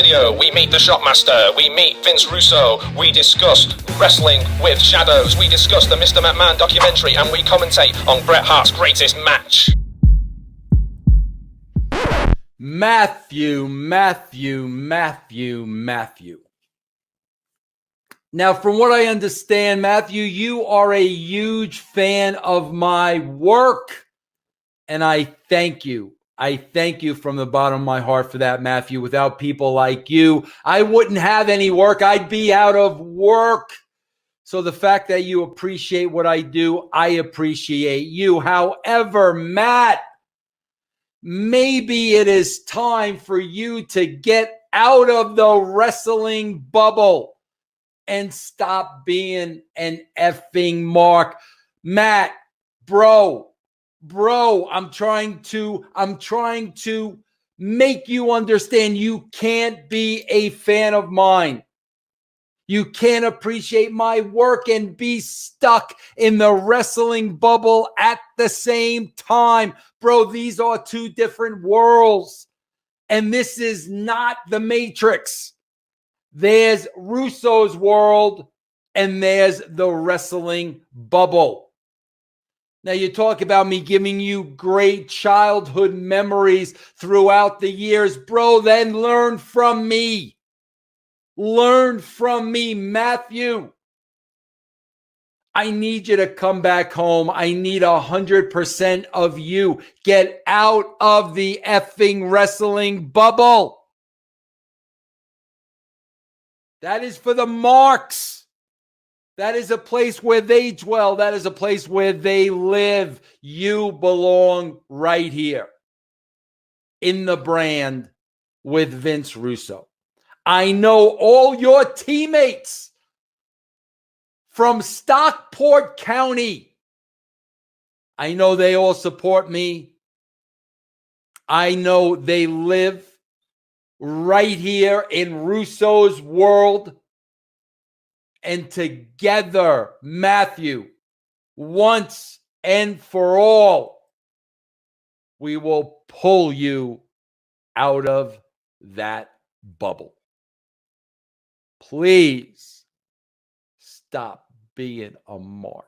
video, we meet the Shockmaster, we meet Vince Russo, we discuss Wrestling with Shadows, we discuss the Mr. McMahon documentary, and we commentate on Bret Hart's greatest match. Matthew. Now, from what I understand, Matthew, you are a huge fan of my work, and I thank you. I thank you from the bottom of my heart for that, Matthew. Without people like you, I wouldn't have any work. I'd be out of work. So the fact that you appreciate what I do, I appreciate you. However, Matt, maybe it is time for you to get out of the wrestling bubble and stop being an effing mark. Matt, bro, I'm trying to make you understand you can't be a fan of mine. You can't appreciate my work and be stuck in the wrestling bubble at the same time. Bro, these are two different worlds. And this is not the Matrix. There's Russo's world and there's the wrestling bubble. Now, you talk about me giving you great childhood memories throughout the years. Bro, then learn from me. Learn from me, Matthew. I need you to come back home. I need 100% of you. Get out of the effing wrestling bubble. That is for the marks. That is a place where they dwell. That is a place where they live. You belong right here in the brand with Vince Russo. I know all your teammates from Stockport County. I know they all support me. I know they live right here in Russo's world. And together, Matthew, once and for all, we will pull you out of that bubble. Please stop being a mark.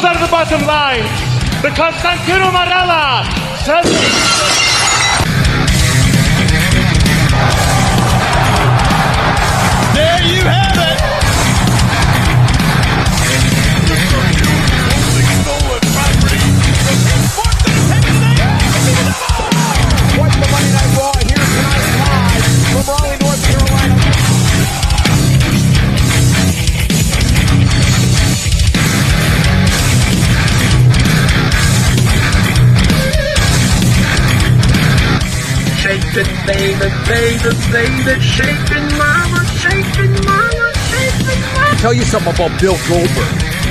Out of the bottom line, the Constantino Marella says. There you have it. Watch the Monday Night Raw here tonight live from Raleigh, North Carolina. Shake it, baby, shake it, mama, shake it, mama, shake it, mama. Tell you something about Bill Goldberg.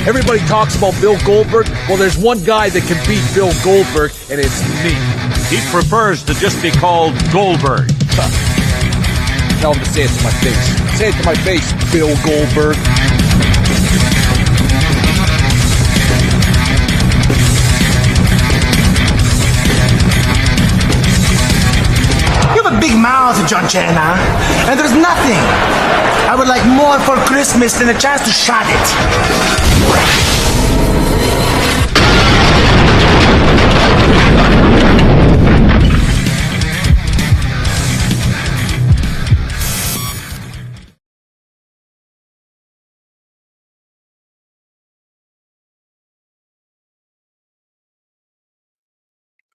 Everybody talks about Bill Goldberg. Well, there's one guy that can beat Bill Goldberg, and it's me. He prefers to just be called Goldberg. Tell him to say it to my face. Say it to my face, Bill Goldberg. Big mouth, John Cena, and there's nothing I would like more for Christmas than a chance to shot it.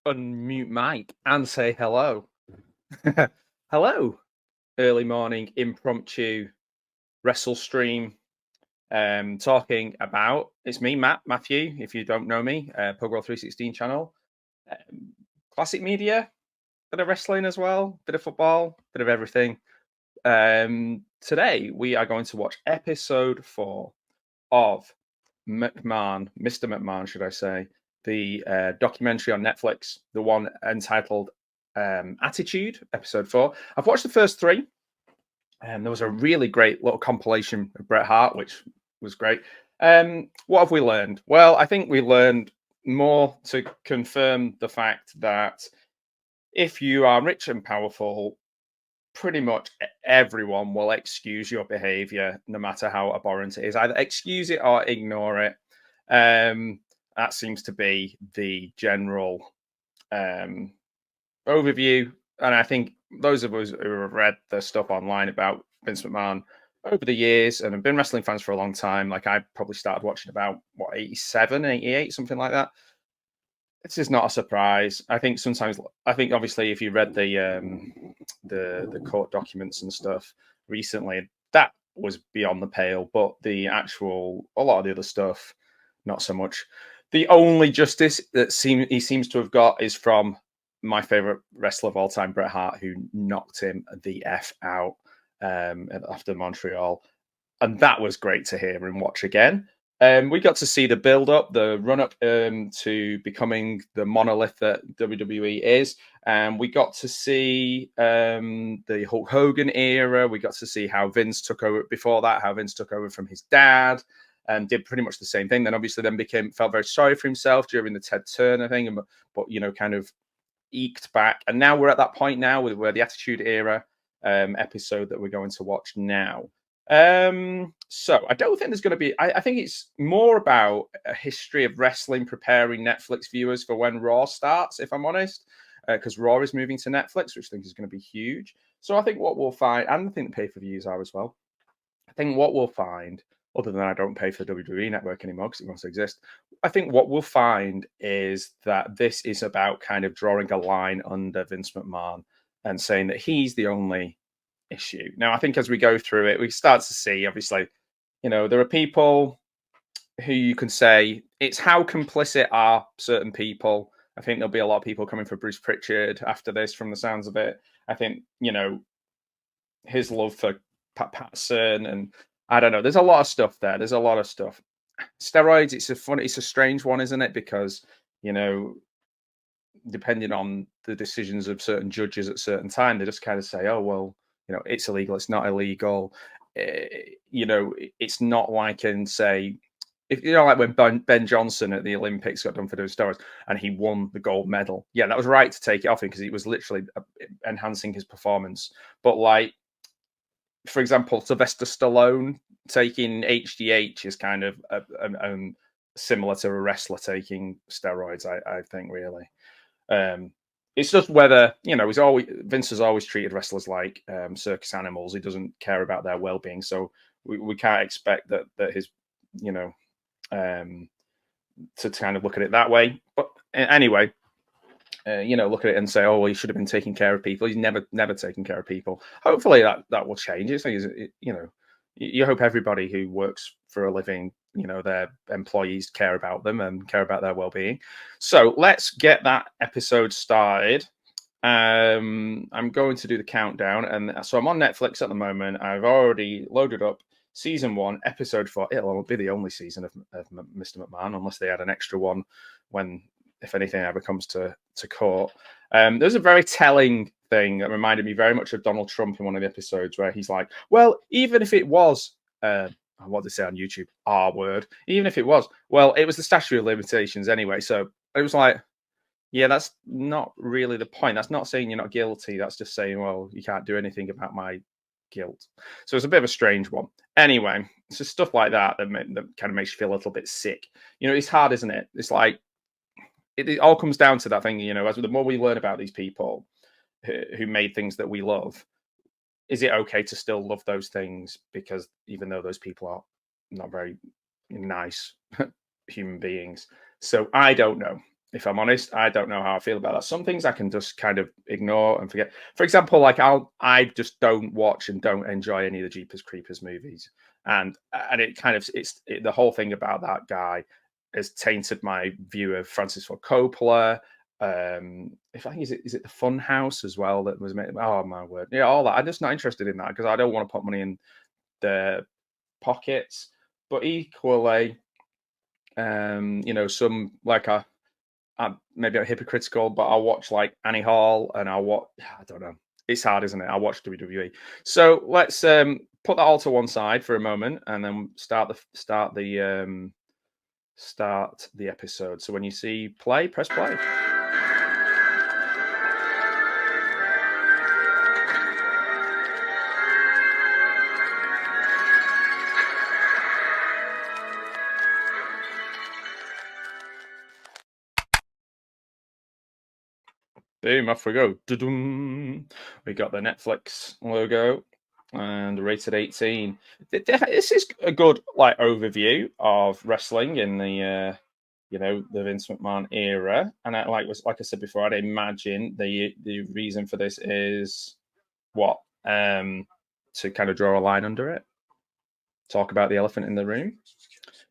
Unmute mic and say hello. Hello, early morning impromptu wrestle stream. Talking about, it's me, Matthew, if you don't know me, Pugwell 316 channel. Classic media, bit of wrestling as well, bit of football, bit of everything. Today we are going to watch episode 4 of Mr. McMahon, should I say, the documentary on Netflix, the one entitled Attitude, episode 4. I've watched the first 3, and there was a really great little compilation of Bret Hart, which was great. What have we learned? Well, I think we learned more to confirm the fact that if you are rich and powerful, pretty much everyone will excuse your behavior, no matter how abhorrent it is. Either excuse it or ignore it. That seems to be the general overview. And I think those of us who have read the stuff online about Vince McMahon over the years and have been wrestling fans for a long time, like I probably started watching about, 87, 88, something like that. This is not a surprise. I think obviously if you read the court documents and stuff recently, that was beyond the pale. But a lot of the other stuff, not so much. The only justice that he seems to have got is from my favorite wrestler of all time, Bret Hart, who knocked him the F out after Montreal. And that was great to hear and watch again. We got to see the build-up, the run-up to becoming the monolith that WWE is. We got to see the Hulk Hogan era. We got to see how Vince took over before that, how Vince took over from his dad and did pretty much the same thing. Then obviously felt very sorry for himself during the Ted Turner thing, but kind of eked back. And now we're at that point now where the Attitude Era episode that we're going to watch now. So I don't think there's going to be, I think it's more about a history of wrestling preparing Netflix viewers for when Raw starts, if I'm honest, because Raw is moving to Netflix, which I think is going to be huge. So I think what we'll find, and I think the pay-per-views are as well, I think what we'll find, other than I don't pay for the WWE network anymore because it wants to exist, I think what we'll find is that this is about kind of drawing a line under Vince McMahon and saying that he's the only issue. Now, I think as we go through it, we start to see, obviously, there are people who you can say it's how complicit are certain people. I think there'll be a lot of people coming for Bruce Pritchard after this, from the sounds of it. I think, his love for Pat Patterson, and I don't know. There's a lot of stuff there. There's a lot of stuff. Steroids, it's a strange one, isn't it? Because, depending on the decisions of certain judges at certain time, they just kind of say, oh, well, it's illegal, it's not illegal. It's not like in, say, if like when Ben Johnson at the Olympics got done for doing steroids and he won the gold medal. Yeah, that was right to take it off him because he was literally enhancing his performance. But like, for example, Sylvester Stallone taking HGH is kind of similar to a wrestler taking steroids, I think, really. It's just whether, Vince has always treated wrestlers like circus animals. He doesn't care about their well-being. So we can't expect that his, to kind of look at it that way. But anyway, look at it and say, oh, well, he should have been taking care of people. He's never taken care of people. Hopefully that will change. It's like, you hope everybody who works for a living, their employees care about them and care about their well-being. So let's get that episode started. I'm going to do the countdown. And so I'm on Netflix at the moment. I've already loaded up season 1, episode 4. It'll be the only season of Mr. McMahon, unless they add an extra one when, if anything ever comes to court. There's a very telling thing that reminded me very much of Donald Trump in one of the episodes where he's like, well, even if it was, what they say on YouTube, R word, even if it was, well, it was the statute of limitations anyway. So it was like, yeah, that's not really the point. That's not saying you're not guilty. That's just saying, well, you can't do anything about my guilt. So it's a bit of a strange one. Anyway, it's just stuff like that that kind of makes you feel a little bit sick. It's hard, isn't it? It's like, it all comes down to that thing, as the more we learn about these people who made things that we love, is it okay to still love those things? Because even though those people are not very nice human beings. So I don't know. If I'm honest, I don't know how I feel about that. Some things I can just kind of ignore and forget. For example, like I just don't watch and don't enjoy any of the Jeepers Creepers movies. And it kind of, the whole thing about that guy has tainted my view of Francis Ford Coppola. If I think is it the Fun House as well that was made? Oh my word, yeah, all that. I'm just not interested in that because I don't want to put money in their pockets. But equally, some like maybe I'm hypocritical, but I'll watch like Annie Hall, and I don't know. It's hard, isn't it? I watch WWE. So let's put that all to one side for a moment, and then start the episode. So when you see play, press play. Boom, off we go. Da-dum. We got the Netflix logo and rated 18. This is a good like overview of wrestling in the the Vince McMahon era. And like I said before, I'd imagine the reason for this is what? To kind of draw a line under it. Talk about the elephant in the room.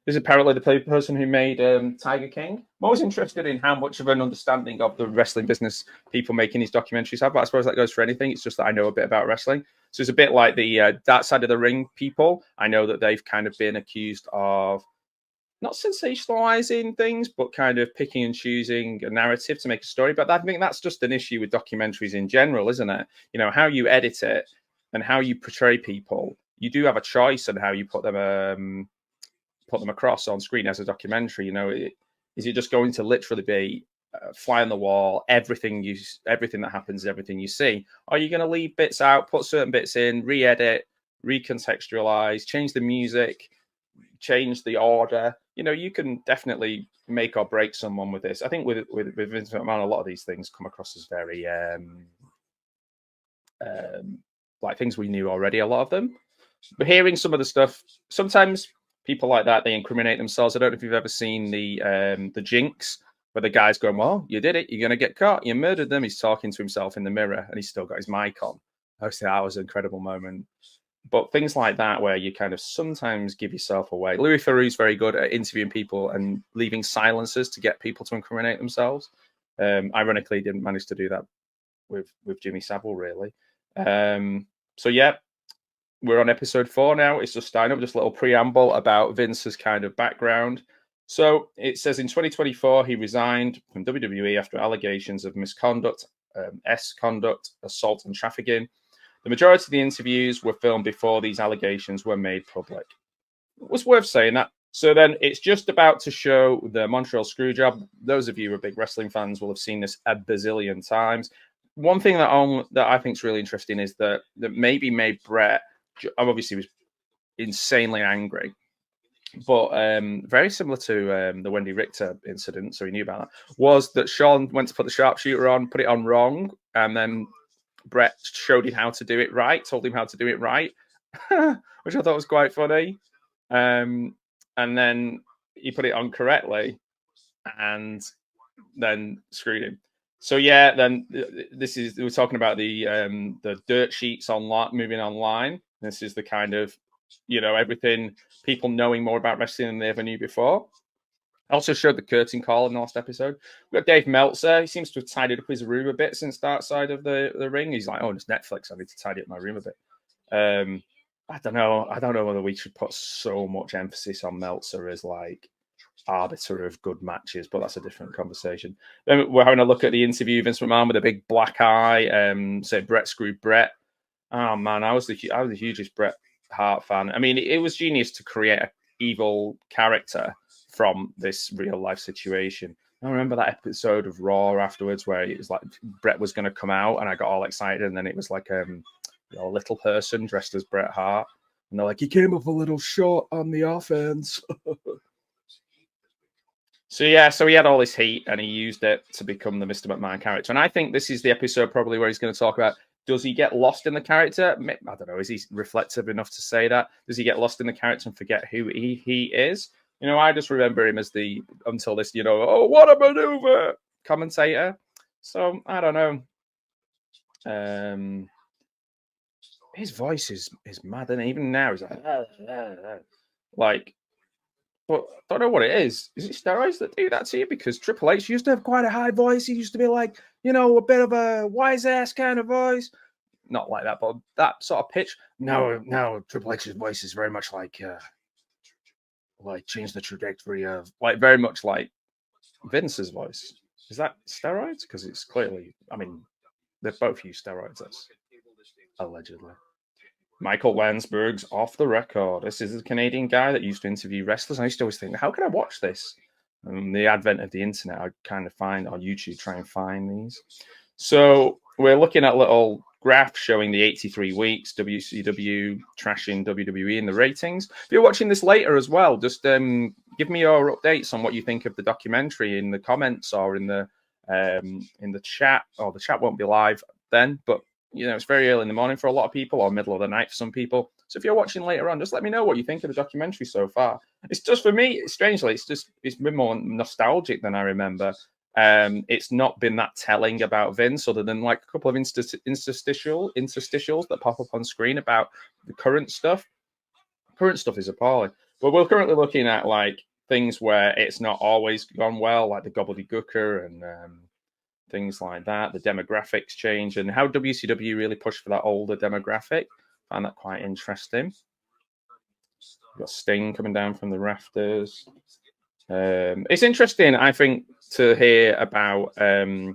This is apparently the person who made Tiger King. I'm always interested in how much of an understanding of the wrestling business people making these documentaries have, but I suppose that goes for anything. It's just that I know a bit about wrestling. So it's a bit like the Dark Side of the Ring people. I know that they've kind of been accused of not sensationalizing things, but kind of picking and choosing a narrative to make a story. But I think that's just an issue with documentaries in general, isn't it? You know, how you edit it and how you portray people. You do have a choice on how you put them across on screen as a documentary. You know, is it just going to literally be fly on the wall, everything that happens, everything you see? Or are you going to leave bits out, put certain bits in, re-edit, recontextualize, change the music, change the order? You know, you can definitely make or break someone with this. I think with Vince McMahon, a lot of these things come across as very like things we knew already, a lot of them. But hearing some of the stuff, sometimes people like that, they incriminate themselves. I don't know if you've ever seen the Jinx, where the guy's going, well, you did it, you're going to get caught, you murdered them. He's talking to himself in the mirror, and he's still got his mic on. Obviously, that was an incredible moment. But things like that, where you kind of sometimes give yourself away. Louis Theroux's very good at interviewing people and leaving silences to get people to incriminate themselves. Ironically, he didn't manage to do that with Jimmy Savile, really. So, yeah. We're on episode 4 now. It's just starting up, just a little preamble about Vince's kind of background. So it says in 2024, he resigned from WWE after allegations of misconduct, conduct, assault, and trafficking. The majority of the interviews were filmed before these allegations were made public. It was worth saying that. So then it's just about to show the Montreal Screwjob. Those of you who are big wrestling fans will have seen this a bazillion times. One thing that I think is really interesting is that maybe made Bret, obviously was insanely angry, but very similar to the Wendy Richter incident, so he knew about that, was that Shawn went to put the sharpshooter on, put it on wrong, and then Bret showed him how to do it right, told him how to do it right, which I thought was quite funny. And then he put it on correctly and then screwed him. So yeah, then we're talking about the dirt sheets online, moving online. This is the kind of, everything, people knowing more about wrestling than they ever knew before. I also showed the curtain call in the last episode. We've got Dave Meltzer. He seems to have tidied up his room a bit since that side of the ring. He's like, oh, it's Netflix. I need to tidy up my room a bit. I don't know whether we should put so much emphasis on Meltzer as like arbiter of good matches, but that's a different conversation. Then we're having a look at the interview, Vince McMahon with a big black eye, said Bret screwed Bret. Oh man, I was the hugest Bret Hart fan. I mean, it was genius to create an evil character from this real life situation. I remember that episode of Raw afterwards where it was like Bret was going to come out, and I got all excited, and then it was like a little person dressed as Bret Hart, and they're like, he came up a little short on the offense. So he had all this heat, and he used it to become the Mr. McMahon character. And I think this is the episode probably where he's going to talk about, does he get lost in the character? I don't know. Is he reflective enough to say that? Does he get lost in the character and forget who he is? I just remember him as until this, oh, what a maneuver commentator. So I don't know. His voice is mad, and even now he's like, but I don't know what it is. Is it steroids that do that to you? Because Triple H used to have quite a high voice. He used to be like, a bit of a wise ass kind of voice. Not like that, but that sort of pitch. No, Triple H's voice is very much like change the trajectory of, like, very much like Vince's voice. Is that steroids? Because it's clearly, I mean, they both use steroids, that's allegedly. Michael Landsberg's off the record. This is a Canadian guy that used to interview wrestlers. I used to always think, how can I watch this? The advent of the internet, I kind of find on YouTube, try and find these. So we're looking at little graph showing the 83 weeks, WCW trashing WWE in the ratings. If you're watching this later as well, just give me your updates on what you think of the documentary in the comments or in the chat. Or the chat won't be live then, but you know, it's very early in the morning for a lot of people or middle of the night for some people. So if you're watching later on, just let me know what you think of the documentary so far. It's just, for me, strangely, it's been more nostalgic than I remember. It's not been that telling about Vince, other than like a couple of interstitials that pop up on screen about the current stuff. Current stuff is appalling. But we're currently looking at like things where it's not always gone well, like the gobbledygooker and things like that. The demographics change and how WCW really pushed for that older demographic. I find that quite interesting. We've got Sting coming down from the rafters. It's interesting, I think, to hear about the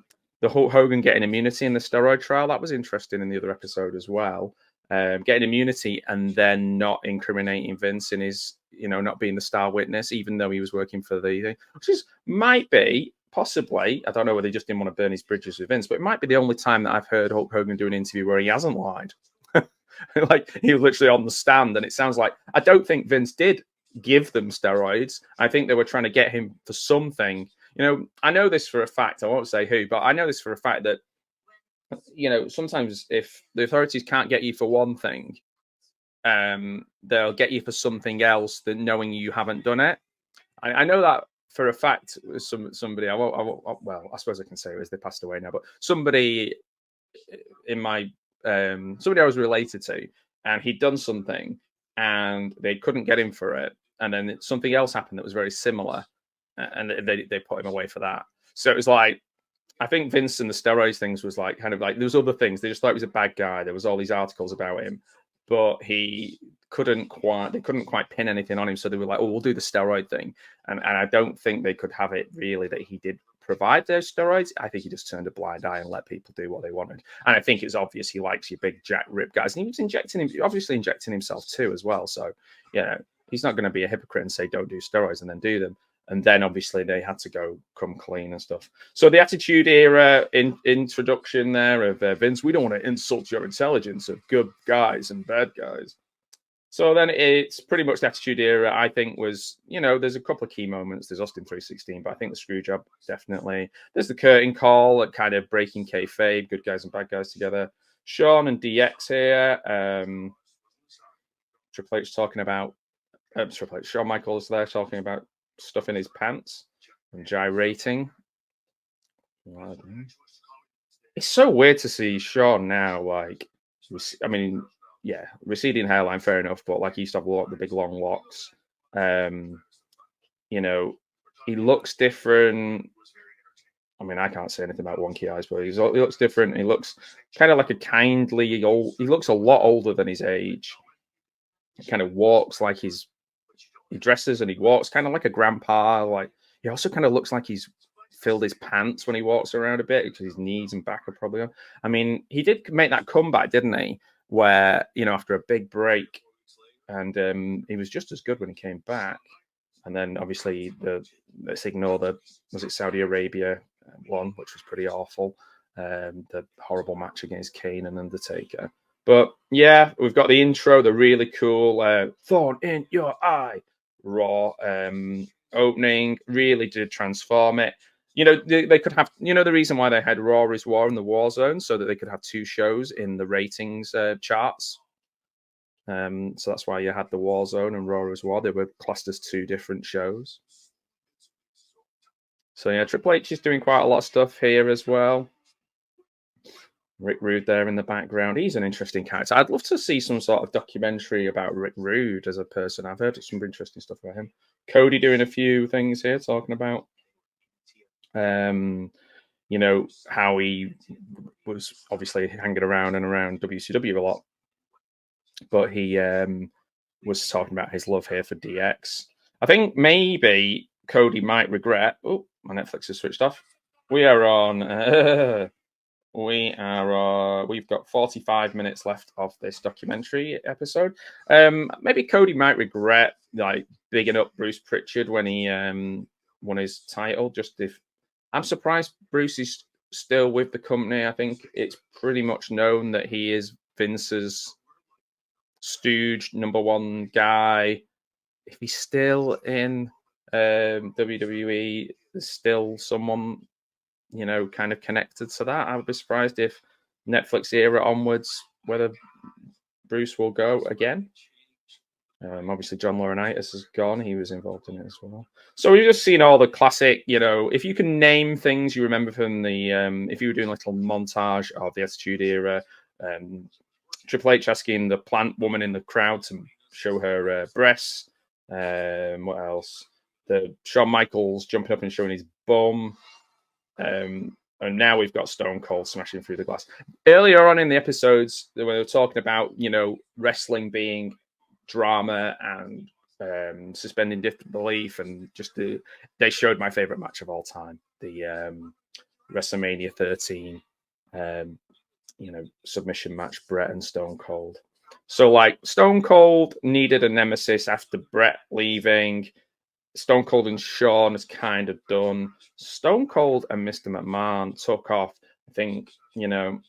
Hulk Hogan getting immunity in the steroid trial. That was interesting in the other episode as well. Getting immunity and then not incriminating Vince in his, you know, not being the star witness, even though he was working for the, which is might be possibly, I don't know whether he just didn't want to burn his bridges with Vince, but it might be the only time that I've heard Hulk Hogan do an interview where he hasn't lied. Like he was literally on the stand, and it sounds like, I don't think Vince did give them steroids. I think they were trying to get him for something. You know, I know this for a fact. I won't say who, but I know this for a fact that, you know, sometimes if the authorities can't get you for one thing, they'll get you for something else, that knowing you haven't done it. I know that for a fact. Somebody, I won't, well, I suppose I can say it as they passed away now, but somebody in my, somebody I was related to, and he'd done something and they couldn't get him for it. And then something else happened that was very similar, and they put him away for that. So it was like, I think Vince and the steroids things was like, kind of like, there was other things. They just thought he was a bad guy. There was all these articles about him, but they couldn't quite pin anything on him. So they were like, oh, we'll do the steroid thing. And I don't think they could have it really that he did provide those steroids. I think he just turned a blind eye and let people do what they wanted. And I think it's obvious he likes your big jack rip guys. And he was obviously injecting himself too as well. So, you know, he's not going to be a hypocrite and say, don't do steroids and then do them. And then obviously they had to come clean and stuff. So the Attitude Era introduction there of Vince, we don't want to insult your intelligence of good guys and bad guys. So then it's pretty much the Attitude Era, I think, was, you know, there's a couple of key moments. There's Austin 316, but I think the screw job, definitely. There's the curtain call, kind of breaking kayfabe, good guys and bad guys together. Shawn and DX here. Triple H talking about, Shawn Michaels there talking about stuff in his pants and gyrating. It's so weird to see Shawn now, like, I mean, yeah, receding hairline, fair enough, but like he used to have the big long locks. You know, he looks different. I mean, I can't say anything about wonky eyes, but he looks different. He looks kind of like a kindly old. He looks a lot older than his age. He kind of walks like he dresses and he walks kind of like a grandpa. Like he also kind of looks like he's filled his pants when he walks around a bit, because his knees and back are probably on. I mean, he did make that comeback, didn't he? Where, you know, after a big break, and he was just as good when he came back. And then obviously let's ignore was it Saudi Arabia one, which was pretty awful. The horrible match against Kane and Undertaker. But yeah, we've got the intro, the really cool Thorn in Your Eye Raw opening. Really did transform it. You know, they could have, you know, the reason why they had Raw is War in the War Zone, so that they could have two shows in the ratings charts. So that's why you had the War Zone and Raw is War. They were classed as two different shows. So yeah, Triple H is doing quite a lot of stuff here as well. Rick Rude there in the background. He's an interesting character. I'd love to see some sort of documentary about Rick Rude as a person. I've heard some interesting stuff about him. Cody doing a few things here, talking about you know, how he was obviously hanging around WCW a lot, but he was talking about his love here for DX. I think maybe Cody might regret. Oh, my Netflix has switched off. We are on. We've got 45 minutes left of this documentary episode. Maybe Cody might regret like bigging up Bruce Pritchard when he won his title. I'm surprised Bruce is still with the company. I think it's pretty much known that he is Vince's stooge, number one guy. If he's still in WWE, there's still someone, you know, kind of connected to that. I would be surprised if Netflix era onwards, whether Bruce will go again. Obviously, John Laurinaitis is gone. He was involved in it as well. So we've just seen all the classic, you know, if you can name things you remember from the, if you were doing a little montage of the Attitude Era, Triple H asking the plant woman in the crowd to show her breasts. What else? The Shawn Michaels jumping up and showing his bum. And now we've got Stone Cold smashing through the glass. Earlier on in the episodes, when they were talking about, you know, wrestling being drama and suspending disbelief, and they showed my favorite match of all time, the WrestleMania 13, you know, submission match, Bret and Stone Cold. So, like, Stone Cold needed a nemesis after Bret leaving. Stone Cold and Shawn is kind of done. Stone Cold and Mr. McMahon took off. I think, you know,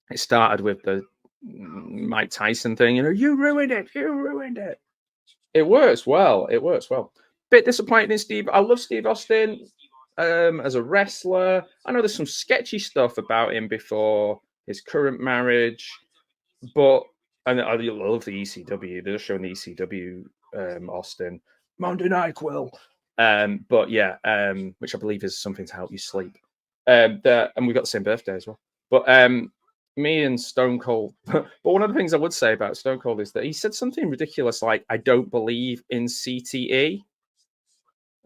it started with the Mike Tyson thing. You know, you ruined it. You ruined it. It works well. It works well. Bit disappointed in Steve. I love Steve Austin as a wrestler. I know there's some sketchy stuff about him before his current marriage, but and I love the ECW. They're showing the ECW Austin Monday Night Quill. But yeah, which I believe is something to help you sleep. And we've got the same birthday as well. But me and Stone Cold. But one of the things I would say about Stone Cold is that he said something ridiculous like, "I don't believe in CTE."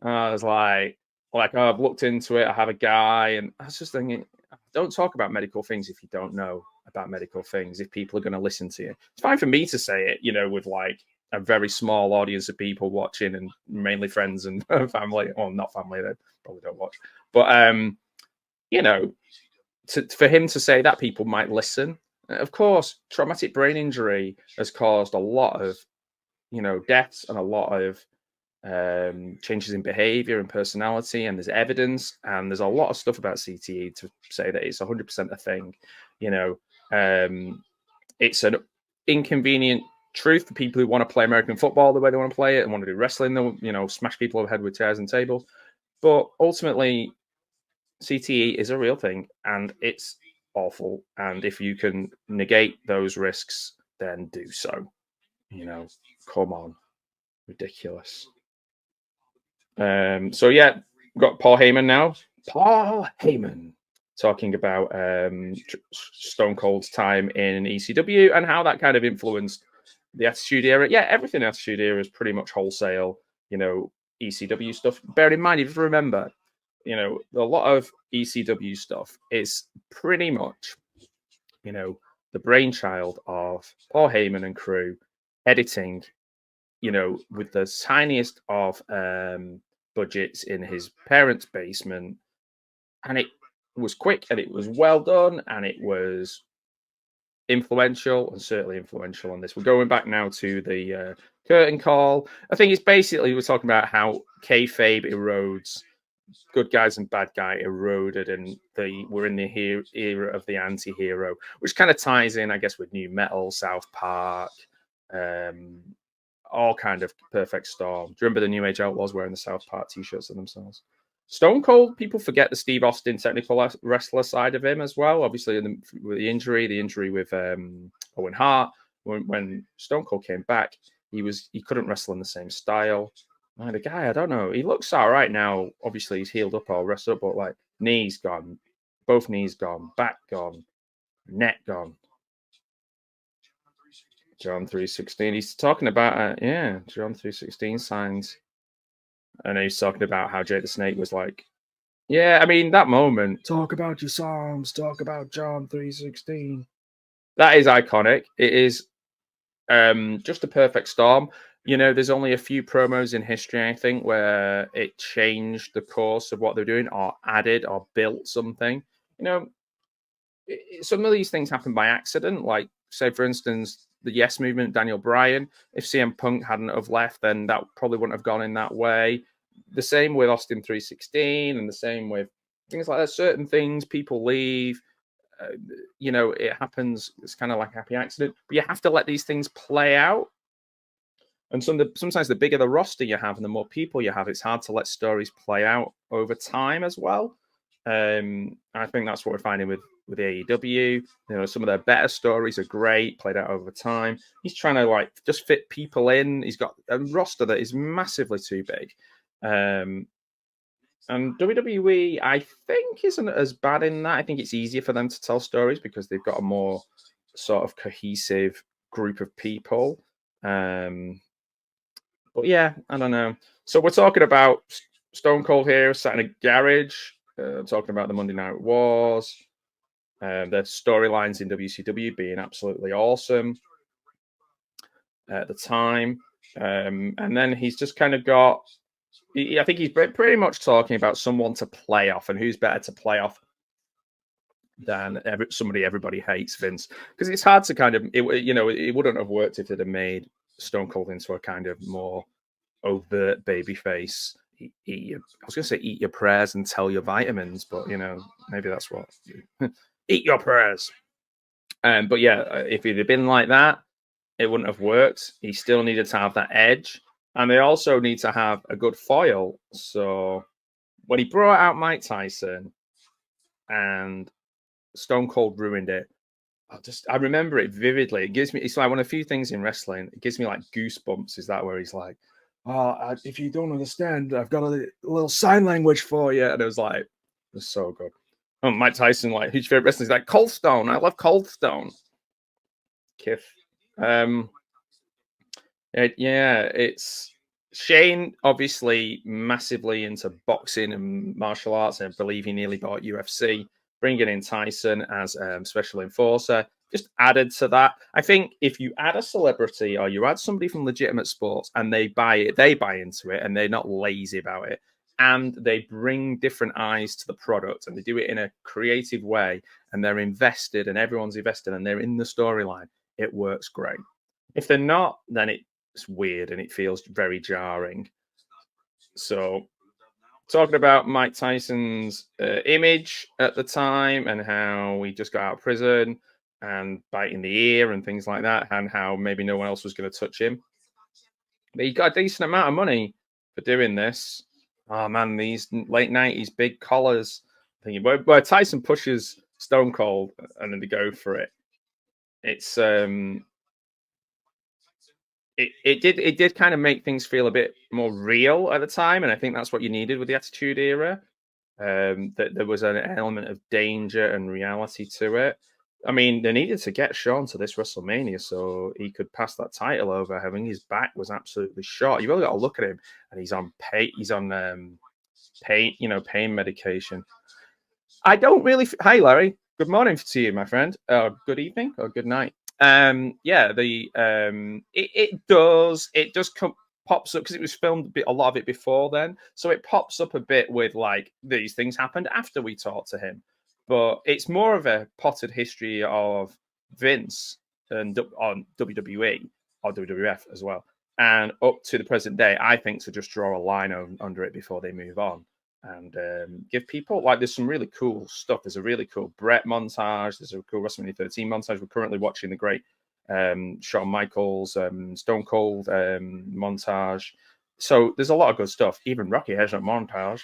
I was like, oh, I've looked into it. I have a guy, and I was just thinking, don't talk about medical things if you don't know about medical things. If people are going to listen to you, it's fine for me to say it, you know, with like a very small audience of people watching, and mainly friends and family. Well, not family, they probably don't watch. But you know, for him to say that, people might listen. Of course, traumatic brain injury has caused a lot of, you know, deaths and a lot of changes in behavior and personality, and there's evidence, and there's a lot of stuff about CTE to say that it's 100% a thing. You know, it's an inconvenient truth for people who want to play American football the way they want to play it and want to do wrestling, you know, smash people over the head with chairs and tables. But ultimately, CTE is a real thing, and it's awful. And if you can negate those risks, then do so. You know, come on, ridiculous. So yeah, we've got Paul Heyman now. Paul Heyman talking about Stone Cold's time in ECW and how that kind of influenced the Attitude Era. Yeah, everything Attitude Era is pretty much wholesale, you know, ECW stuff. Bear in mind, if you remember, you know, a lot of ECW stuff is pretty much, you know, the brainchild of Paul Heyman and crew, editing, you know, with the tiniest of budgets in his parents' basement. And it was quick, and it was well done, and it was influential, and certainly influential on this. We're going back now to the curtain call. I think it's basically, we're talking about how kayfabe erodes, good guys and bad guy eroded, and we're in the era of the anti-hero, which kind of ties in, I guess, with new metal, South Park, all kind of perfect storm. Do you remember the New Age Outlaws wearing the South Park t-shirts of themselves? Stone Cold, people forget the Steve Austin technical wrestler side of him as well. Obviously, with the injury with Owen Hart, when Stone Cold came back, he couldn't wrestle in the same style. And the guy, I don't know, he looks all right now. Obviously, he's healed up or rested up, but like knees gone, both knees gone, back gone, neck gone. John 3:16. He's talking about John 3:16 signs. And he's talking about how Jake the Snake was like, yeah, I mean, that moment, talk about your Psalms, talk about John 3:16. That is iconic. It is just a perfect storm. You know, there's only a few promos in history, I think, where it changed the course of what they're doing, or added or built something. You know, some of these things happen by accident. Like, say, for instance, the Yes Movement, Daniel Bryan. If CM Punk hadn't have left, then that probably wouldn't have gone in that way. The same with Austin 316, and the same with things like that. Certain things, people leave. You know, it happens. It's kind of like a happy accident. But you have to let these things play out. And sometimes the bigger the roster you have and the more people you have, it's hard to let stories play out over time as well. I think that's what we're finding with AEW. You know, some of their better stories are great, played out over time. He's trying to like just fit people in. He's got a roster that is massively too big. And WWE, I think, isn't as bad in that. I think it's easier for them to tell stories because they've got a more sort of cohesive group of people. But yeah, I don't know. So we're talking about Stone Cold here, sat in a garage, talking about the Monday Night Wars, the storylines in WCW being absolutely awesome at the time. And then he's just kind of got, I think he's pretty much talking about someone to play off, and who's better to play off than somebody everybody hates, Vince. Because it's hard to kind of, it wouldn't have worked if they'd have made Stone Cold into a kind of more overt babyface. I was going to say eat your prayers and tell your vitamins, but you know, maybe that's what eat your prayers. But yeah, if it had been like that, it wouldn't have worked. He still needed to have that edge, and they also need to have a good foil. So when he brought out Mike Tyson and Stone Cold ruined it, I remember it vividly. It's like one of the few things in wrestling. It gives me like goosebumps. Is that where he's like, "Oh, if you don't understand, I've got a little sign language for you." And it was like, it was so good. Oh, Mike Tyson, like, who's your favorite wrestler? He's like, Cold Stone. I love Cold Stone. Kiff. It's Shane, obviously massively into boxing and martial arts, and I believe he nearly bought UFC. Bringing in Tyson as special enforcer just added to that. I think if you add a celebrity or you add somebody from legitimate sports and they buy into it, and they're not lazy about it, and they bring different eyes to the product, and they do it in a creative way, and they're invested, and everyone's invested, and they're in the storyline, it works great. If they're not, then it's weird and it feels very jarring. So, talking about Mike Tyson's image at the time, and how he just got out of prison and biting the ear and things like that, and how maybe no one else was going to touch him. But he got a decent amount of money for doing this. Oh man, these late 90s big collars thingy, where Tyson pushes Stone Cold and then they go for it. It's it did kind of make things feel a bit more real at the time, and I think that's what you needed with the Attitude Era. That there was an element of danger and reality to it. I mean, they needed to get Shawn to this WrestleMania so he could pass that title over. Having his back was absolutely shot. You've really got to look at him, and he's on pain medication. I don't really. Hi, Larry. Good morning to you, my friend. Good evening or good night. It does pops up because it was filmed a lot of it before then, so it pops up a bit with like these things happened after we talked to him, but it's more of a potted history of Vince and on WWE or WWF as well, and up to the present day. I think to just draw a line under it before they move on and give people, like, there's some really cool stuff. There's a really cool Bret montage. There's a cool WrestleMania 13 montage. We're currently watching the great Shawn Michaels, Stone Cold montage. So there's a lot of good stuff. Even Rocky has a montage.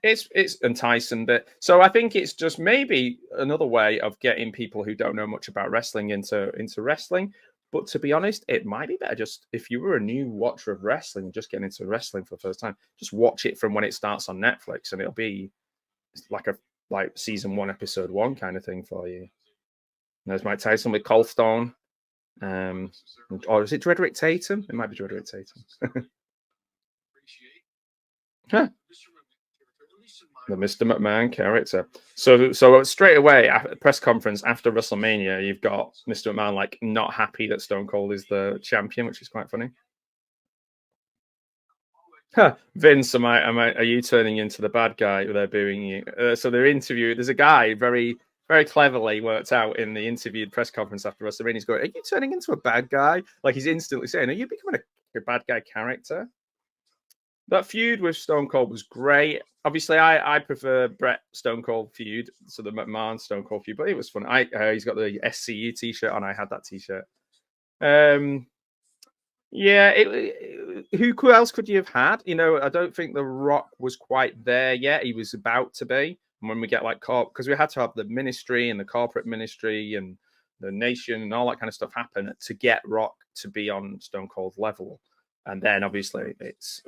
It's enticing. But so I think it's just maybe another way of getting people who don't know much about wrestling into wrestling. But to be honest, it might be better just if you were a new watcher of wrestling, just getting into wrestling for the first time, just watch it from when it starts on Netflix, and it'll be like season 1, episode 1 kind of thing for you. There's Mike Tyson with Cold Stone. Or is it Drederick Tatum? It might be Drederick Tatum. Huh. The Mr. McMahon character. So straight away, press conference after WrestleMania, you've got Mr. McMahon like not happy that Stone Cold is the champion, which is quite funny. Vince, are you turning into the bad guy? They're booing you. So they're interviewing. There's a guy very, very cleverly worked out in the interviewed press conference after WrestleMania. He's going, "Are you turning into a bad guy?" Like he's instantly saying, "Are you becoming a bad guy character?" That feud with Stone Cold was great. Obviously, I prefer Bret Stone Cold feud, so the McMahon Stone Cold feud, but it was fun. He's got the SCU t-shirt on. I had that t-shirt. Yeah, who else could you have had? You know, I don't think The Rock was quite there yet. He was about to be. And when we get like because we had to have the ministry and the corporate ministry and the nation and all that kind of stuff happen to get Rock to be on Stone Cold level. And then obviously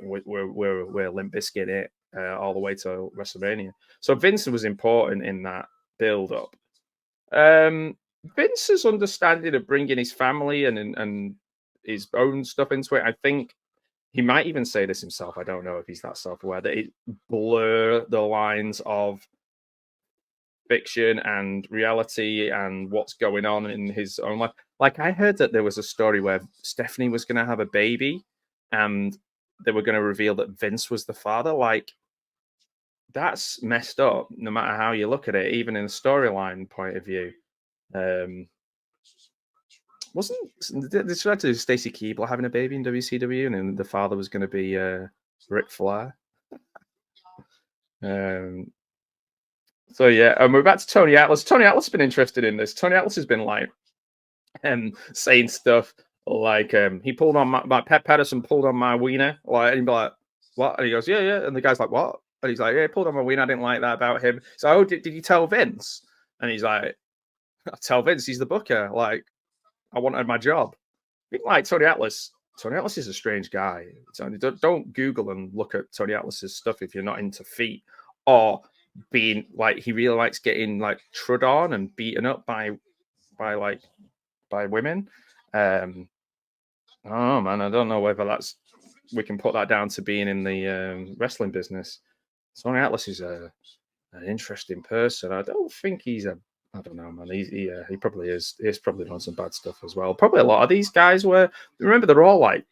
we're Limp Bizkit it all the way to WrestleMania. So Vince was important in that build up. Vince's understanding of bringing his family and his own stuff into it. I think he might even say this himself. I don't know if he's that self-aware that it blur the lines of fiction and reality and what's going on in his own life. Like I heard that there was a story where Stephanie was going to have a baby and they were going to reveal that Vince was the father. Like that's messed up no matter how you look at it, even in a storyline point of view. They tried to do Stacey Keebler having a baby in WCW, and then the father was going to be Ric Flair. So yeah, and we're back to Tony Atlas. Tony Atlas has been interested in this. Tony Atlas has been like saying stuff like he pulled on my Pat Patterson pulled on my wiener, like, and he'd be like, what? And he goes, yeah, and the guy's like, what? And he's like, yeah, he pulled on my wiener. I didn't like that about him. So, oh, did you tell Vince? And he's like, I tell Vince, he's the booker. Like, I wanted my job. I think like Tony Atlas is a strange guy. Don't Google and look at Tony Atlas's stuff if you're not into feet or being like he really likes getting like trud on and beaten up by women. Oh man, I don't know whether we can put that down to being in the wrestling business. Tony Atlas is an interesting person. I don't think I don't know, man. He probably is. He's probably done some bad stuff as well. Probably a lot of these guys were. Remember, they're all like,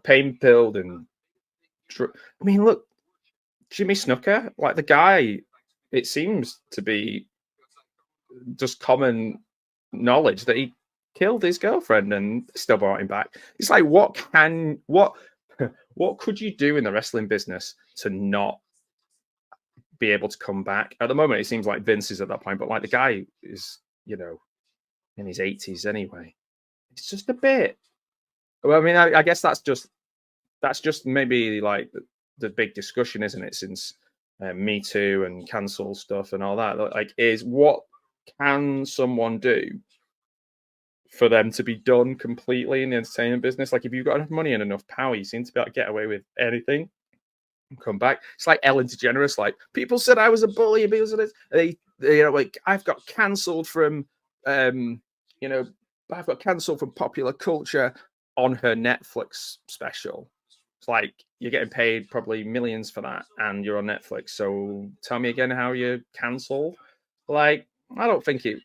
pain pilled and. I mean, look, Jimmy Snuka, like the guy. It seems to be just common knowledge that he killed his girlfriend and still brought him back. It's like, what could you do in the wrestling business to not be able to come back? At the moment, it seems like Vince is at that point, but like the guy is, in his 80s anyway. It's just a bit. Well, I mean, I guess that's just maybe like the big discussion, isn't it? Since Me Too and cancel stuff and all that, like, is what can someone do for them to be done completely in the entertainment business? Like, if you've got enough money and enough power, you seem to be able to get away with anything. Come back. It's like Ellen DeGeneres. Like, people said I was a bully. People said like I've got cancelled from, I've got cancelled from popular culture on her Netflix special. It's like you're getting paid probably millions for that, and you're on Netflix. So tell me again how you're cancelled. Like, I don't think it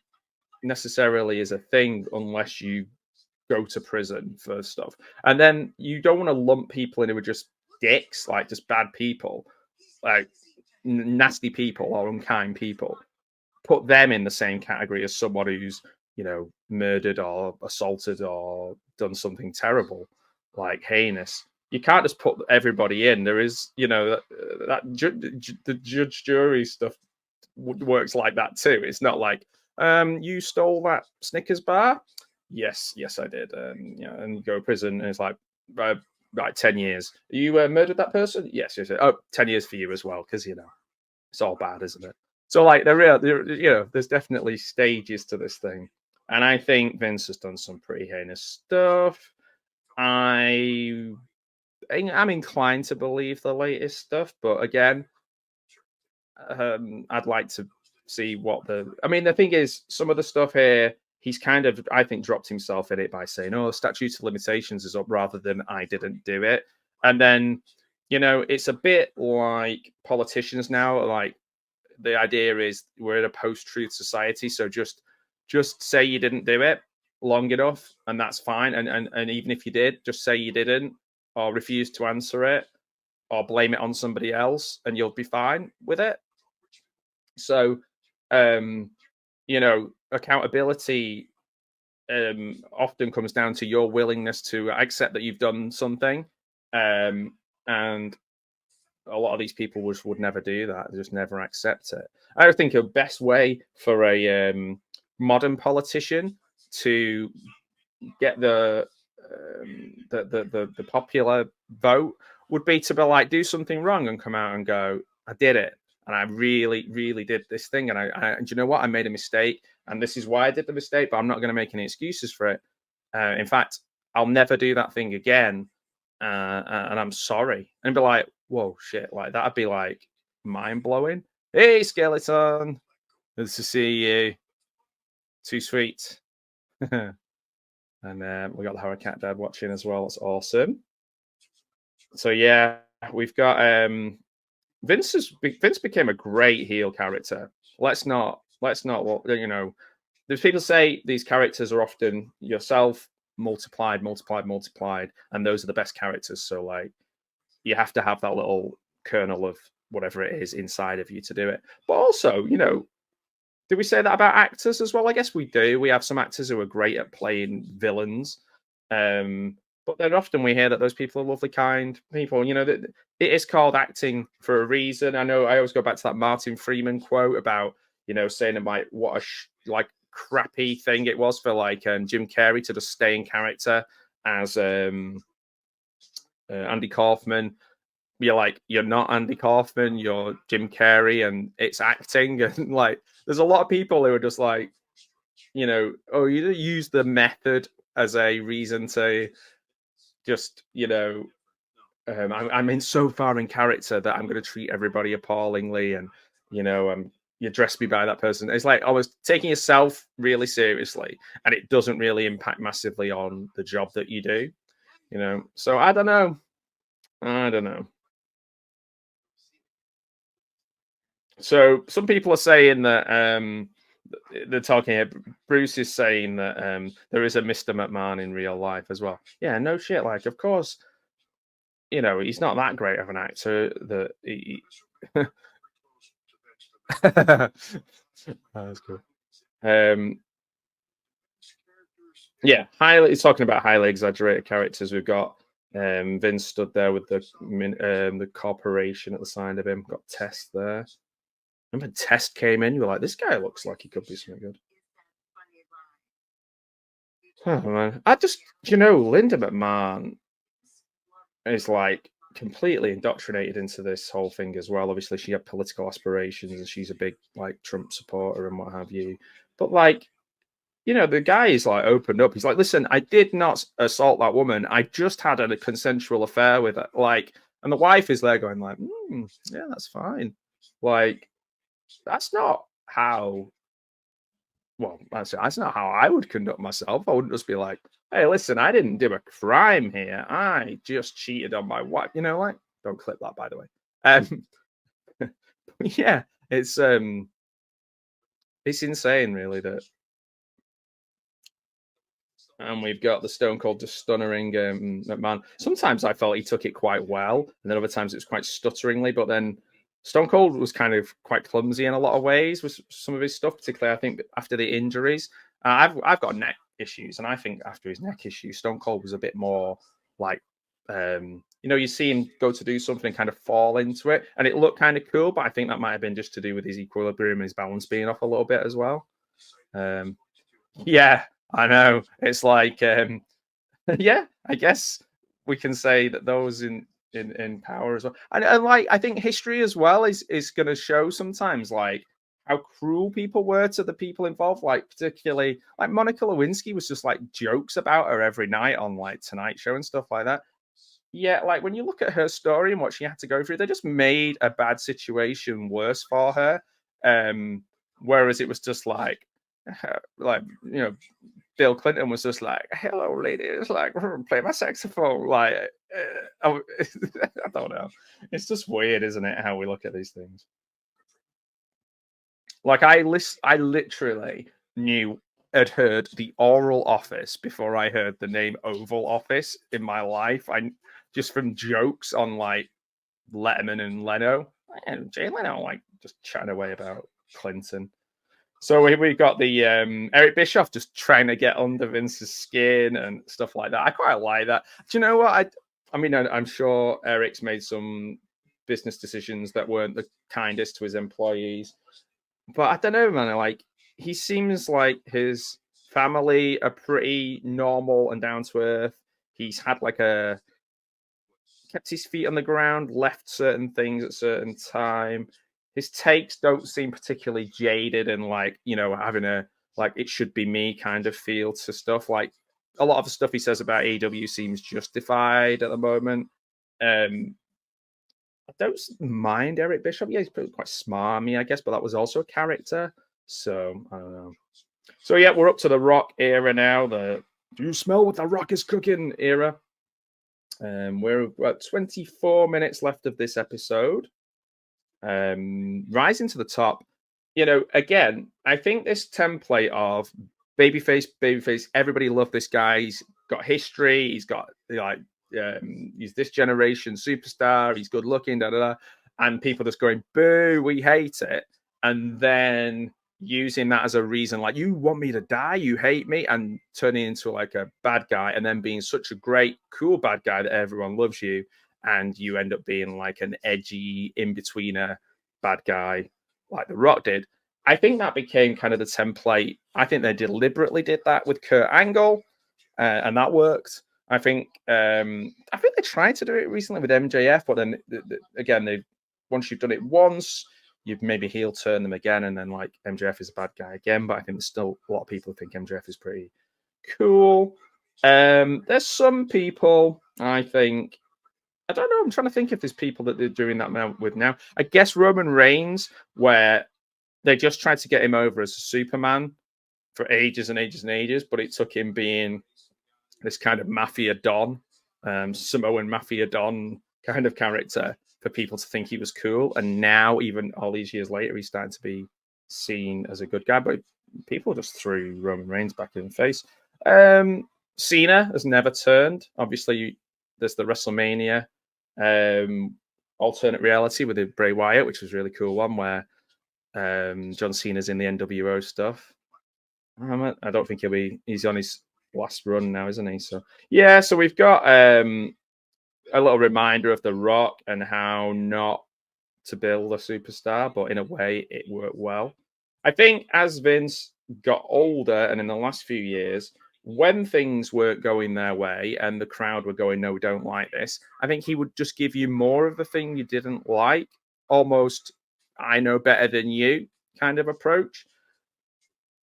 necessarily is a thing unless you go to prison for stuff, and then you don't want to lump people in who are just dicks, like just bad people, like nasty people or unkind people. Put them in the same category as someone who's murdered or assaulted or done something terrible, like heinous. You can't just put everybody in. There is, the judge jury stuff works like that too. It's not like you stole that Snickers bar. Yes, I did. And you go to prison, and it's like. Right, 10 years. You murdered that person? Yes. Oh, 10 years for you as well, because, it's all bad, isn't it? So, like, there's definitely stages to this thing. And I think Vince has done some pretty heinous stuff. I'm inclined to believe the latest stuff, but again, I'd like to see the thing is, some of the stuff here, he's kind of, I think, dropped himself in it by saying, statute of limitations is up rather than I didn't do it. And then you know, it's a bit like politicians now. Like the idea is we're in a post-truth society, so just say you didn't do it long enough, and that's fine. And even if you did, just say you didn't, or refuse to answer it, or blame it on somebody else, and you'll be fine with it. So, you know, accountability often comes down to your willingness to accept that you've done something. And a lot of these people would never do that. They just never accept it. I think a best way for a modern politician to get the popular vote would be to be like, do something wrong and come out and go, I did it. And I really, really did this thing. And and you know what? I made a mistake. And this is why I did the mistake, but I'm not going to make any excuses for it. In fact, I'll never do that thing again. And I'm sorry. And be like, whoa, shit. Like, that'd be like mind blowing. Hey, Skeleton. Good to see you. Too sweet. And we got the Horror Cat Dad watching as well. That's awesome. So, yeah, we've got Vince became a great heel character. Let's not, you know, there's people say these characters are often yourself multiplied, and those are the best characters. So, like, you have to have that little kernel of whatever it is inside of you to do it. But also, you know, do we say that about actors as well? I guess we do. We have some actors who are great at playing villains. But then often we hear that those people are lovely, kind people. You know, that it is called acting for a reason. I know I always go back to that Martin Freeman quote about, you know, saying about what a like crappy thing it was for like Jim Carrey to just stay in character as Andy Kaufman. You're like, you're not Andy Kaufman, you're Jim Carrey, and it's acting. And like, there's a lot of people who are just like, you know, oh, you use the method as a reason to just, you know, I'm in so far in character that I'm going to treat everybody appallingly, and you know, you dress me by that person. It's like I was taking yourself really seriously, and it doesn't really impact massively on the job that you do, you know. So I don't know. So some people are saying that they're talking here. Bruce is saying that there is a Mr. McMahon in real life as well. Yeah, no shit. Like, of course, you know, he's not that great of an actor that he... That's cool. Yeah, he's talking about highly exaggerated characters. We've got Vince stood there with the corporation at the side of him. Got Test there. Remember Test came in, you were like, this guy looks like he could be something good. Oh, man. You know, Linda McMahon is like completely indoctrinated into this whole thing as well. Obviously, she had political aspirations and she's a big like Trump supporter and what have you. But like, you know, the guy is like opened up. He's like, listen, I did not assault that woman. I just had a consensual affair with her. Like, and the wife is there going like, yeah, that's fine. Like, that's not how. Well, that's not how I would conduct myself. I wouldn't just be like, hey, listen, I didn't do a crime here. I just cheated on my wife. You know, like, don't clip that, by the way. Yeah, it's insane, really, that. And we've got the Stone Cold just stunnering McMahon. Sometimes I felt he took it quite well, and then other times it was quite stutteringly. But then Stone Cold was kind of quite clumsy in a lot of ways with some of his stuff, particularly I think after the injuries. I've got neck issues, and I think after his neck issues, Stone Cold was a bit more like, you know, you see him go to do something and kind of fall into it, and it looked kind of cool. But I think that might have been just to do with his equilibrium and his balance being off a little bit as well. Yeah. I know. It's like, yeah, I guess we can say that those in power as well. And like, I think history as well is going to show sometimes like how cruel people were to the people involved. Like, particularly like Monica Lewinsky was just like jokes about her every night on like Tonight Show and stuff like that. Yeah, like when you look at her story and what she had to go through, they just made a bad situation worse for her. Whereas it was just like, like, you know, Bill Clinton was just like, "Hello, ladies, like, play my saxophone." Like, I don't know. It's just weird, isn't it? How we look at these things. Like, I literally had heard the Oral Office before I heard the name Oval Office in my life. I just from jokes on like Letterman and Leno, and Jay Leno, like just chatting away about Clinton. So we've got the Eric Bischoff just trying to get under Vince's skin and stuff like that. I quite like that. Do you know what? I mean, I'm sure Eric's made some business decisions that weren't the kindest to his employees, but I don't know, man. Like, he seems like his family are pretty normal and down to earth. He's had like kept his feet on the ground, left certain things at certain time. His takes don't seem particularly jaded and like, you know, having a like it should be me kind of feel to stuff. Like a lot of the stuff he says about AEW seems justified at the moment. I don't mind Eric Bischoff. Yeah, he's quite smarmy, I guess, but that was also a character. So I don't know. So yeah, we're up to the Rock era now. The "Do you smell what the Rock is cooking" era. We're at 24 minutes left of this episode. Rising to the top. You know, again, I think this template of babyface, everybody loved this guy. He's got history. He's got like, he's this generation superstar. He's good looking, and people just going, boo, we hate it. And then using that as a reason, like, you want me to die, you hate me, and turning into like a bad guy, and then being such a great, cool bad guy that everyone loves you, and you end up being like an edgy in-betweener bad guy like The Rock did. I think that became kind of the template. I think they deliberately did that with Kurt Angle, and that worked. I think they tried to do it recently with MJF, but then again, once you've done it once, you've maybe heel turn them again, and then like MJF is a bad guy again. But I think there's still a lot of people who think MJF is pretty cool. There's some people, I think, I don't know. I'm trying to think if there's people that they're doing that with now. I guess Roman Reigns, where they just tried to get him over as a Superman for ages and ages and ages, but it took him being this kind of mafia don, Samoan mafia don kind of character for people to think he was cool. And now, even all these years later, he's starting to be seen as a good guy. But people just threw Roman Reigns back in the face. Cena has never turned. Obviously, there's the WrestleMania alternate reality with the Bray Wyatt, which was a really cool one, where John Cena's in the NWO stuff. I don't think he's on his last run now, isn't he? So yeah, so we've got a little reminder of The Rock and how not to build a superstar, but in a way it worked well. I think as Vince got older, and in the last few years, when things weren't going their way and the crowd were going, no, we don't like this, I think he would just give you more of the thing you didn't like, almost I know better than you kind of approach.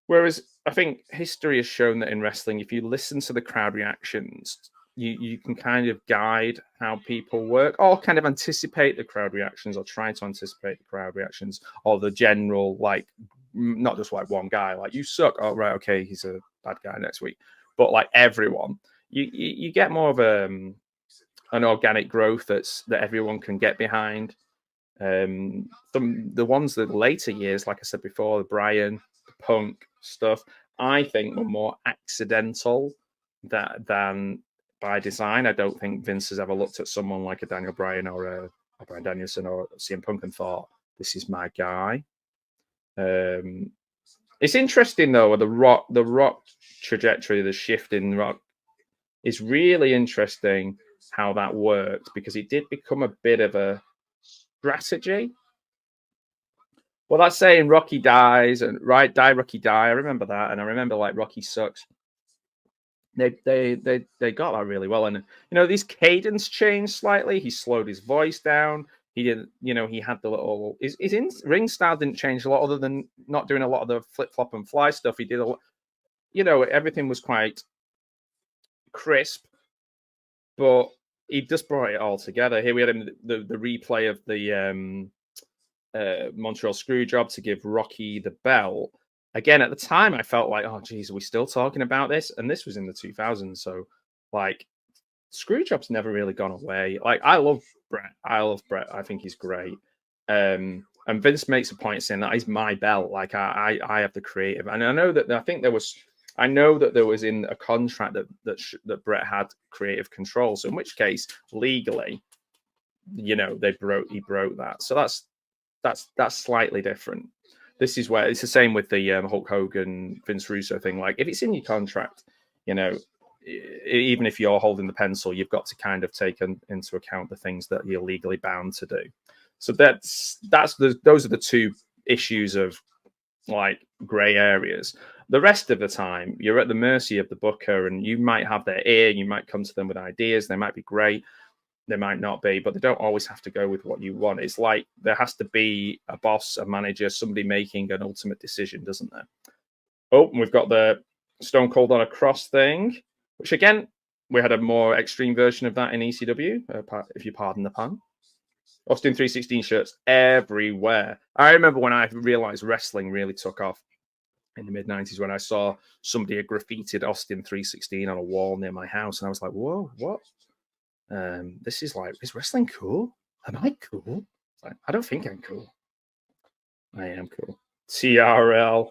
Whereas I think history has shown that in wrestling, if you listen to the crowd reactions, you can kind of guide how people work, or kind of anticipate the crowd reactions, or try to anticipate the crowd reactions, or the general, like, not just like one guy, like, you suck, oh right, okay, he's a bad guy next week, but like everyone, you get more of an organic growth that everyone can get behind. The ones that later years, like I said before, the Bryan, the Punk stuff, I think were more accidental than by design. I don't think Vince has ever looked at someone like a Daniel Bryan or a Bryan Danielson or CM Punk and thought, this is my guy. It's interesting though, the Rock trajectory, the shift in Rock is really interesting how that worked, because it did become a bit of a strategy. Well, that's saying Rocky dies, and right, die Rocky die. I remember that, and I remember like Rocky sucks. They got that really well, and you know, these cadence changed slightly. He slowed his voice down. He didn't, you know, he had the little his ring style didn't change a lot, other than not doing a lot of the flip flop and fly stuff. He did a lot, you know, everything was quite crisp, but he just brought it all together. Here we had him the replay of the Montreal Screwjob to give Rocky the belt, again, at the time, I felt like, oh, geez, are we still talking about this? And this was in the 2000s. So, like, Screwjob's never really gone away. Like, I love Bret. I think he's great. And Vince makes a point saying that he's my belt. Like, I have the creative. And I know that there was in a contract that Bret had creative control. So in which case, legally, he broke that. So that's slightly different. This is where it's the same with the Hulk Hogan, Vince Russo thing. Like, if it's in your contract, even if you're holding the pencil, you've got to kind of take into account the things that you're legally bound to do. So those are the two issues of like gray areas. The rest of the time, you're at the mercy of the booker, and you might have their ear. You might come to them with ideas. They might be great. They might not be, but they don't always have to go with what you want. It's like there has to be a boss, a manager, somebody making an ultimate decision, doesn't there? Oh, and we've got the Stone Cold on a cross thing, which again, we had a more extreme version of that in ECW, if you pardon the pun. Austin 316 shirts everywhere. I remember when I realized wrestling really took off in the mid-90s when I saw somebody had graffitied Austin 316 on a wall near my house, and I was like, whoa, what? This is like, is wrestling cool? Am I cool? Like, I don't think I'm cool. I am cool. TRL.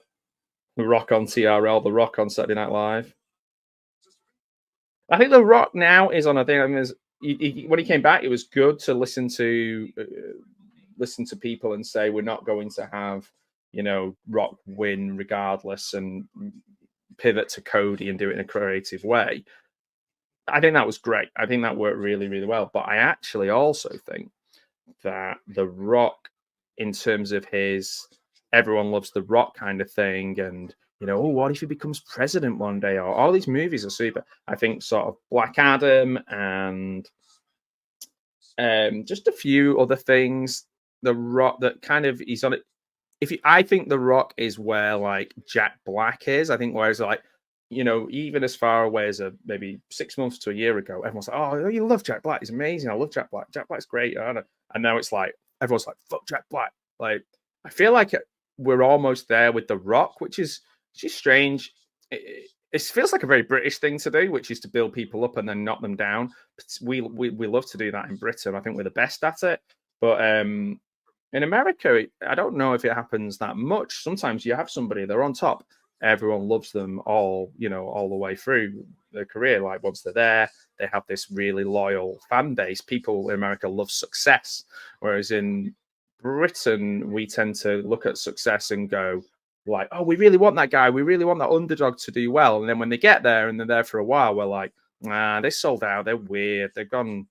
The Rock on TRL. The Rock on Saturday Night Live. I think The Rock now is on a thing. I mean, when he came back, it was good to listen to people and say, we're not going to have, Rock win regardless and pivot to Cody and do it in a creative way. I think that was great. I think that worked really, really well. But I actually also think that The Rock, in terms of his everyone loves The Rock kind of thing, and what if he becomes president one day? Or all these movies are super. I think sort of Black Adam and just a few other things. The Rock that kind of he's on it. I think The Rock is where like Jack Black is. I think whereas like, even as far away as maybe 6 months to a year ago, everyone's like, oh, you love Jack Black. He's amazing. I love Jack Black. Jack Black's great. And now it's like, everyone's like, fuck Jack Black. Like, I feel like we're almost there with The Rock, which is strange. It feels like a very British thing to do, which is to build people up and then knock them down. We love to do that in Britain. I think we're the best at it. But in America, I don't know if it happens that much. Sometimes you have somebody, they're on top. Everyone loves them all the way through their career. Like once they're there, they have this really loyal fan base. People in America love success. Whereas in Britain, we tend to look at success and go like, oh, we really want that guy. We really want that underdog to do well. And then when they get there and they're there for a while, we're like, nah, they sold out. They're weird. They've gone,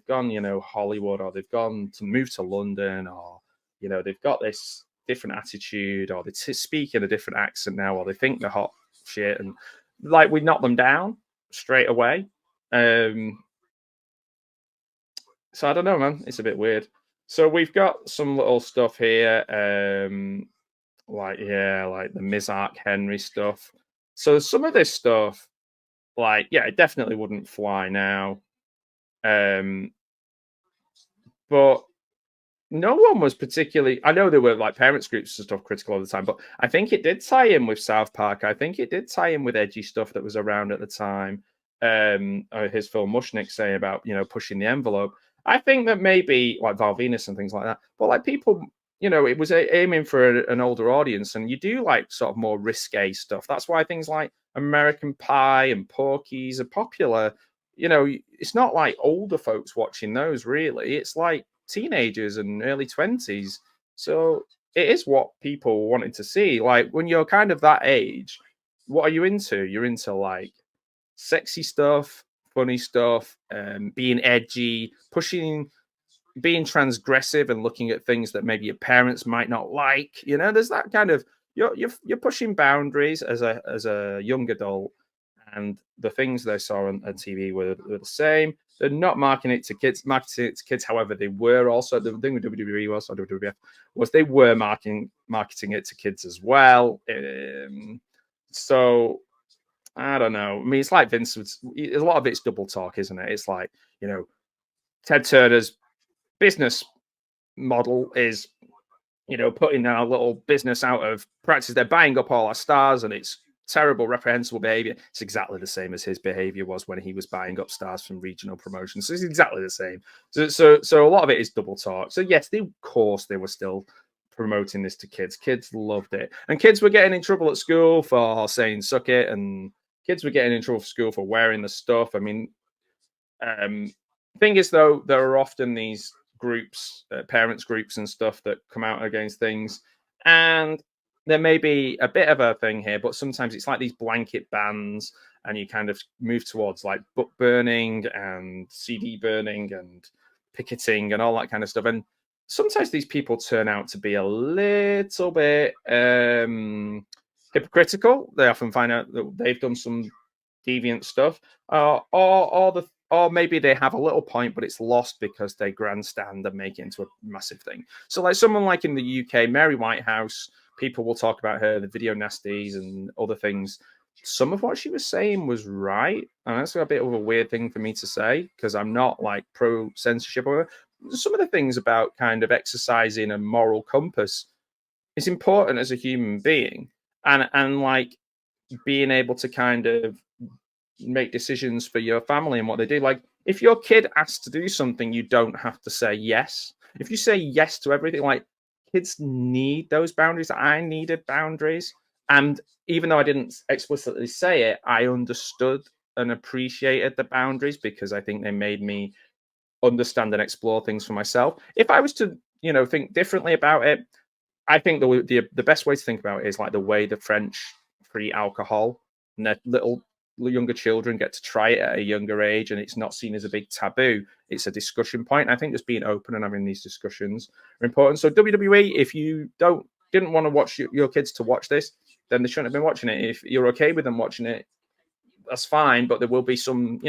Hollywood, or they've gone to move to London, or, they've got this different attitude, or they speak in a different accent now, or they think they're hot shit. And like, we knock them down straight away. So I don't know, man. It's a bit weird. So we've got some little stuff here. Like the Mizark Henry stuff. So some of this stuff, it definitely wouldn't fly now. But no one was particularly, I know there were like parents groups and stuff critical all the time, but I think it did tie in with South Park. I think it did tie in with edgy stuff that was around at the time. His Phil Mushnick saying about, pushing the envelope. I think that maybe like Val Venus and things like that, but like people, it was aiming for an older audience, and you do like sort of more risque stuff. That's why things like American Pie and Porky's are popular. It's not like older folks watching those really. It's like teenagers and early 20s. So it is what people wanted to see. Like when you're kind of that age, what are you into? You're into like sexy stuff, funny stuff, being edgy, being transgressive and looking at things that maybe your parents might not like. There's that kind of you're pushing boundaries as a young adult, and the things they saw on TV were the same. They're not marketing it to kids. However, they were also, the thing with WWE was, or WWF, was they were marketing it to kids as well. So I don't know. I mean, it's like Vince. A lot of it's double talk, isn't it? It's like, Ted Turner's business model is putting our little business out of practice. They're buying up all our stars, and it's terrible, reprehensible behavior. It's exactly the same as his behavior was when he was buying up stars from regional promotions. So it's exactly the same. So a lot of it is double talk. So yes, of course they were still promoting this to kids. Kids loved it, and kids were getting in trouble at school for saying "suck it," and kids were getting in trouble for school for wearing the stuff. I mean, thing is though, there are often these groups, parents groups and stuff that come out against things, and there may be a bit of a thing here, but sometimes it's like these blanket bans, and you kind of move towards like book burning and CD burning and picketing and all that kind of stuff. And sometimes these people turn out to be a little bit hypocritical. They often find out that they've done some deviant stuff, or maybe they have a little point, but it's lost because they grandstand and make it into a massive thing. So like someone like in the UK, Mary Whitehouse, people will talk about her, the video nasties and other things. Some of what she was saying was right. And that's a bit of a weird thing for me to say, because I'm not like pro censorship or whatever. Some of the things about kind of exercising a moral compass is important as a human being, and like being able to kind of make decisions for your family and what they do. Like if your kid asks to do something, you don't have to say yes. If you say yes to everything, like kids need those boundaries. I needed boundaries, and even though I didn't explicitly say it, I understood and appreciated the boundaries because I think they made me understand and explore things for myself. If I was to, think differently about it, I think the best way to think about it is like the way the French treat alcohol, and their little younger children get to try it at a younger age, and it's not seen as a big taboo. It's a discussion point. I think just being open and having these discussions are important. So WWE, if you didn't want to watch your kids to watch this, then they shouldn't have been watching it. If you're okay with them watching it, that's fine. But there will be some,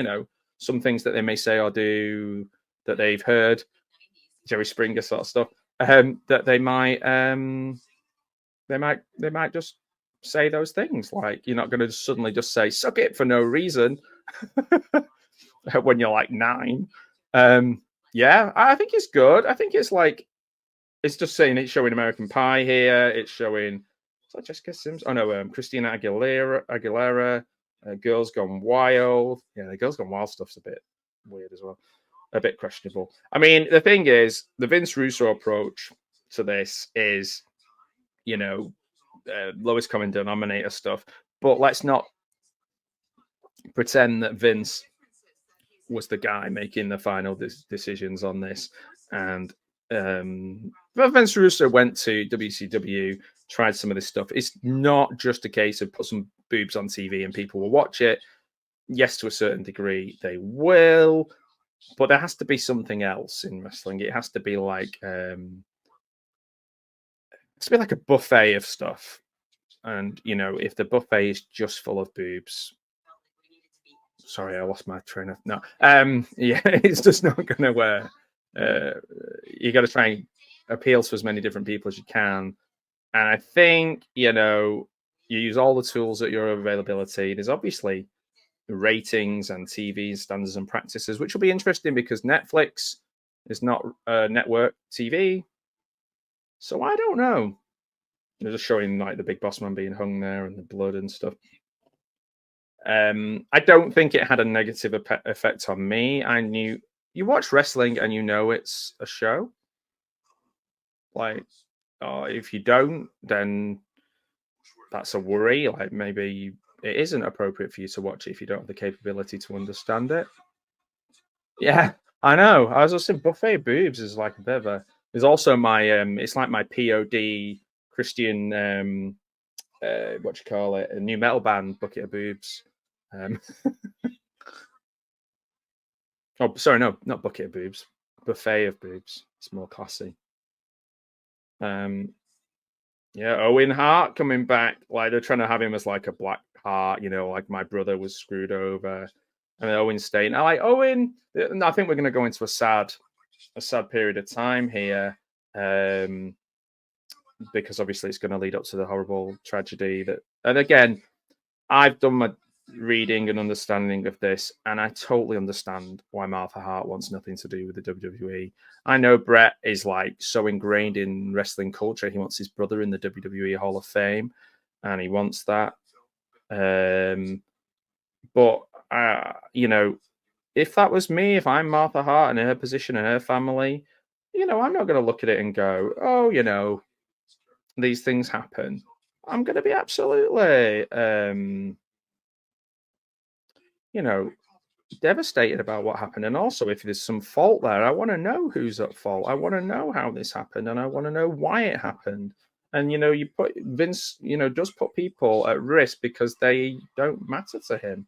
some things that they may say or do that they've heard, Jerry Springer sort of stuff, that they might just say those things. Like you're not going to suddenly just say "suck it" for no reason when you're like 9. Yeah, I think it's good. I think it's like it's just saying it's showing American Pie here. It's showing. Is that Jessica Simpson? Oh no, Christina Aguilera. Girls Gone Wild. Yeah, the Girls Gone Wild stuff's a bit weird as well. A bit questionable. I mean, the thing is, the Vince Russo approach to this is, lowest common denominator stuff. But let's not pretend that Vince was the guy making the final decisions on this. And Vince Russo went to WCW, tried some of this stuff. It's not just a case of put some boobs on TV and people will watch it. Yes, to a certain degree, they will. But there has to be something else in wrestling. It has to be like a buffet of stuff. And if the buffet is just full of boobs, sorry, I lost my train of no. Yeah, it's just not gonna wear. You got to try and appeal to as many different people as you can. And I think you use all the tools at your availability. There's obviously ratings and TV standards and practices, which will be interesting because Netflix is not network TV. So I don't know. They're just showing like the Big Boss Man being hung there and the blood and stuff. I don't think it had a negative effect on me. I knew you watch wrestling and it's a show. Like, if you don't, then that's a worry. Like maybe it isn't appropriate for you to watch it if you don't have the capability to understand it. Yeah, I know. I was just saying buffet of boobs is like a bit of a. There's also my it's like my POD Christian what you call it, a new metal band, Bucket of Boobs. Oh, sorry, no, not Bucket of Boobs, Buffet of Boobs. It's more classy. Yeah, Owen Hart coming back. Like they're trying to have him as like a black heart, like my brother was screwed over. And Owen staying. I like Owen. I think we're going to go into a sad period of time here, because obviously it's going to lead up to the horrible tragedy that. And again, I've done reading and understanding of this, and I totally understand why Martha Hart wants nothing to do with the WWE. I know Bret is like so ingrained in wrestling culture. He wants his brother in the WWE Hall of Fame, and he wants that. But you know, if that was me, if I'm Martha Hart and her position and her family, you know, I'm not going to look at it and go, oh, you know, these things happen. I'm going to be absolutely, you know, devastated about what happened. And also, if there's some fault there, I want to know who's at fault. I want to know how this happened, and I want to know why it happened. And you know, you put Vince, you know, does put people at risk because they don't matter to him.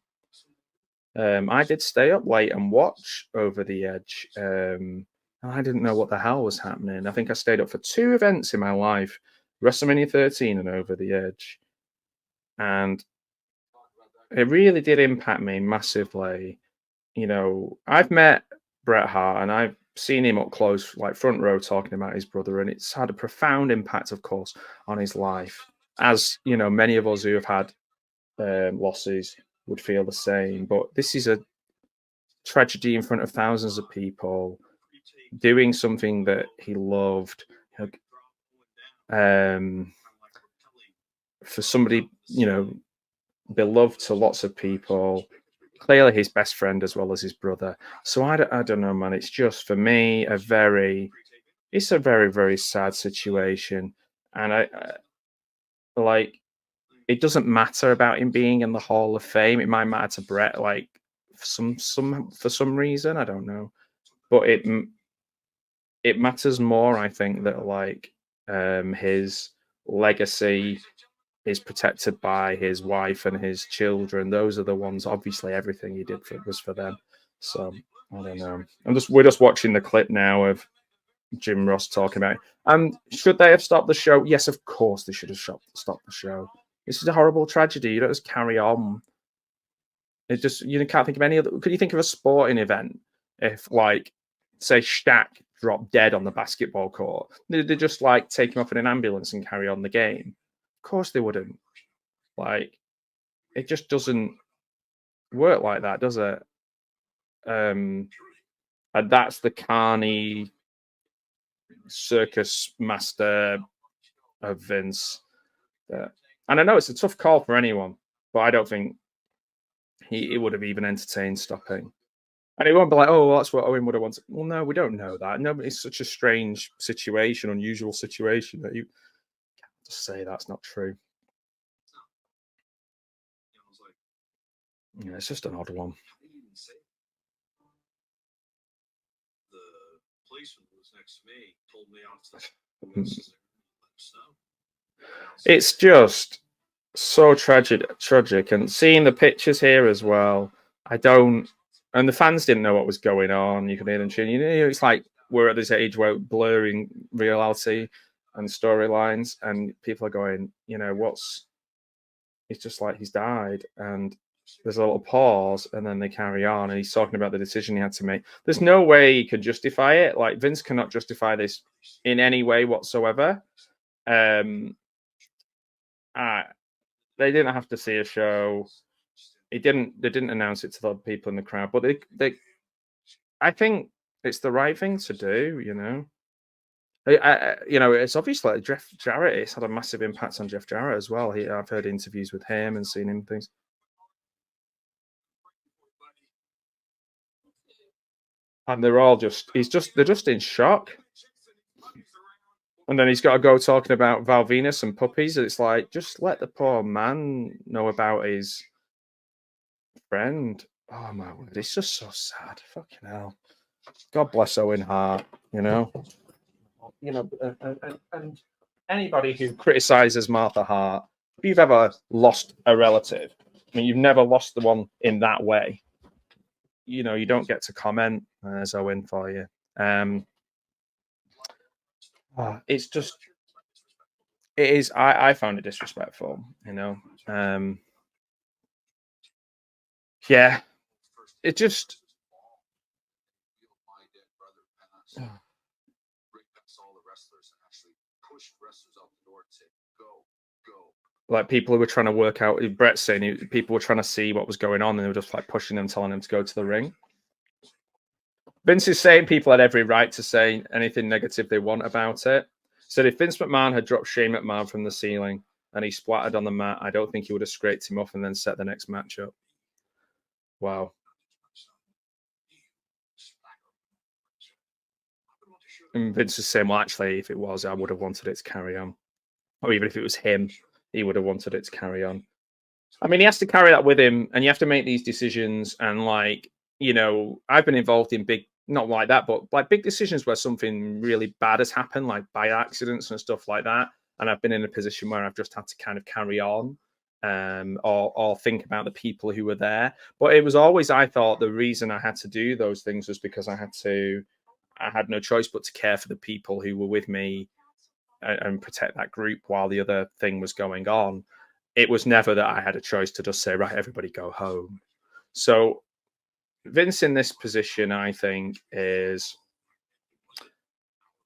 I did stay up late and watch Over the Edge. I didn't know what the hell was happening. I think I stayed up for 2 events in my life: WrestleMania 13 and Over the Edge. And it really did impact me massively. You know, I've met Bret Hart and I've seen him up close, like front row, talking about his brother, and it's had a profound impact, of course, on his life. As you know, many of us who have had losses would feel the same. But this is a tragedy in front of thousands of people, doing something that he loved. For somebody, you know, beloved to lots of people, clearly his best friend as well as his brother. So I don't know, man. It's just, for me, it's a very, very sad situation. And I like, it doesn't matter about him being in the Hall of Fame. It might matter to Bret, like for some reason, I don't know. But it matters more, I think, that like his legacy is protected by his wife and his children. Those are the ones. Obviously, everything he did was for them. So I don't know. We're just watching the clip now of Jim Ross talking about it. Should they have stopped the show? Yes, of course they should have stopped the show. This is a horrible tragedy. You don't just carry on. It's just, you can't think of any other. Could you think of a sporting event if, like, say, Shaq dropped dead on the basketball court? They just like take him off in an ambulance and carry on the game. Of course they wouldn't. Like, it just doesn't work like that, does it? And that's the carny circus master of Vince. And I know it's a tough call for anyone, but I don't think he would have even entertained stopping. And it won't be like, oh, well, that's what Owen would have wanted. Well, no, we don't know that. No, it's such a strange situation, unusual situation, that you can't just say that's not true. Yeah, it's just an odd one. It's just so tragic, and seeing the pictures here as well. And the fans didn't know what was going on. You could hear them cheering. You know, it's like we're at this age where blurring reality and storylines, and people are going, you know, it's just like he's died, and there's a little pause, and then they carry on, and he's talking about the decision he had to make. There's no way he could justify it. Like, Vince cannot justify this in any way whatsoever. They didn't have to see a show. They didn't announce it to the people in the crowd, but I think it's the right thing to do, you know. You know, it's obviously like Jeff Jarrett. It's had a massive impact on Jeff Jarrett as well. I've heard interviews with him and seen him things. And they're just in shock. And then he's got to go talking about Val Venus and puppies. It's like, just let the poor man know about his friend. Oh my word, it's just so sad. Fucking hell. God bless Owen Hart, you know. You know, and anybody who criticizes Martha Hart, if you've ever lost a relative, I mean, you've never lost the one in that way, you know, you don't get to comment. There's Owen for you. It's just, it is. I found it disrespectful, you know. Yeah, it just. like people who were trying to work out. Brett's saying people were trying to see what was going on, and they were just like pushing them, telling them to go to the ring. Vince is saying people had every right to say anything negative they want about it. Said if Vince McMahon had dropped Shane McMahon from the ceiling and he splattered on the mat, I don't think he would have scraped him off and then set the next match up. Wow. And Vince is saying, well, actually, if it was, I would have wanted it to carry on. Or even if it was him, he would have wanted it to carry on. I mean, he has to carry that with him, and you have to make these decisions. And, like, you know, I've been involved in big, not like that, but like big decisions where something really bad has happened, like by accidents and stuff like that. And I've been in a position where I've just had to kind of carry on or think about the people who were there. But it was always, I thought, the reason I had to do those things was because I had no choice but to care for the people who were with me and protect that group while the other thing was going on. It was never that I had a choice to just say, right, everybody go home. So Vince in this position, I think, is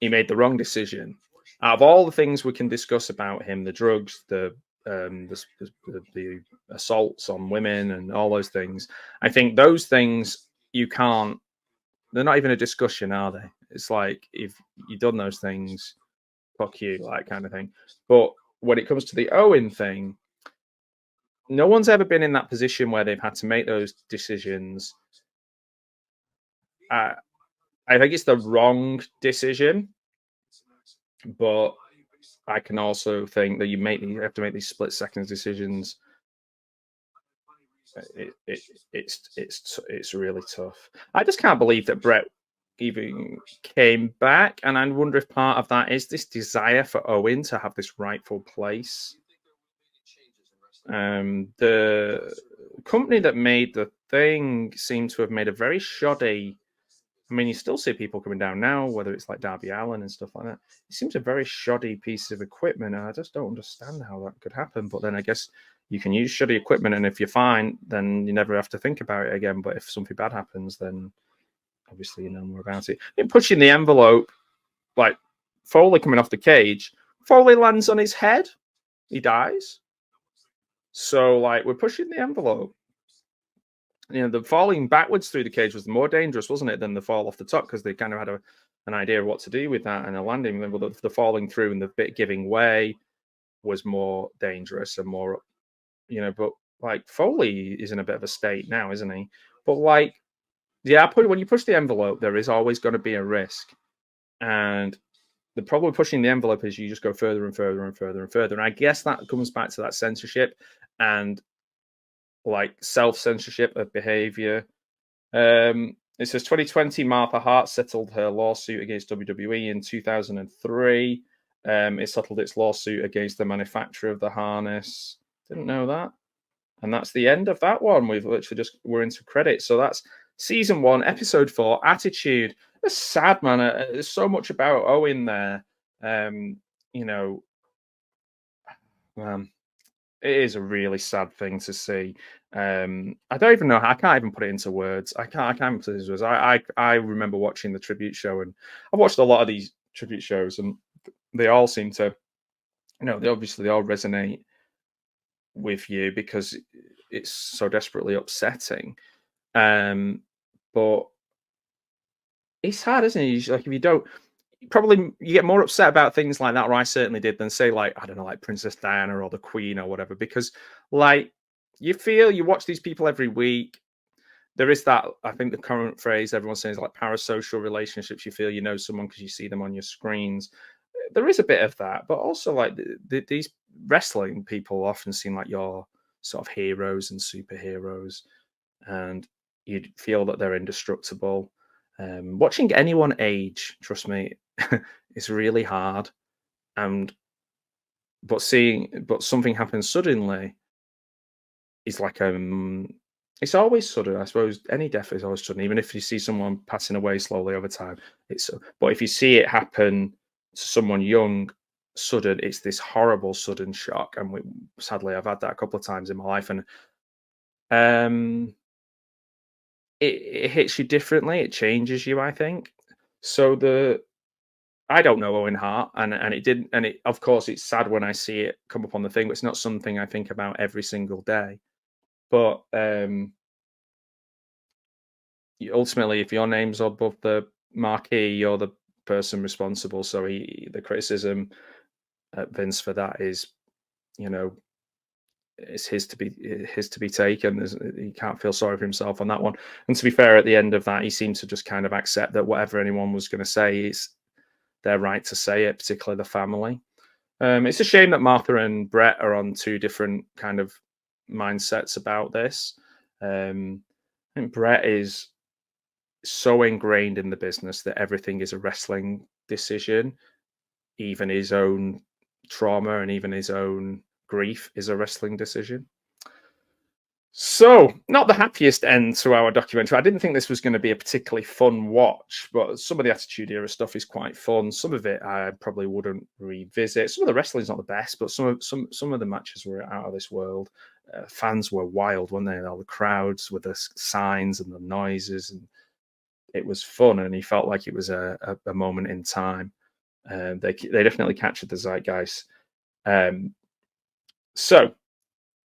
he made the wrong decision. Out of all the things we can discuss about him, the drugs, the assaults on women and all those things, I think those things you can't, they're not even a discussion, are they? It's like, if you've done those things, fuck you, like kind of thing. But when it comes to the Owen thing, no one's ever been in that position where they've had to make those decisions. I think it's the wrong decision, but I can also think that you have to make these split-second decisions. It's really tough. I just can't believe that Bret even came back, and I wonder if part of that is this desire for Owen to have this rightful place. The company that made the thing seemed to have made a very shoddy. I mean, you still see people coming down now, whether it's like Darby Allin and stuff like that. It seems a very shoddy piece of equipment, and I just don't understand how that could happen. But then I guess you can use shoddy equipment, and if you're fine, then you never have to think about it again. But if something bad happens, then obviously you know more about it. In pushing the envelope, like Foley coming off the cage, Foley lands on his head, he dies. So, like, we're pushing the envelope. You know, the falling backwards through the cage was more dangerous, wasn't it, than the fall off the top, because they kind of had an idea of what to do with that and a landing. The falling through and the bit giving way was more dangerous and more, you know. But like Foley is in a bit of a state now, isn't he? But like, yeah, when you push the envelope, there is always going to be a risk, and the problem with pushing the envelope is you just go further and further and further and further. And I guess that comes back to that censorship and like self-censorship of behavior. It says 2020, Martha Hart settled her lawsuit against WWE in 2003. It settled its lawsuit against the manufacturer of the harness. Didn't know that. And that's the end of that one. We've literally we're into credits. So that's season 1, episode 4, Attitude. It's sad, man. There's so much about Owen there. You know, it is a really sad thing to see. I don't even know. I can't even put it into words. I can't even put it into words. I remember watching the tribute show, and I've watched a lot of these tribute shows, and they all seem to, you know, they all resonate with you because it's so desperately upsetting. But it's hard, isn't it? Like, if you don't, probably you get more upset about things like that, or I certainly did, than say, like, I don't know, like Princess Diana or the Queen or whatever, because like you watch these people every week. There is that, I think the current phrase everyone's saying is like parasocial relationships. You feel you know someone because you see them on your screens. There is a bit of that, but also like these wrestling people often seem like your sort of heroes and superheroes, and you feel that they're indestructible. Watching anyone age, trust me, is really hard. But something happens suddenly is like it's always sudden. I suppose any death is always sudden, even if you see someone passing away slowly over time. But if you see it happen to someone young, sudden, it's this horrible sudden shock. And sadly, I've had that a couple of times in my life, and it hits you differently. It changes you, I think. So I don't know Owen Hart, and it didn't, and it, of course, it's sad when I see it come up on the thing, but it's not something I think about every single day. But ultimately, if your name's above the marquee, you're the person responsible. So the criticism at Vince for that is, it's his to be taken. He can't feel sorry for himself on that one. And to be fair, at the end of that, he seemed to just kind of accept that whatever anyone was going to say is their right to say it, particularly the family. It's a shame that Martha and Bret are on two different kind of mindsets about this. I think Bret is so ingrained in the business that everything is a wrestling decision. Even his own trauma and even his own grief is a wrestling decision. So, not the happiest end to our documentary. I didn't think this was going to be a particularly fun watch, but some of the Attitude Era stuff is quite fun. Some of it I probably wouldn't revisit. Some of the wrestling's not the best, but some of the matches were out of this world. Fans were wild, weren't they? All the crowds with the signs and the noises, and it was fun. And he felt like it was a moment in time. They definitely captured the zeitgeist. So.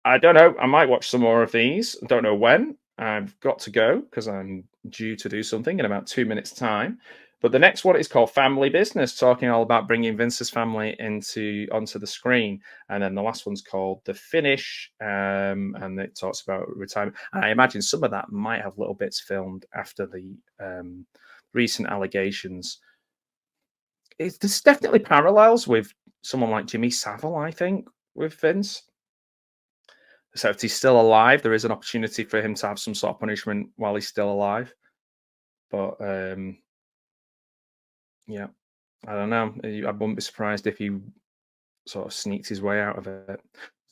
I don't know. I might watch some more of these. I don't know when. I've got to go because I'm due to do something in about 2 minutes' time. But the next one is called Family Business, talking all about bringing Vince's family onto the screen. And then the last one's called The Finish, and it talks about retirement. And I imagine some of that might have little bits filmed after the recent allegations. There's definitely parallels with someone like Jimmy Savile, I think, with Vince. So if he's still alive, there is an opportunity for him to have some sort of punishment while he's still alive. But yeah, I don't know. I wouldn't be surprised if he sort of sneaks his way out of it.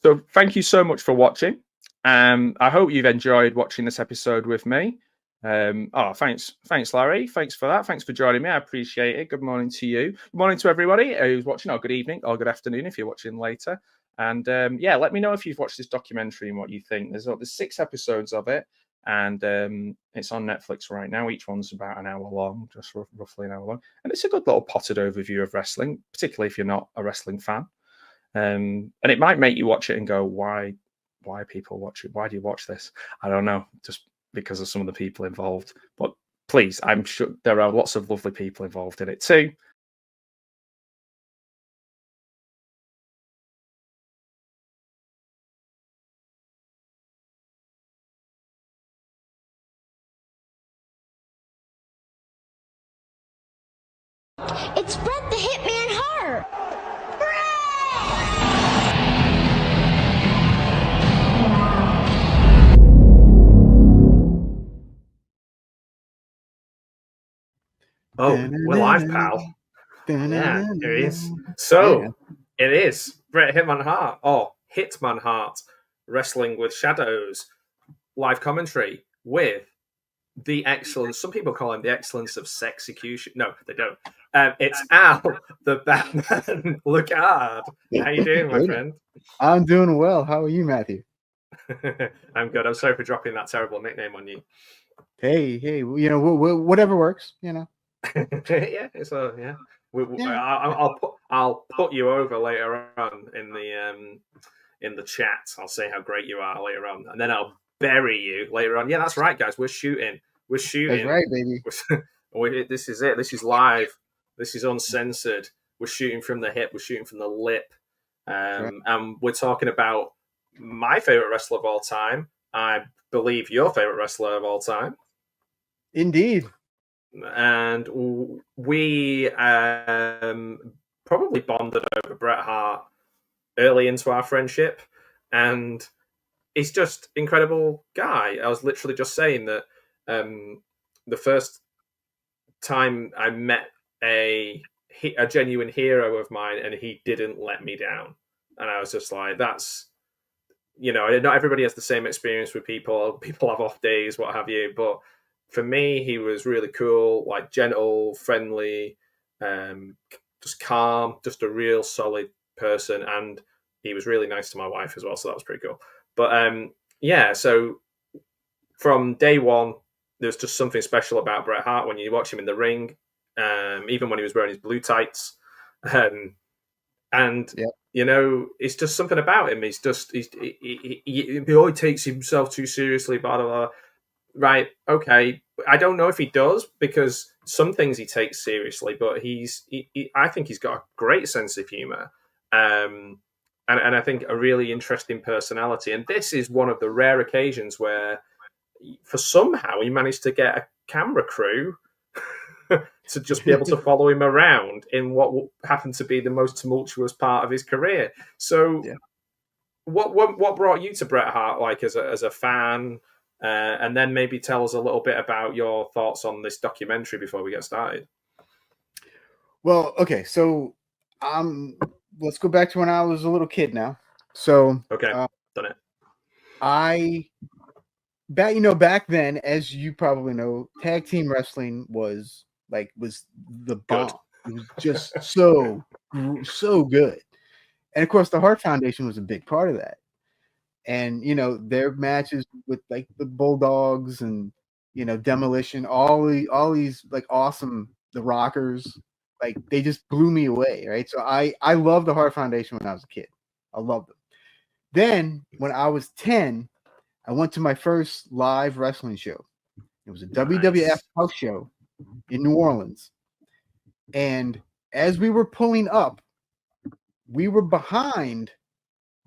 So thank you so much for watching. I hope you've enjoyed watching this episode with me. Thanks, Larry. Thanks for that. Thanks for joining me. I appreciate it. Good morning to you. Good morning to everybody who's watching, or good evening, or good afternoon if you're watching later. And yeah, let me know if you've watched this documentary and what you think. There's 6 episodes of it, and it's on Netflix right now. Each one's about an hour long, just roughly an hour long. And it's a good little potted overview of wrestling, particularly if you're not a wrestling fan. And it might make you watch it and go, why people watch it? Why do you watch this? I don't know, just because of some of the people involved. But please, I'm sure there are lots of lovely people involved in it too. It's Bret the Hitman Hart! Oh, we're live, pal. Yeah, here he is. So, it is Bret Hitman Hart, or Hitman Hart, Wrestling with Shadows, live commentary with the excellence. Some people call him the excellence of sexecution. No, they don't. It's Al, the Batman Lucard. How you doing, my friend? I'm doing well. How are you, Matthew? I'm good. I'm sorry for dropping that terrible nickname on you. Hey, whatever works, yeah, it's yeah. I'll put you over later on in the chat. I'll say how great you are later on, and then I'll bury you later on. Yeah, that's right, guys. We're shooting. That's right, baby. This is it. This is live. This is uncensored. We're shooting from the hip. We're shooting from the lip. And we're talking about my favorite wrestler of all time. I believe your favorite wrestler of all time. Indeed. And we probably bonded over Bret Hart early into our friendship. And he's just an incredible guy. I was literally just saying that the first time I met a genuine hero of mine, and he didn't let me down. And I was just like, that's, not everybody has the same experience with people. People have off days, what have you. But for me, he was really cool, like gentle, friendly, just calm, just a real solid person. And he was really nice to my wife as well. So that was pretty cool. But yeah, so from day one, there's just something special about Bret Hart when you watch him in the ring. even when he was wearing his blue tights. And you know, it's just something about him. He always takes himself too seriously, blah, blah, blah. Right, okay. I don't know if he does, because some things he takes seriously, but I think he's got a great sense of humor. And I think a really interesting personality. And this is one of the rare occasions where, for somehow, he managed to get a camera crew to just be able to follow him around in what happened to be the most tumultuous part of his career. So, what brought you to Bret Hart, like as a fan? And then maybe tell us a little bit about your thoughts on this documentary before we get started. Well, okay, so let's go back to when I was a little kid now. So done it. Back then, as you probably know, tag team wrestling was the bomb. It was just so good. And of course, the Hart Foundation was a big part of that. And, you know, their matches with like the Bulldogs and, you know, Demolition, all these like awesome, the Rockers, like they just blew me away. Right. So I loved the Hart Foundation when I was a kid. I loved them. Then when I was 10, I went to my first live wrestling show. It was a WWF house show in New Orleans. And as we were pulling up, we were behind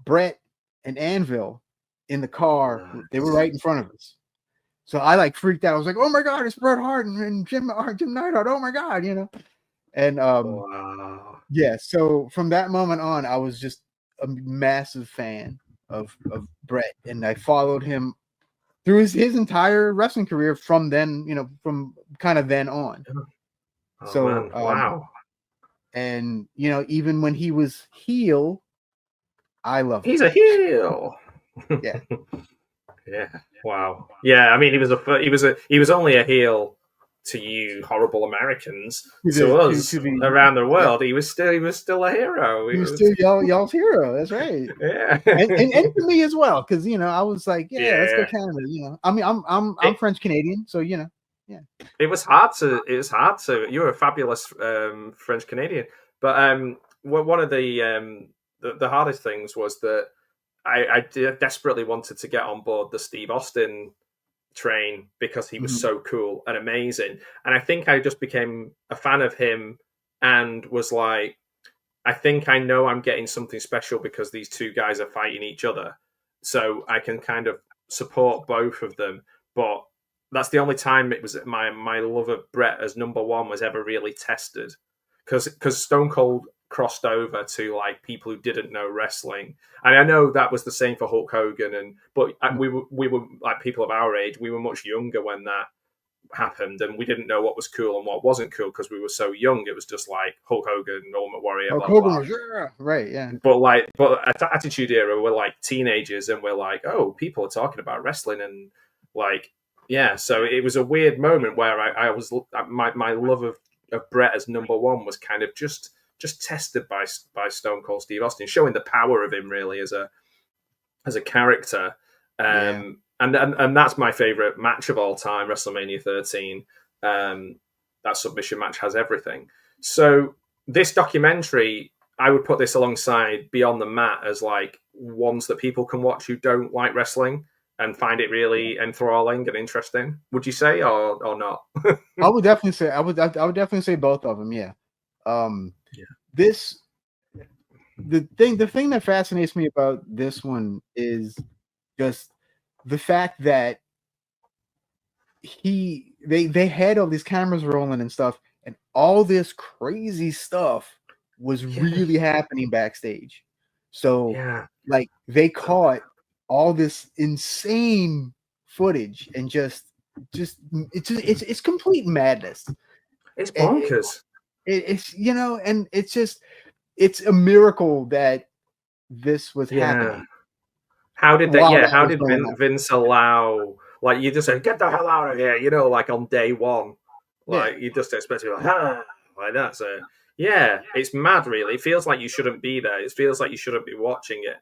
Bret and Anvil in the car. They were right in front of us. So I like freaked out. I was like, oh my God, it's Bret Hart and Jim Neidhart. Oh my God, you know? And yeah, so from that moment on, I was just a massive fan of Bret. And I followed him through his entire wrestling career from then, you know, from kind of then on. Wow. And, you know, even when he was heel, I love him. He's a heel. Yeah. Yeah. Wow. Yeah. I mean, he was only a heel to you horrible Americans. To us around the world, he was still a hero. He was still y'all's hero. That's right. Yeah. and to me as well, because you know I was like, let's go Canada. You know, I mean, I'm French Canadian, so you know, yeah. It was hard to. You were a fabulous French Canadian, but one of the hardest things was that I desperately wanted to get on board the Steve Austin train because he was so cool and amazing. And I think I just became a fan of him and was like, I think I know I'm getting something special because these two guys are fighting each other. So I can kind of support both of them. But that's the only time it was my love of Bret as number one was ever really tested. Because Stone Cold crossed over to like people who didn't know wrestling, and I know that was the same for Hulk Hogan. But we were like people of our age. We were much younger when that happened, and we didn't know what was cool and what wasn't cool because we were so young. It was just like Hulk Hogan, Ultimate Warrior. Hulk Hogan was right, yeah. But Attitude Era, we're like teenagers, and we're like, oh, people are talking about wrestling, and like, yeah. So it was a weird moment where I was my love of Bret as number one was kind of just tested by Stone Cold Steve Austin, showing the power of him really as a character. And that's my favorite match of all time, WrestleMania 13. That submission match has everything. So this documentary, I would put this alongside Beyond the Mat as like ones that people can watch who don't like wrestling and find it really enthralling and interesting. Would you say or not? I would definitely say I would definitely say both of them. Yeah. The thing that fascinates me about this one is just the fact that they had all these cameras rolling and stuff, and all this crazy stuff was really happening backstage. So like they caught all this insane footage and just it's complete madness. It's bonkers. It's you know, and it's a miracle that this was happening. How did Vince allow, like, you just said, get the hell out of here, you know, like on day one, like you just expect to be like that. So yeah, it's mad really. It feels like you shouldn't be there. It feels like you shouldn't be watching it.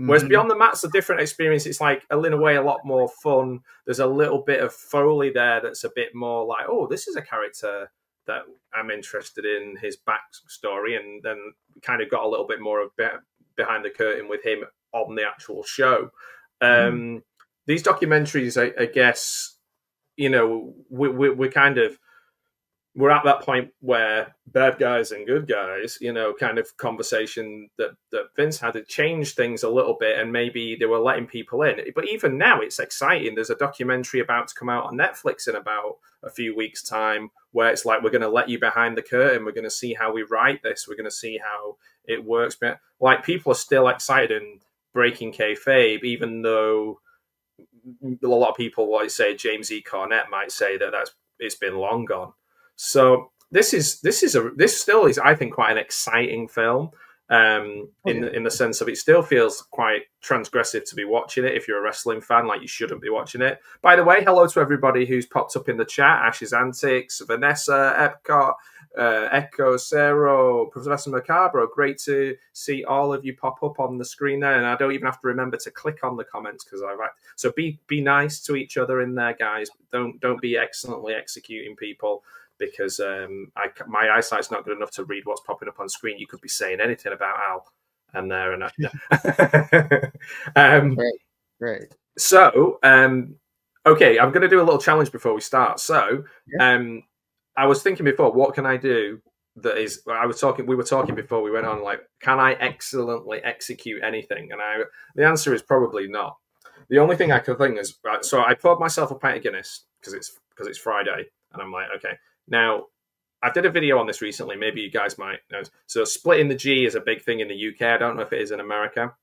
Whereas Beyond the Mat's a different experience. It's like in a way a lot more fun. There's a little bit of Foley there that's a bit more like, oh, this is a character that I'm interested in his backstory, and then kind of got a little bit more of behind the curtain with him on the actual show. These documentaries, I guess, you know, we're kind of, we're at that point where bad guys and good guys, you know, kind of conversation that Vince had to change things a little bit, and maybe they were letting people in. But even now, it's exciting. There's a documentary about to come out on Netflix in about a few weeks' time, where it's like, we're going to let you behind the curtain. We're going to see how we write this. We're going to see how it works. But like, people are still excited in breaking kayfabe, even though a lot of people, like say James E. Cornette, might say that it's been long gone. So this still is, I think, quite an exciting film. In the sense of, it still feels quite transgressive to be watching it. If you're a wrestling fan, like, you shouldn't be watching it. By the way, hello to everybody who's popped up in the chat: Ash's Antics, Vanessa, Epcot, Echo, Cero, Professor Macabro. Great to see all of you pop up on the screen there, and I don't even have to remember to click on the comments because so be nice to each other in there, guys. Don't be excellently executing people, because my eyesight's not good enough to read what's popping up on screen. You could be saying anything about Al and there and Great. So, okay, I'm going to do a little challenge before we start. So, I was thinking before, what can I do that is? We were talking before we went on. Like, can I excellently execute anything? And the answer is probably not. The only thing I could think is, right, so I poured myself a pint of Guinness because it's Friday, and I'm like, okay. Now, I did a video on this recently. Maybe you guys might know. So splitting the G is a big thing in the UK. I don't know if it is in America.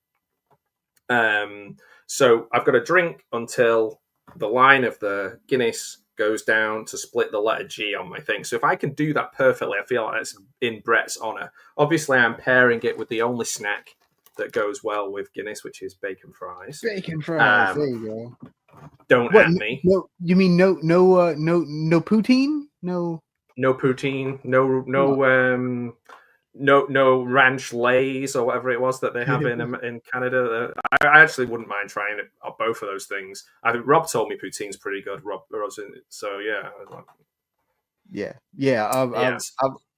So I've got to drink until the line of the Guinness goes down to split the letter G on my thing. So if I can do that perfectly, I feel like it's in Bret's honor. Obviously, I'm pairing it with the only snack that goes well with Guinness, which is bacon fries. Bacon fries. There you go. Don't at me. No, you mean no poutine? No poutine. No ranch lays or whatever it was that they have in Canada. I actually wouldn't mind trying it, both of those things. I think Rob told me poutine's pretty good. So yeah.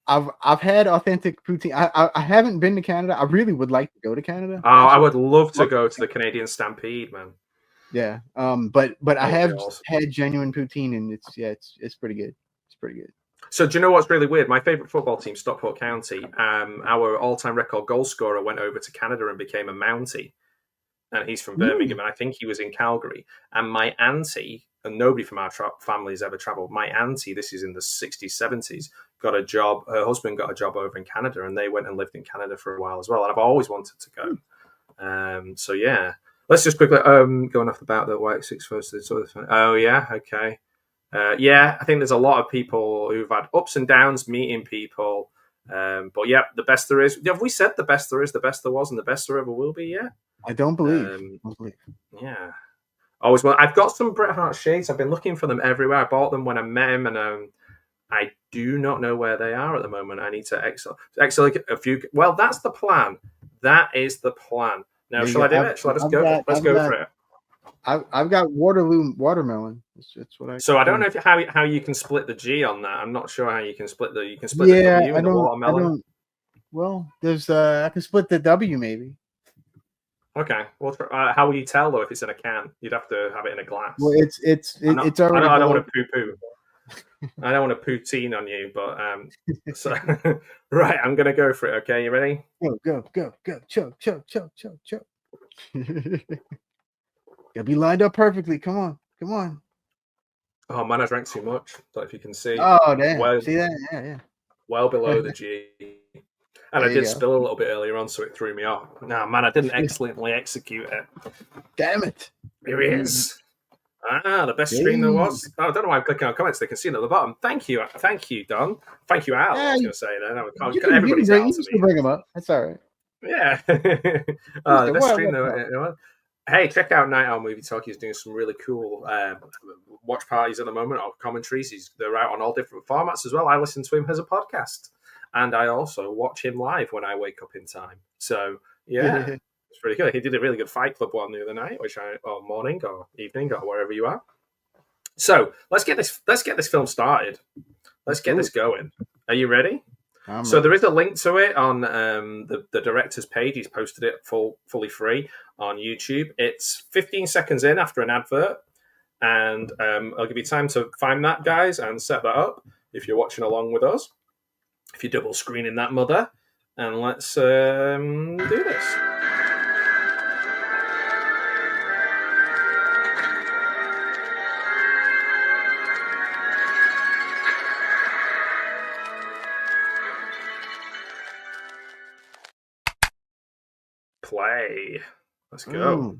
I've had authentic poutine. I haven't been to Canada. I really would like to go to Canada. Oh, I would love to go to the Canadian Stampede, man. Yeah. But I have had genuine poutine, and it's pretty good. It's pretty good. So do you know what's really weird? My favourite football team, Stockport County, our all-time record goal scorer went over to Canada and became a Mountie. And he's from Birmingham, and I think he was in Calgary. And my auntie, and nobody from our family has ever travelled, my auntie, this is in the 60s, 70s, got a job. Her husband got a job over in Canada, and they went and lived in Canada for a while as well. And I've always wanted to go. So yeah. Let's just quickly, going off the bat, the White Six first. Oh, yeah, okay. Yeah, I think there's a lot of people who've had ups and downs meeting people. But yeah, the best there is. Have we said the best there is, the best there was, and the best there ever will be? Yeah. I don't believe. Yeah. Always. Well, I've got some Bret Hart shades. I've been looking for them everywhere. I bought them when I met him, and I do not know where they are at the moment. I need to excel a few. Well, that's the plan. That is the plan. Now, shall I do it? Shall I just go? Let's go for it. I've got watermelon. That's what I. So I don't know how you can split the G on that. I'm not sure how you can split the W and the watermelon. Well, there's I can split the W maybe. Okay. Well, how will you tell though if it's in a can? You'd have to have it in a glass. Well, it's already. I don't want to poo-poo. I don't want to poutine on you, but so right, I'm gonna go for it. Okay, you ready? Go, choke. You'll be lined up perfectly. Come on. Oh man, I drank too much. Don't know if you can see. Oh damn! See that? Yeah. Well below the G. And I did spill a little bit earlier on, so it threw me off. No, man, I didn't excellently execute it. Damn it! Here he is. The best stream there was. Oh, I don't know why I'm clicking on comments. They can see it at the bottom. Thank you, Don. Thank you, Al. I was going to say that. Everybody's Al to me. Bring him up. That's all right. Yeah. The best stream though. Hey, check out Night Owl Movie Talk. He's doing some really cool watch parties at the moment, or commentaries. They're out on all different formats as well. I listen to him as a podcast, and I also watch him live when I wake up in time. So yeah, it's pretty good. He did a really good Fight Club one the other night, or morning or evening or wherever you are. So let's get this film started. Let's get this going. Are you ready? So there is a link to it on the director's page. He's posted it fully free on YouTube. It's 15 seconds in after an advert. And I'll give you time to find that, guys, and set that up if you're watching along with us. If you're double screening that mother. And let's do this. Play. Let's go.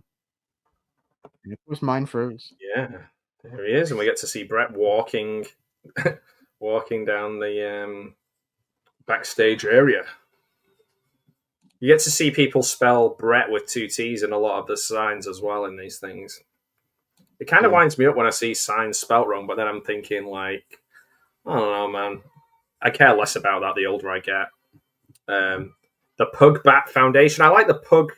Of course, mine froze. Yeah, there he is, and we get to see Bret walking down the backstage area. You get to see people spell Bret with 2 T's in a lot of the signs as well in these things. It kind of winds me up when I see signs spelt wrong, but then I'm thinking, like, I don't know, man. I care less about that the older I get. The Pug Bat Foundation. I like the Pug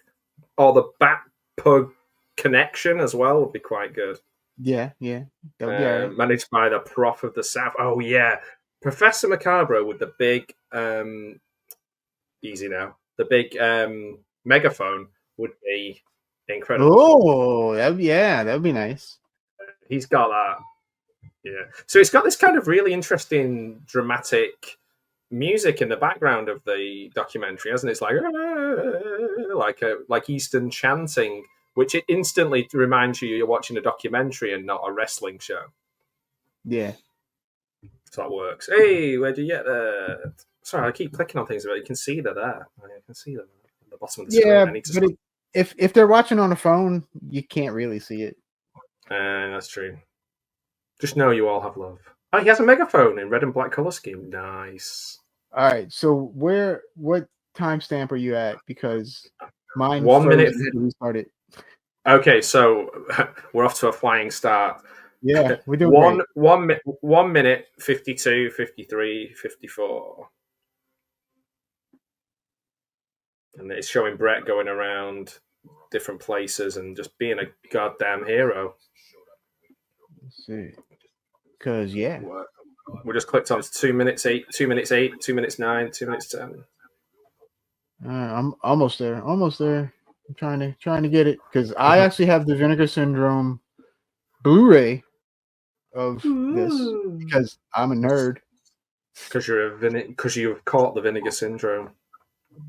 or the Bat Pug connection as well would be quite good. Yeah. Managed by the Prof of the South. Oh, yeah. Professor Macabre with the big, easy now, the big megaphone would be incredible. Oh, that would be nice. He's got that. Yeah. So it's got this kind of really interesting, dramatic music in the background of the documentary, hasn't it? It's like Eastern chanting, which it instantly reminds you you're watching a documentary and not a wrestling show. Yeah. So that works. Hey, where'd you get that? Sorry, I keep clicking on things, but you can see they're there. I can see them at the bottom of the screen. Yeah, but if they're watching on a phone, you can't really see it. That's true. Just know you all have love. Oh, he has a megaphone in red and black color scheme. Nice. All right, so what timestamp are you at? Because mine 1 minute. Restarted. Okay, so we're off to a flying start. Yeah, we're doing great. 1 minute, 52, 53, 54. And it's showing Bret going around different places and just being a goddamn hero. Let's see. Because, yeah. We just clicked on 2 minutes 8, 2 minutes 8, 2 minutes 9, 2 minutes 10. I'm almost there. I'm trying to get it because I actually have the Vinegar Syndrome Blu-ray of this because I'm a nerd. Because you've caught the Vinegar Syndrome.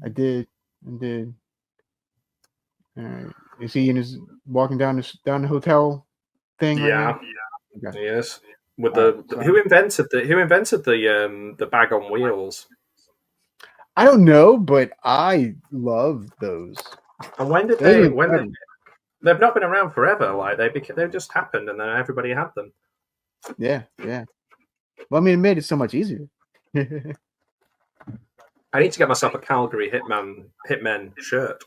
I did. All right. Is he walking down the hotel thing? Yeah. Right now? Okay. Yes. With who invented the bag on wheels? I don't know, but I love those. And when did they? They've not been around forever. Like they just happened, and then everybody had them. Yeah. Well, I mean, it made it so much easier. I need to get myself a Calgary Hitman shirt.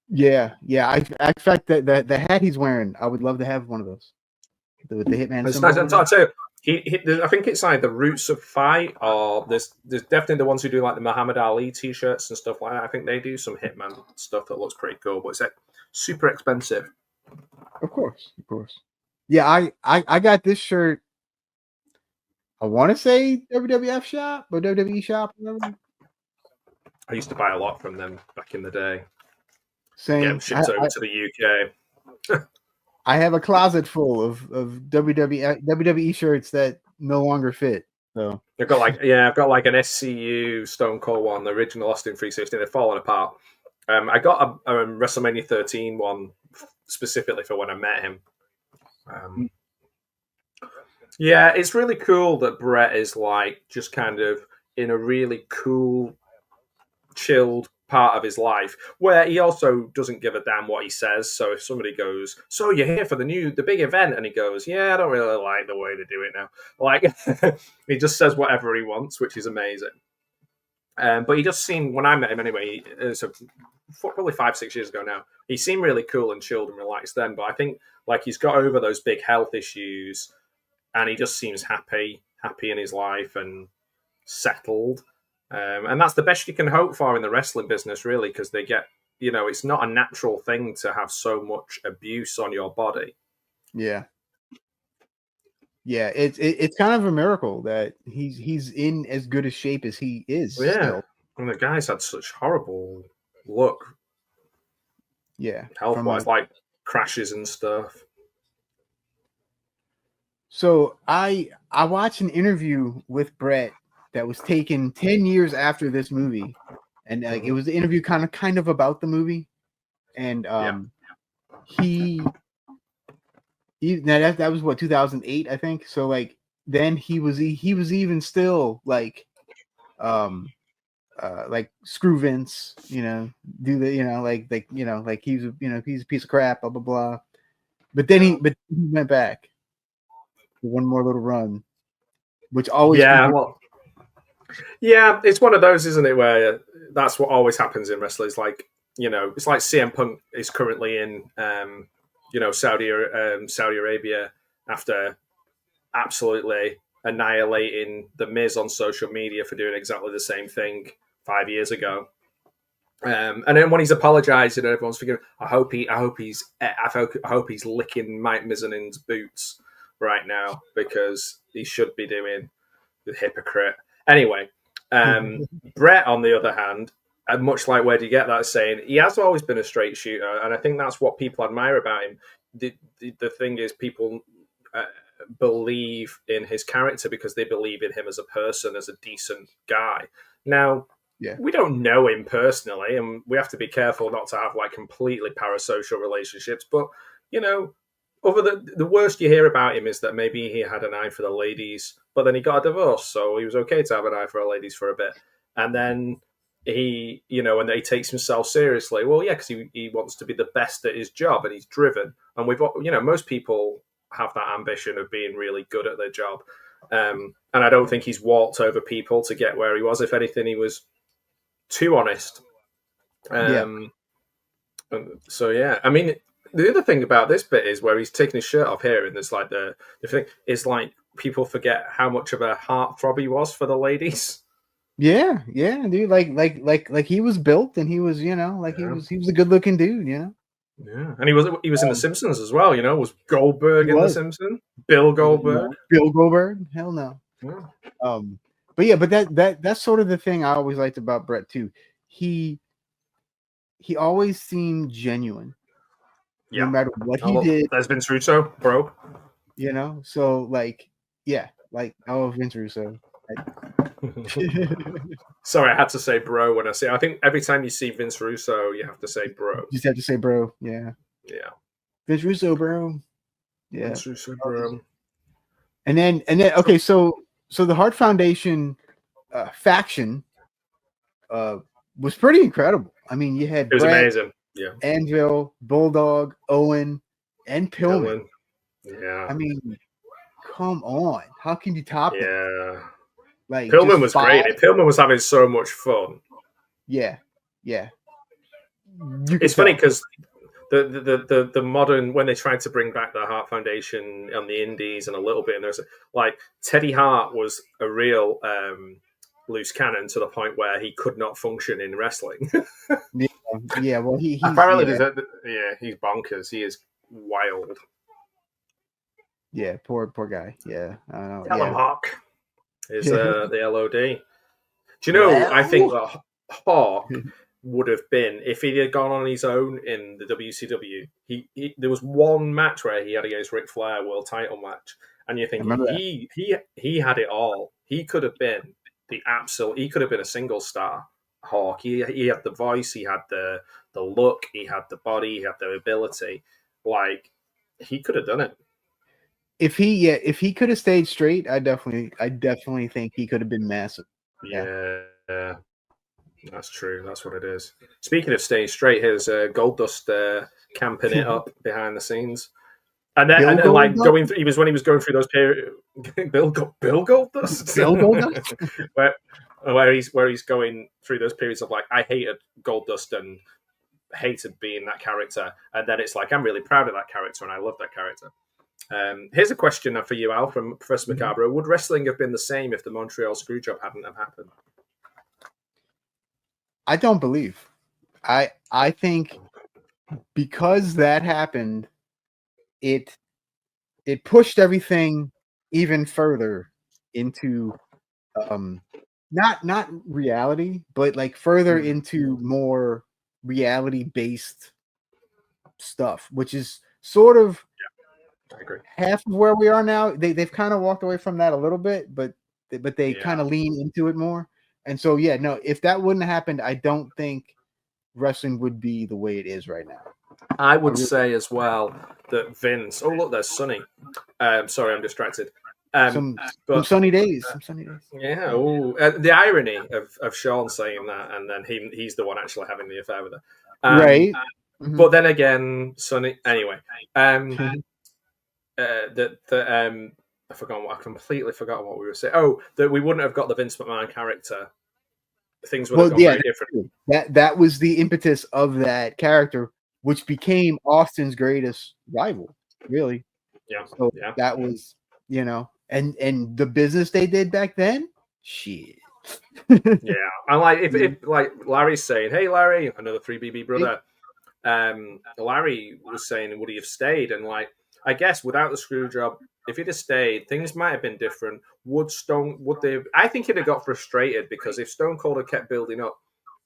Yeah. In fact, the hat he's wearing, I would love to have one of those. The Hitman. It's nice. I'll tell you, I think it's like the Roots of Fight, or there's definitely the ones who do like the Muhammad Ali t-shirts and stuff like that. I think they do some Hitman stuff that looks pretty cool, but it's like super expensive. Of course. Yeah, I got this shirt. I want to say WWF shop or WWE shop. Whatever. I used to buy a lot from them back in the day. Same. Get them shipped over to the UK. I have a closet full of WWE shirts that no longer fit. So I've got like an SCU Stone Cold one, the original Austin 316. They've fallen apart. I got a WrestleMania 13 one specifically for when I met him. Yeah, it's really cool that Bret is like just kind of in a really cool, chilled part of his life where he also doesn't give a damn what he says. So if somebody goes, "So you're here for the big event," and he goes, "Yeah, I don't really like the way they do it now," like he just says whatever he wants, which is amazing. But he just seemed, when I met him anyway, so probably 5-6 years ago now, he seemed really cool and chilled and relaxed then. But I think like he's got over those big health issues, and he just seems happy in his life and settled. And that's the best you can hope for in the wrestling business, really, because they get, it's not a natural thing to have so much abuse on your body. Yeah. Yeah, it's kind of a miracle that he's in as good a shape as he is. Yeah, Still. and the guy's had such horrible luck, Yeah, health wise, like crashes and stuff. So I watched an interview with Bret that was taken 10 years after this movie, and like it was the interview kind of about the movie, and he now that was what 2008 I think. So like then he was even still like screw Vince, do the like he's a piece of crap, blah blah blah. But then he went back for one more little run, which always it's one of those, isn't it, where that's what always happens in wrestling. It's like it's like CM Punk is currently in Saudi Arabia after absolutely annihilating the Miz on social media for doing exactly the same thing 5 years ago. And then when he's apologizing, everyone's thinking, I hope he's licking Mike Mizanin's boots right now, because he should be doing the hypocrite. Anyway, Bret, on the other hand, and much like Where Do You Get That, saying he has always been a straight shooter, and I think that's what people admire about him. The thing is, people believe in his character because they believe in him as a person, as a decent guy. Now, we don't know him personally, and we have to be careful not to have like completely parasocial relationships. But the worst you hear about him is that maybe he had an eye for the ladies, but then he got a divorce, so he was okay to have an eye for the ladies for a bit, and then he, and he takes himself seriously. Well, yeah, because he wants to be the best at his job, and he's driven. And we've, most people have that ambition of being really good at their job. And I don't think he's walked over people to get where he was. If anything, he was too honest. So yeah, I mean, the other thing about this bit is where he's taking his shirt off here, and there's like the thing is like people forget how much of a heartthrob he was for the ladies. Yeah, dude. Like he was built, and he was, he was a good looking dude, Yeah, and he was in The Simpsons as well. Was Goldberg in The Simpsons? Bill Goldberg. Bill Goldberg? Hell no. Yeah. But that's sort of the thing I always liked about Bret too. He always seemed genuine. Yeah. No matter what he did. That's Vince Russo, bro. So like, Vince Russo. Sorry, I had to say bro when I say. I think every time you see Vince Russo, you have to say bro. You just have to say bro. Yeah. Vince Russo, bro. Yeah. Vince Russo, bro. And then okay, so the Hart Foundation faction was pretty incredible. I mean, you had it was Bret, amazing. Yeah. Anvil, Bulldog, Owen, and Pillman. Yeah. I mean, come on. How can you top that? Yeah. Like Pillman was great. Pillman was having so much fun. Yeah. It's funny because the modern, when they tried to bring back the Hart Foundation on the indies and a little bit, and there's like Teddy Hart was a real loose cannon to the point where he could not function in wrestling. Yeah. Well, he's apparently he's bonkers. He is wild. Yeah, poor guy. Yeah, Tell him Hawk is the LOD. Do you know? I think that Hawk would have been, if he had gone on his own in the WCW. He there was one match where he had against Ric Flair, world title match, and you think he had it all. He could have been the absolute. He could have been a single star Hawk. He had the voice, he had the look, he had the body, he had the ability. Like, he could have done it. If he could have stayed straight, I definitely think he could have been massive. Yeah. That's true. That's what it is. Speaking of staying straight, here's Goldust camping it up behind the scenes, and then like going through. When he was going through those periods. Bill Goldust. Bill Goldust. where he's going through those periods of like, I hated Goldust and hated being that character, and then it's like, I'm really proud of that character and I love that character. Here's a question for you, Al, from Professor Macabre. Would wrestling have been the same if the Montreal Screwjob hadn't have happened? I don't believe. I think because that happened, it pushed everything even further into not reality, but like further into more reality based stuff, which is sort of I agree. half of where we are now. They've kind of walked away from that a little bit, but they kind of lean into it more. And so yeah, no, if that wouldn't have happened, I don't think wrestling would be the way it is right now. I would say as well that Vince. Oh look, there's Sonny. Sorry, I'm distracted. Some sunny days. Some sunny days. Yeah. Oh, the irony of Sean saying that, and then he's the one actually having the affair with her. Right. But then again, Sonny. Anyway, I completely forgot what we were saying. Oh, that we wouldn't have got the Vince McMahon character. Things would have gone very different. That was the impetus of that character, which became Austin's greatest rival. Really. Yeah. So that was, and the business they did back then, shit. Yeah, and like if like Larry's saying, "Hey, Larry, another 3BB brother." Larry was saying, "Would he have stayed?" And like, I guess without the screw job, if he'd have stayed, things might have been different. Would they? I think he'd have got frustrated because if Stone Cold had kept building up,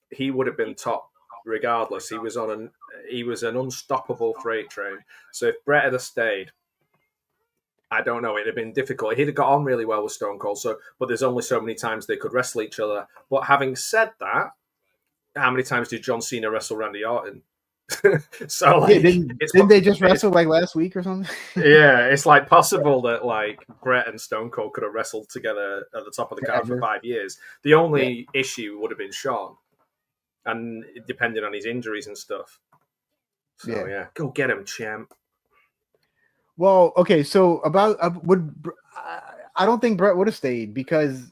he would have been top regardless. He was an unstoppable freight train. So if Bret had stayed, I don't know, it'd have been difficult. He'd have got on really well with Stone Cold. But there's only so many times they could wrestle each other. But having said that, how many times did John Cena wrestle Randy Orton? So like, didn't they just wrestle like last week or something? Yeah, it's like possible that like Bret and Stone Cold could have wrestled together at the top of the card for 5 years. The only issue would have been Shawn, and depending on his injuries and stuff. So yeah, go get him, champ. Well, okay, so about I don't think Bret would have stayed because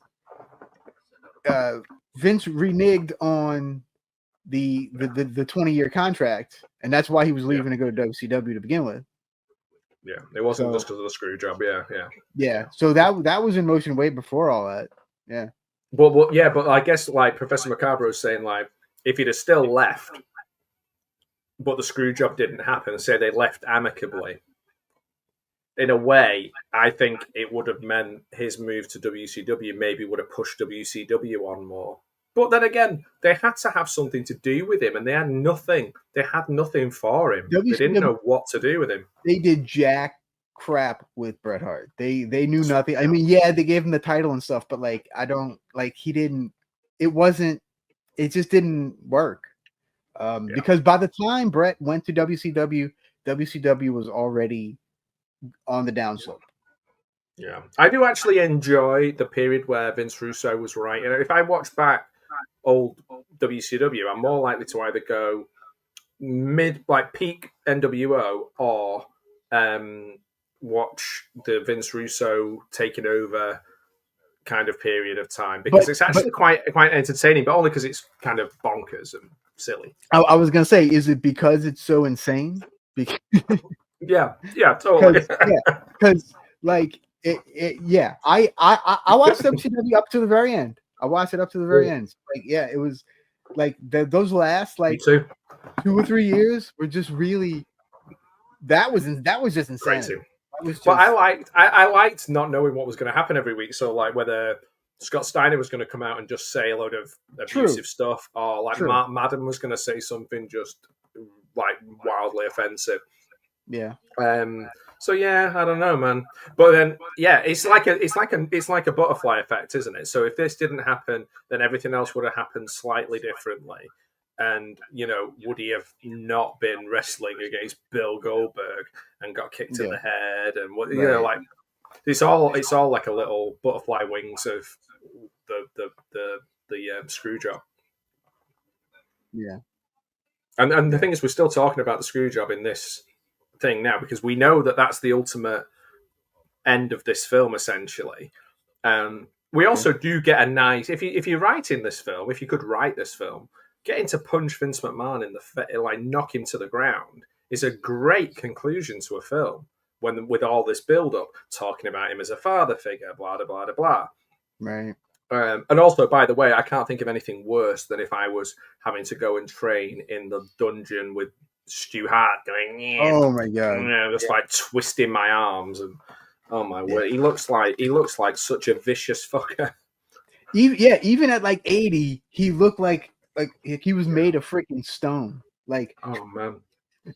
Vince reneged on the 20-year contract, and that's why he was leaving to go to WCW to begin with. Yeah, it wasn't just because of the screw job. Yeah. So that was in motion way before all that. Yeah. But I guess like Professor Macabre was saying, like if he'd have still left, but the screw job didn't happen, say they left amicably. In a way, I think it would have meant his move to WCW maybe would have pushed WCW on more. But then again, they had to have something to do with him, and they had nothing. They had nothing for him. They didn't know what to do with him. They did jack crap with Bret Hart. They knew nothing. I mean, yeah, they gave him the title and stuff, but like, he didn't. It just didn't work. Because by the time Bret went to WCW, WCW was already on the downslope. Yeah, I do actually enjoy the period where Vince Russo was right. And if I watch back old WCW, I'm more likely to either go peak NWO or watch the Vince Russo taking over kind of period of time because it's actually quite entertaining, but only because it's kind of bonkers and silly. I was gonna say, is it because it's so insane? Yeah, totally. Because like I watched WCW up to the very end. I watched it up to the very end. Like, yeah, it was like those last like 2 or 3 years were just really that was just insane. But I liked not knowing what was going to happen every week. So like whether Scott Steiner was going to come out and just say a load of abusive stuff, or like Mark Madden was going to say something just like wildly offensive. Yeah. So yeah, I don't know, man. But then yeah, it's like a butterfly effect, isn't it? So if this didn't happen, then everything else would have happened slightly differently. And would he have not been wrestling against Bill Goldberg and got kicked in the head and what like it's all like a little butterfly wings of the screw job. Yeah. And the thing is, we're still talking about the screw job in this thing now because we know that that's the ultimate end of this film essentially. We also do get a nice if you're writing this film, if you could write this film, getting to punch Vince McMahon in the face, like knock him to the ground, is a great conclusion to a film. When with all this build up, talking about him as a father figure, blah blah blah blah. Right. And also, by the way, I can't think of anything worse than if I was having to go and train in the dungeon with Stu Hart going, oh my god, just like twisting my arms and Oh my word, he looks like such a vicious fucker. Even at like 80, he looked like he was made of freaking stone. Like, oh man,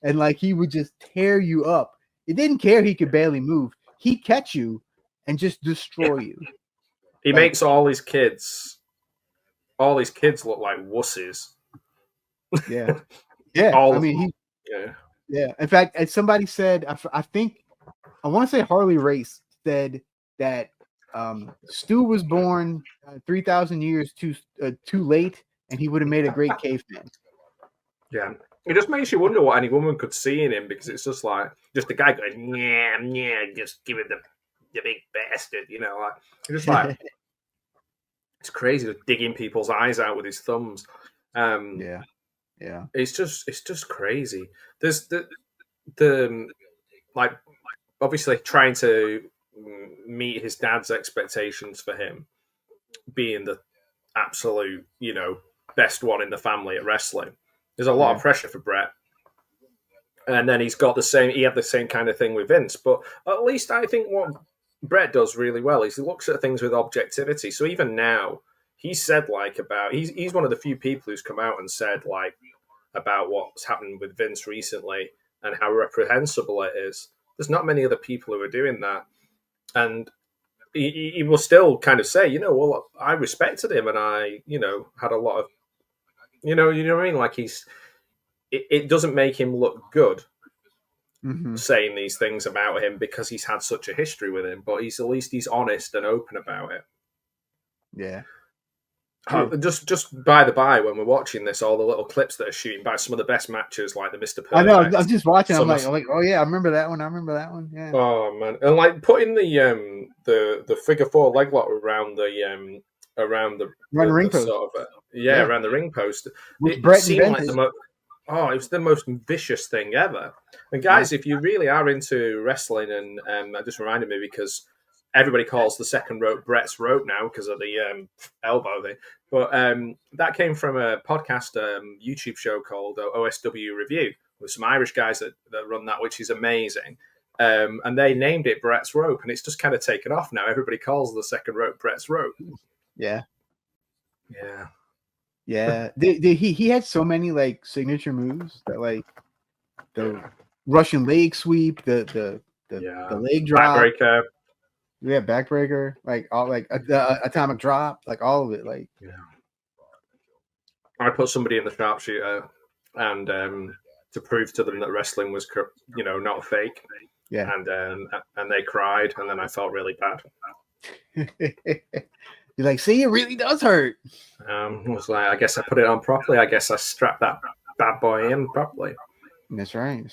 and like he would just tear you up. He didn't care he could barely move. He'd catch you and just destroy you. He makes all his kids look like wusses. Yeah, yeah. All I of mean, them. yeah. In fact, as somebody said, I think I want to say Harley Race said that Stu was born 3,000 years too late, and he would have made a great caveman. Yeah, it just makes you wonder what any woman could see in him, because it's just like just a guy going, yeah, just give it the big bastard, you know, like just like it's crazy, just digging people's eyes out with his thumbs. Yeah. It's just crazy. There's the like obviously trying to meet his dad's expectations for him being the absolute, you know, best one in the family at wrestling. There's a lot of pressure for Bret. And then he had the same kind of thing with Vince. But at least I think what Bret does really well is he looks at things with objectivity. So even now, he said he's one of the few people who's come out and said about what's happened with Vince recently and how reprehensible it is. There's not many other people who are doing that. And he will still kind of say, well, I respected him and I, had a lot of, you know what I mean? Like it doesn't make him look good saying these things about him because he's had such a history with him, but at least he's honest and open about it. Yeah. Just by the by, when we're watching this, all the little clips that are shooting by some of the best matches, like the Mr. Perfect. I know. I'm just watching. I'm like, oh yeah, I remember that one. Yeah. Oh man, and like putting the figure four leg lock around the ring post, around the ring post. It seemed like it was the most vicious thing ever. And guys, if you really are into wrestling, and that just reminded me because everybody calls the second rope Bret's rope now because of the elbow thing. But that came from a podcast, YouTube show called OSW Review with some Irish guys that run that, which is amazing. And they named it Bret's rope, and it's just kind of taken off now. Everybody calls the second rope Bret's rope. Yeah. Yeah. Yeah. He had so many like signature moves that like the Russian leg sweep, the leg drop. Backbreaker. Yeah, backbreaker, like all the atomic drop, like all of it. Like, I put somebody in the sharpshooter, and to prove to them that wrestling was, not fake. Yeah, and they cried, and then I felt really bad. You're like, see, it really does hurt. I was like, I guess I put it on properly. I guess I strapped that bad boy in properly. That's right.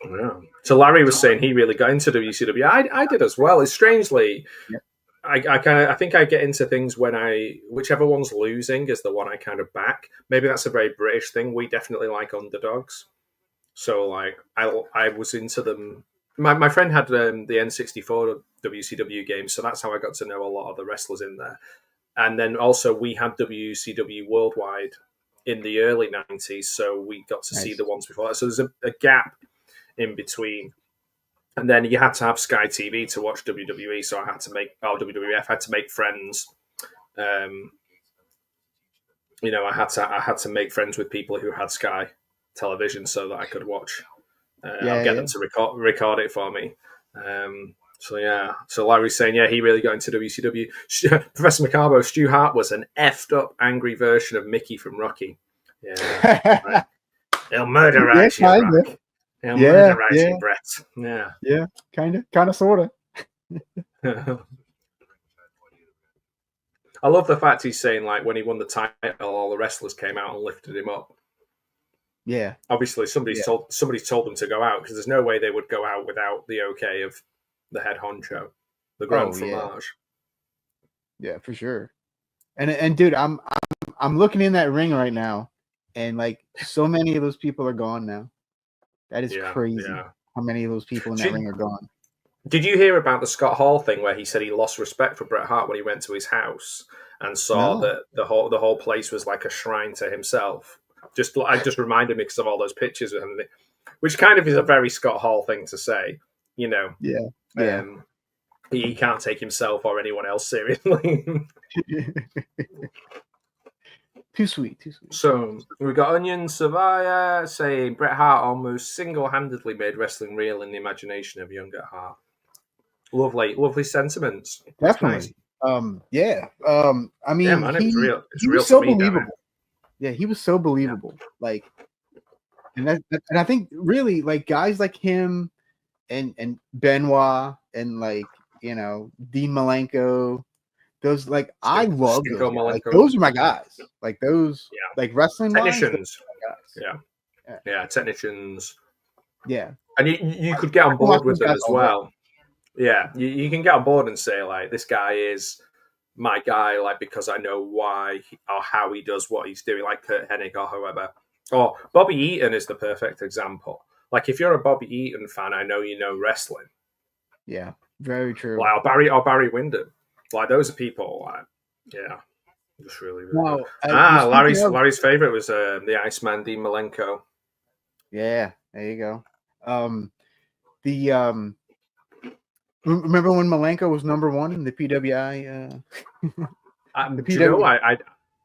Yeah. So Larry was saying he really got into WCW. I did as well. It's strangely, I think I get into things when whichever one's losing is the one I kind of back. Maybe that's a very British thing. We definitely like underdogs. So like I was into them. My friend had the N64 WCW game, so that's how I got to know a lot of the wrestlers in there. And then also we had WCW Worldwide in the early 90s, so we got to see the ones before that. So there's a gap in between. And then you had to have Sky TV to watch WWE, so I had to WWF had to make friends. I had to make friends with people who had Sky Television so that I could watch. I'll get them to record it for me. So Larry's saying, he really got into WCW. Professor Macarbo, Stu Hart was an effed up, angry version of Mickey from Rocky. Yeah, right. He'll murderize you, Rock. He'll murderize you, Bret. Yeah, kind of, sort of. I love the fact he's saying like when he won the title, all the wrestlers came out and lifted him up. Yeah, obviously somebody's told them to go out because there's no way they would go out without the okay of the head honcho, the Grand Fromage. Yeah, for sure. And dude, I'm looking in that ring right now, and like so many of those people are gone now. That is crazy. Yeah. How many of those people in that ring are gone? Did you hear about the Scott Hall thing where he said he lost respect for Bret Hart when he went to his house and saw that the whole place was like a shrine to himself? I just reminded me because of all those pictures, which kind of is a very Scott Hall thing to say, Yeah. he can't take himself or anyone else seriously. Too sweet, too sweet. So we got Onion Savaya saying Bret Hart almost single-handedly made wrestling real in the imagination of younger Hart. Lovely sentiments. Definitely. Nice. Yeah. I mean, yeah, man, it was real. It's he real was so to me, believable. Yeah, he was so believable. Like, and I think really like guys like him and Benoit and like Dean Malenko. Those like I love those. Like, those are my guys. Like those, like wrestling technicians. Guys. Yeah, technicians. Yeah, and you could get on board with them as well. Yeah, you can get on board and say like, this guy is my guy, like because I know why or how he does what he's doing, like Kurt Hennig or whoever. Or Bobby Eaton is the perfect example. Like if you're a Bobby Eaton fan, I know you know wrestling. Yeah, very true. Like Barry Windham. Like those are people, like, just really good. Larry's favorite was the Iceman Dean Malenko. Yeah, there you go. Remember when Malenko was number 1 in the PWI?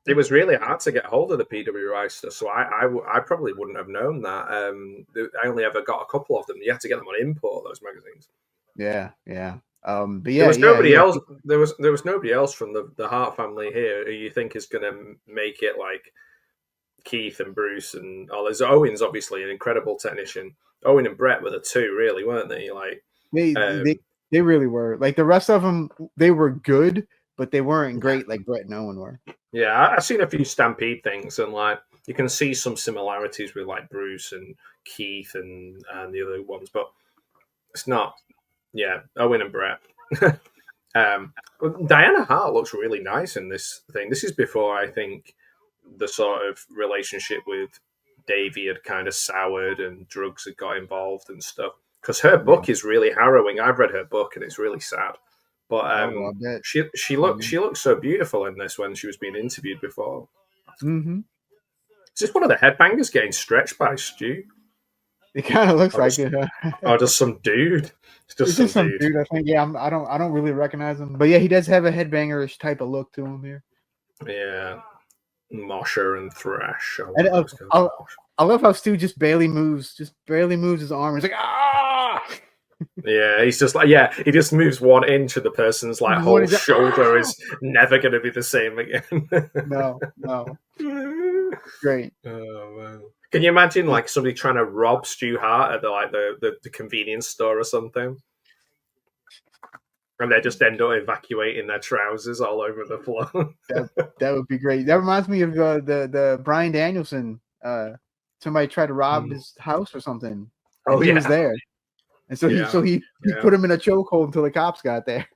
It was really hard to get hold of the PWI stuff, so I probably wouldn't have known that. I only ever got a couple of them. You had to get them on import, those magazines. Yeah. But there was nobody else. There was nobody else from the Hart family here who you think is going to make it like Keith and Bruce and there's Owen's obviously an incredible technician. Owen and Bret were the two, really, weren't they? Like they really were. Like the rest of them, they were good, but they weren't great like Bret and Owen were. Yeah, I've seen a few Stampede things, and like you can see some similarities with like Bruce and Keith and the other ones, but it's not. Yeah, Owen and Bret. Diana Hart looks really nice in this thing. This is before I think the sort of relationship with Davey had kind of soured and drugs had got involved and stuff. Because her book is really harrowing. I've read her book and it's really sad. But she looked so beautiful in this when she was being interviewed before. Mm-hmm. Is this one of the headbangers getting stretched by Stu? It kind of looks like it. Or just some dude. It's just some dude. I think. Yeah, I don't really recognize him, but yeah, he does have a headbangerish type of look to him here. Yeah, Mosher and Thrash. I love how Stu just barely moves his arm. He's like, ah. Yeah, he's just like, he just moves 1 inch, and the person's like whole shoulder is never going to be the same again. No. Great. Oh man. Can you imagine like somebody trying to rob Stu Hart at the convenience store or something? And they just end up evacuating their trousers all over the floor. that would be great. That reminds me of the Bryan Danielson. Somebody tried to rob his house or something. And he was there. And so he put him in a chokehold until the cops got there.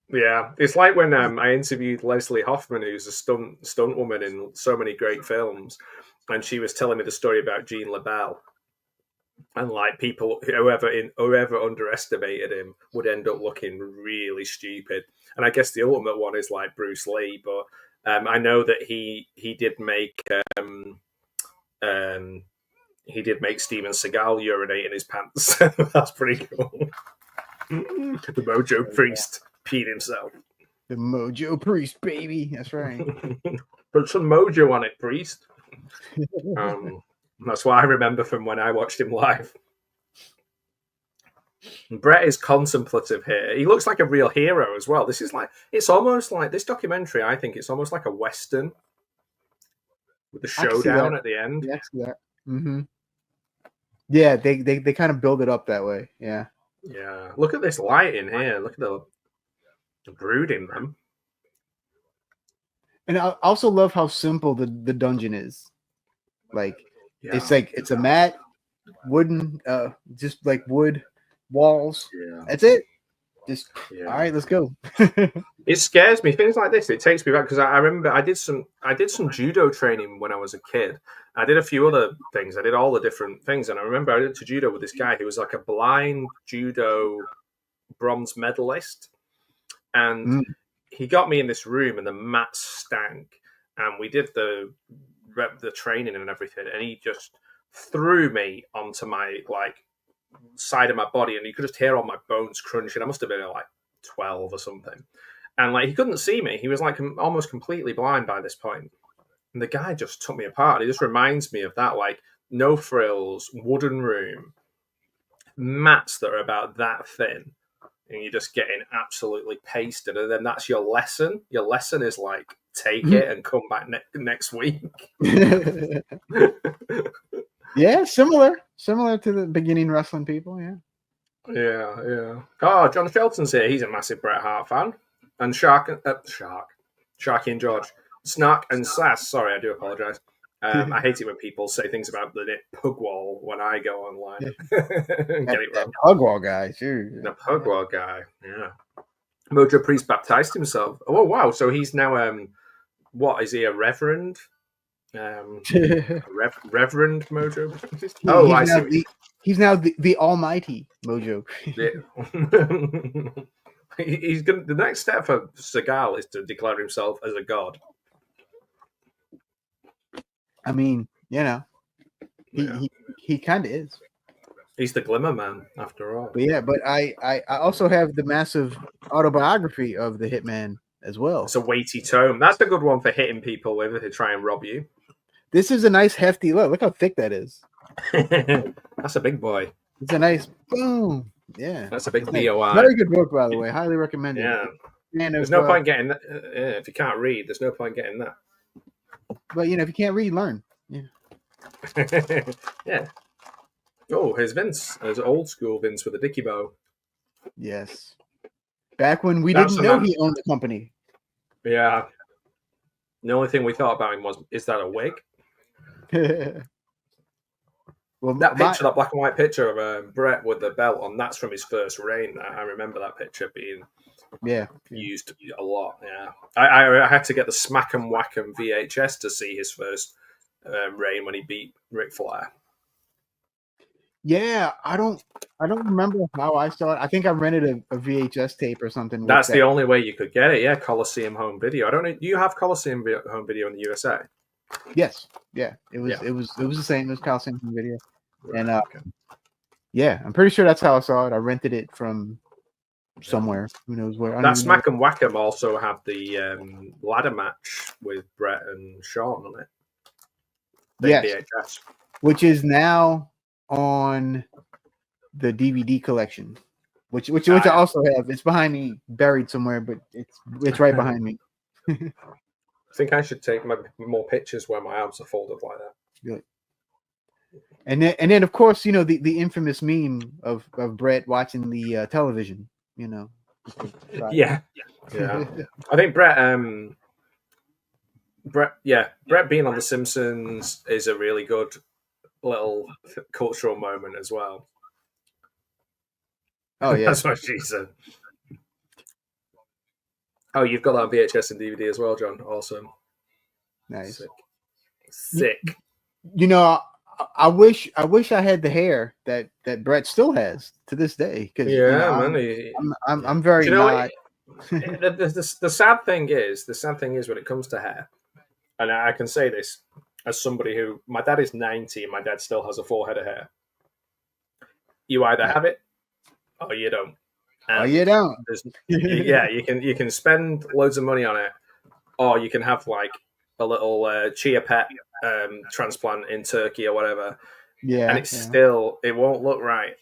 Yeah, it's like when I interviewed Leslie Hoffman, who's a stunt woman in so many great films, and she was telling me the story about Gene LaBelle, and like people, whoever underestimated him would end up looking really stupid. And I guess the ultimate one is like Bruce Lee, but I know that he did make Steven Seagal urinate in his pants. That's pretty cool. The Mojo Priest peed himself. The Mojo Priest, baby. That's right. Put some mojo on it, Priest. That's what I remember from when I watched him live. Bret is contemplative here. He looks like a real hero as well. It's almost like this documentary. I think it's almost like a Western with the showdown at the end. Yeah, I see that. Mm-hmm. Yeah, they kind of build it up that way. Yeah. Yeah. Look at this lighting here. Look at the brood in them. And I also love how simple the dungeon is. Like it's a mat, wooden, just like wood walls. Yeah. That's it. Just all right, let's go. It scares me. Things like this, it takes me back because I remember I did some judo training when I was a kid. I did a few other things. I did all the different things, and I remember I did judo with this guy who was like a blind judo bronze medalist, and he got me in this room, and the mat stank, and we did the training and everything, and he just threw me onto my like side of my body, and you could just hear all my bones crunching. I must have been like 12 or something. And like he couldn't see me. He was like almost completely blind by this point. And the guy just took me apart. It just reminds me of that, like no frills, wooden room, mats that are about that thin, and you're just getting absolutely pasted. And then that's your lesson. Your lesson is like take it and come back next week. Yeah, similar to the beginning wrestling people. Yeah. Yeah. Oh, John Shelton's here. He's a massive Bret Hart fan. And Sharky and George. Snark and Sass. Sorry, I do apologise. I hate it when people say things about the Pugwall when I go online. Get it wrong. Pugwall guy, sure. The Pugwall guy, yeah. Mojo Priest baptized himself. Oh, wow. So he's now, what, is he a reverend? Reverend Mojo Priest? I see. He's now the almighty Mojo. He's going. The next step for Seagal is to declare himself as a god. I mean, he kind of is. He's the Glimmer Man, after all. But I also have the massive autobiography of the Hitman as well. It's a weighty tome. That's a good one for hitting people with to try and rob you. This is a nice hefty look. Look how thick that is. That's a big boy. It's a nice boom. Yeah, that's a big BOI. Very good book, by the way. Highly recommended. Yeah. There's no point getting that. If you can't read, there's no point getting that. But if you can't read, learn. Yeah. Yeah. Oh, here's Vince. There's old school Vince with a dicky bow. Yes. Back when we didn't know he owned the company. Yeah. The only thing we thought about him was, is that a wig? Well, that picture, that black and white picture of Bret with the belt on, that's from his first reign. I remember that picture being used a lot. Yeah, I had to get the Smack 'em Whack 'em VHS to see his first reign when he beat Ric Flair. Yeah, I don't remember how I saw it. I think I rented a VHS tape or something. That's the only way you could get it. Yeah, Coliseum home video. I don't know. Do you have Coliseum home video in the USA? Yes. Yeah. It was the same. It was Coliseum home video. And I'm pretty sure that's how I saw it. I rented it from somewhere. Who knows where? That Smack 'em Whack 'em also have the ladder match with Bret and Shawn on it. Yes, VHS. which is now on the DVD collection, which I also have. It's behind me, buried somewhere, but it's right behind me. I think I should take more pictures where my arms are folded like that. Good. And then of course, the infamous meme of Bret watching the television, Yeah. I think Bret being on The Simpsons is a really good little cultural moment as well. Oh yeah. That's what she said. Oh, you've got that on VHS and DVD as well, John. Awesome. Nice. Sick. I wish I had the hair that Bret still has to this day. Because I'm very not. The sad thing is when it comes to hair, and I can say this as somebody who, my dad is 90 and my dad still has a full head of hair. You either have it or you don't. And you don't. You can spend loads of money on it, or you can have like a little chia pet transplant in Turkey or whatever. Yeah, and it won't look right.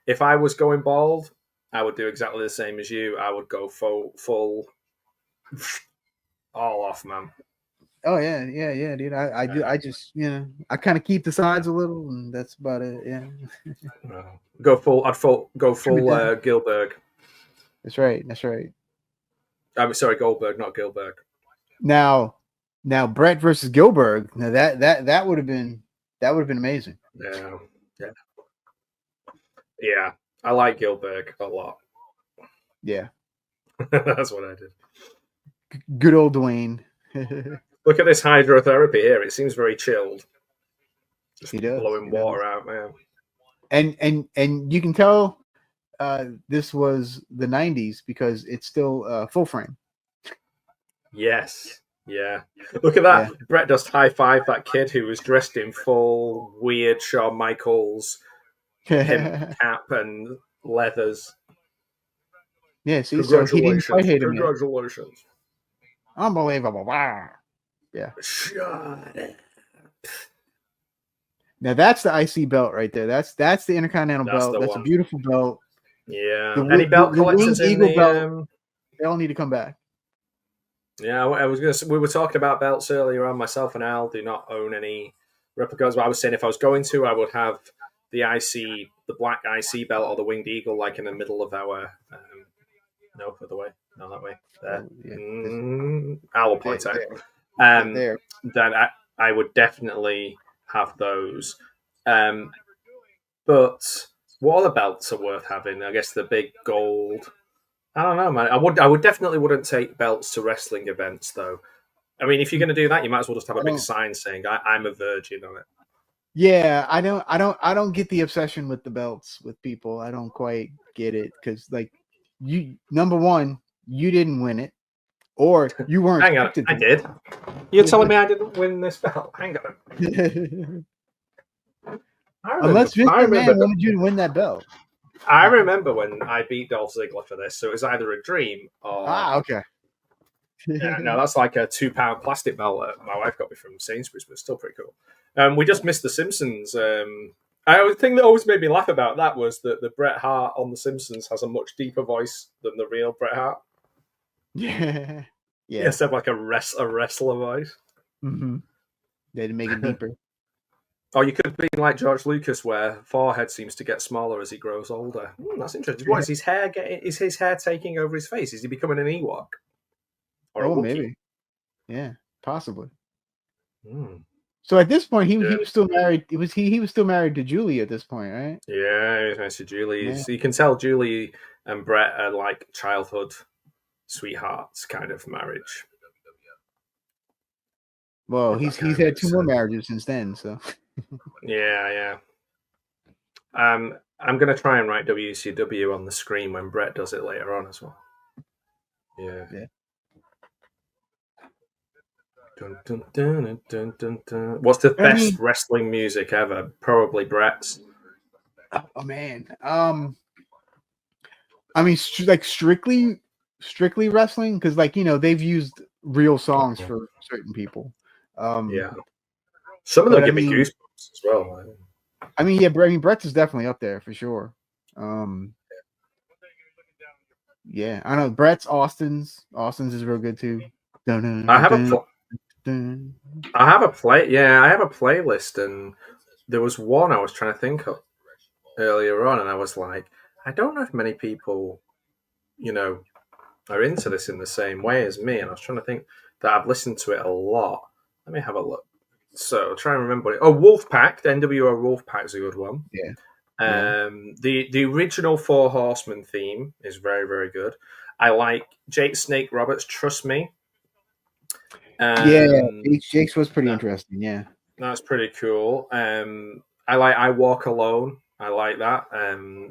If I was going bald, I would do exactly the same as you. I would go full all off, man. Oh yeah, dude. I just I kind of keep the sides a little, and that's about it. Yeah. Go full Gilbert. That's right. I'm sorry, Goldberg, not Gilbert. Now Bret versus Gilbert. Now that would have been amazing. Yeah. I like Gilbert a lot. Yeah. That's what I did. Good old Dwayne. Look at this hydrotherapy here. It seems very chilled. Just blowing water out, man. And you can tell this was the 90s because it's still full frame. Yes. Yeah. Look at that. Yeah. Bret just high-fived that kid who was dressed in full weird Shawn Michaels cap and leathers. Yeah, see, so he didn't quite hate him yet. Congratulations. Unbelievable. Wow. Yeah. Shut up. Now that's the IC belt right there. That's the Intercontinental That's belt. the That's a one. beautiful belt. Yeah. Any belt collectors in Eagle the? belt, they all need to come back. Yeah, I was gonna. We were talking about belts earlier on. Myself and Al do not own any replicas. But I was saying if I was going to, I would have the black IC belt or the Winged Eagle, like in the middle of our. No, other way. No, that way. There. Al will point out. There. Then I would definitely have those. But what other belts are worth having? I guess the big gold. I don't know, man. I would definitely wouldn't take belts to wrestling events, though. I mean, if you're going to do that, you might as well just have a big sign saying "I'm a virgin" on it. Yeah, I don't get the obsession with the belts with people. I don't quite get it because, like, number one, you didn't win it, or you weren't. Hang on, I did. You're telling me I didn't win this belt? Hang on. Unless Vince McMahon wanted you to win that belt. I remember when I beat Dolph Ziggler for this, so it was either a dream or... okay. Yeah, no, that's like a £2 plastic belt that my wife got me from Sainsbury's, but it's still pretty cool. We just missed The Simpsons. The thing that always made me laugh about that was that the Bret Hart on The Simpsons has a much deeper voice than the real Bret Hart. Yeah. Yeah. Instead of like a wrestler voice. Mm-hmm. They had to make it deeper. Or you could be like George Lucas, where forehead seems to get smaller as he grows older. That's interesting. What is his hair getting? Is his hair taking over his face? Is he becoming an Ewok? Or maybe. Yeah, possibly. Mm. So at this point, he was still married. He was still married to Julie at this point, right? Yeah, he was married to Julie. Yeah. You can tell Julie and Bret are like childhood sweethearts kind of marriage. Well, he's had 2 more marriages since then, so. Yeah. I'm gonna try and write WCW on the screen when Bret does it later on as well. Yeah. Dun, dun, dun, dun, dun, dun. What's the best wrestling music ever? Probably Bret's. Oh man. I mean, like strictly wrestling, because they've used real songs for certain people. Yeah. Some of them give me goosebumps as well. I mean, Bret's is definitely up there for sure. Yeah, I know Bret's, Austin's is real good too. I have a playlist, and there was one I was trying to think of earlier on, and I was like, I don't know if many people, are into this in the same way as me, and I was trying to think that I've listened to it a lot. Let me have a look. So try and remember it. Oh, Wolfpack, the NWO Wolfpack is a good one. Yeah. The original Four Horsemen theme is very, very good. I like Jake Snake Roberts' Trust Me. Jake's was pretty interesting. Yeah, that's pretty cool. I like I Walk Alone. I like that.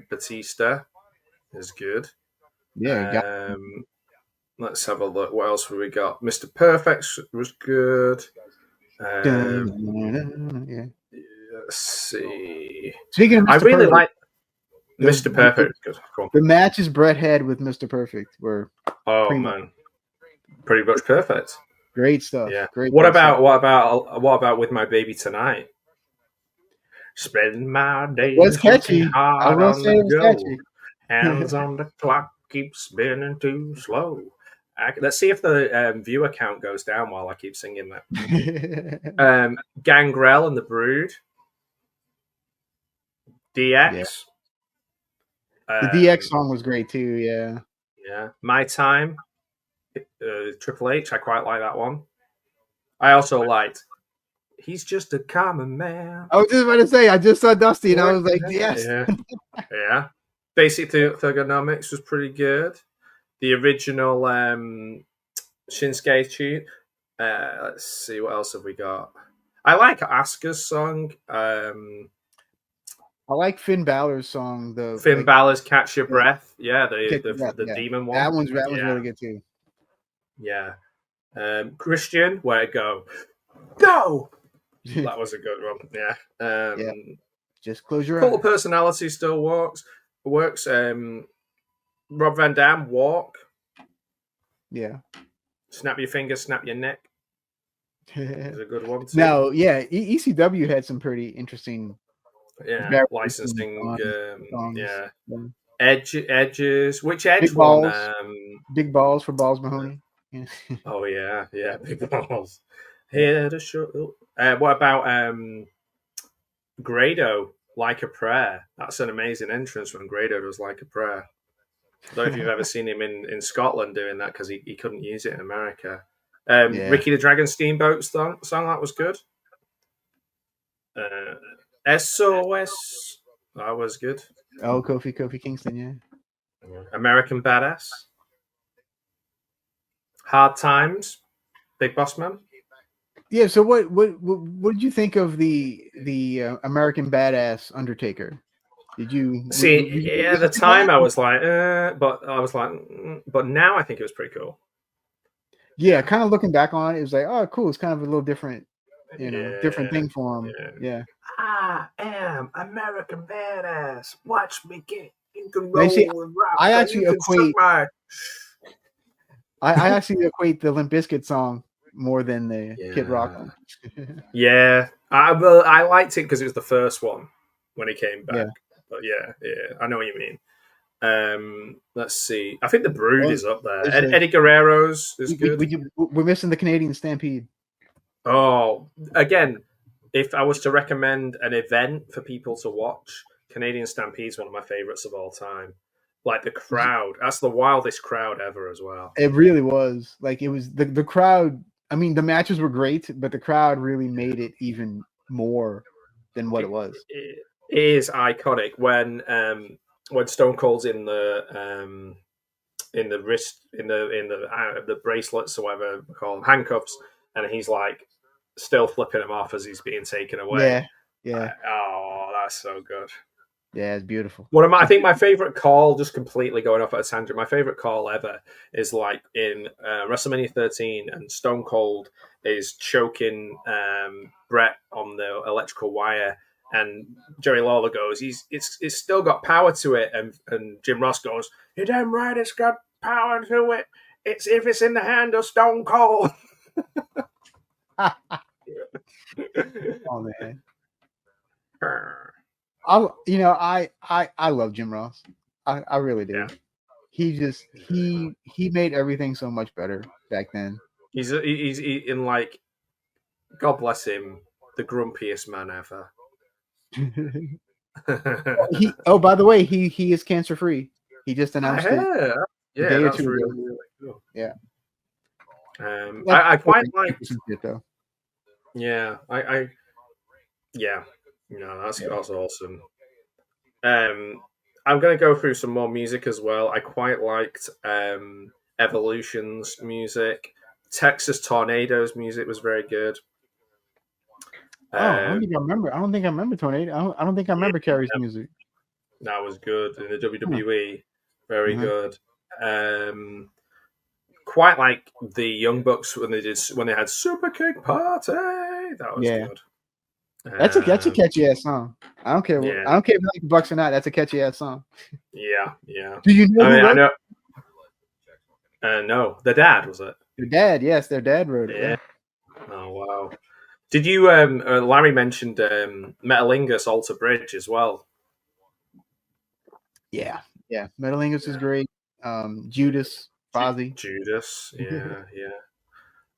Batista is good. Yeah. Let's have a look. What else have we got? Mr. Perfect was good. Let's see. Speaking of Mr. I really Perfect, like Mr. Perfect. The matches Bret had with Mr. Perfect were pretty much perfect. Great stuff. Yeah. Great. What about With My Baby Tonight? Spend my days was catchy. I will say it was catchy. Hands on the clock, keep spinning too slow. Let's see if the viewer count goes down while I keep singing that. Gangrel and the Brood. DX. Yeah. The DX song was great too. Yeah. Yeah. My Time. Triple H. I quite like that one. I also liked He's Just a Common Man. I was just about to say, I just saw Dusty and I was like, yes. Yeah. Basic Thugonomics was pretty good. The original Shinsuke tune. Let's see, what else have we got? I like Asuka's song. I like Finn Balor's song. Finn Balor's Catch Your Breath. Yeah, the demon one. That one's really good too. Yeah. Christian, Where It Go? Go! That was a good one. Yeah. Just close your Cult eyes. of Personality still works. Rob Van Dam, Walk. Yeah. Snap your fingers, snap your neck. Is a good one too. Now, yeah, ECW had some pretty interesting licensing. songs. Yeah. Edges. Which Edge Big one? Balls. Big Balls for Balls Mahoney. Yeah. Oh yeah, Big Balls. Here to show. What about Grado? Like a Prayer. That's an amazing entrance when Grado does Like a Prayer. I don't know if you've ever seen him in Scotland doing that because he couldn't use it in America. Ricky the Dragon Steamboat song that was good. SOS, that was good. Oh, Kofi Kingston, yeah. American Badass. Hard Times, Big Boss Man. Yeah. So what did you think of the American Badass Undertaker? Did you see? At the time, I was like, but now I think it was pretty cool. Yeah, kind of looking back on it, it was like, oh, cool. It's kind of a little different, different thing for him. Yeah. I am American Badass. Watch me get in control. I actually equate the Limp Bizkit song more than the Kid Rock one. Yeah, I liked it because it was the first one when he came back. Yeah. But yeah, I know what you mean. Let's see. I think the Brood is up there. Eddie Guerrero's is good. We're missing the Canadian Stampede. Oh, again, if I was to recommend an event for people to watch, Canadian Stampede is one of my favorites of all time. Like the crowd, that's the wildest crowd ever as well. It really was. Like it was the crowd. I mean, the matches were great, but the crowd really made it even more than what it was. It is iconic when Stone Cold's in the wrist in the bracelets or whatever we call them, handcuffs, and he's like still flipping him off as he's being taken away. Yeah. Oh, that's so good. Yeah, it's beautiful. I think my favorite call, just completely going off at a tangent, my favorite call ever is like in WrestleMania 13, and Stone Cold is choking Bret on the electrical wire, and Jerry Lawler goes, it's still got power to it, and Jim Ross goes, you're damn right, it's got power to it. It's if it's in the hand of Stone Cold. Oh man. I love Jim Ross. I really do. Yeah. He made everything so much better back then. He's in like, God bless him, the grumpiest man ever. By the way, he is cancer free. He just announced it. Yeah, that's really cool. Yeah. I quite like it though. Yeah, that's awesome. I'm going to go through some more music as well. I quite liked Evolution's music. Texas Tornado's music was very good. I don't think I remember Tornado. I don't think I remember Carrie's music. That was good in the WWE. Very good. Quite like the Young Bucks when they had Super Kick Party. That was good. That's a catchy ass song. I don't care. I don't care if you like the Bucks or not. That's a catchy ass song. Yeah. Do you know? I know. No, the dad was it. Their dad, yes, their dad wrote it. Yeah. Oh wow. Did you? Larry mentioned Metalingus Alter Bridge as well. Yeah. Metalingus is great. Judas, Fozzy. Judas, yeah.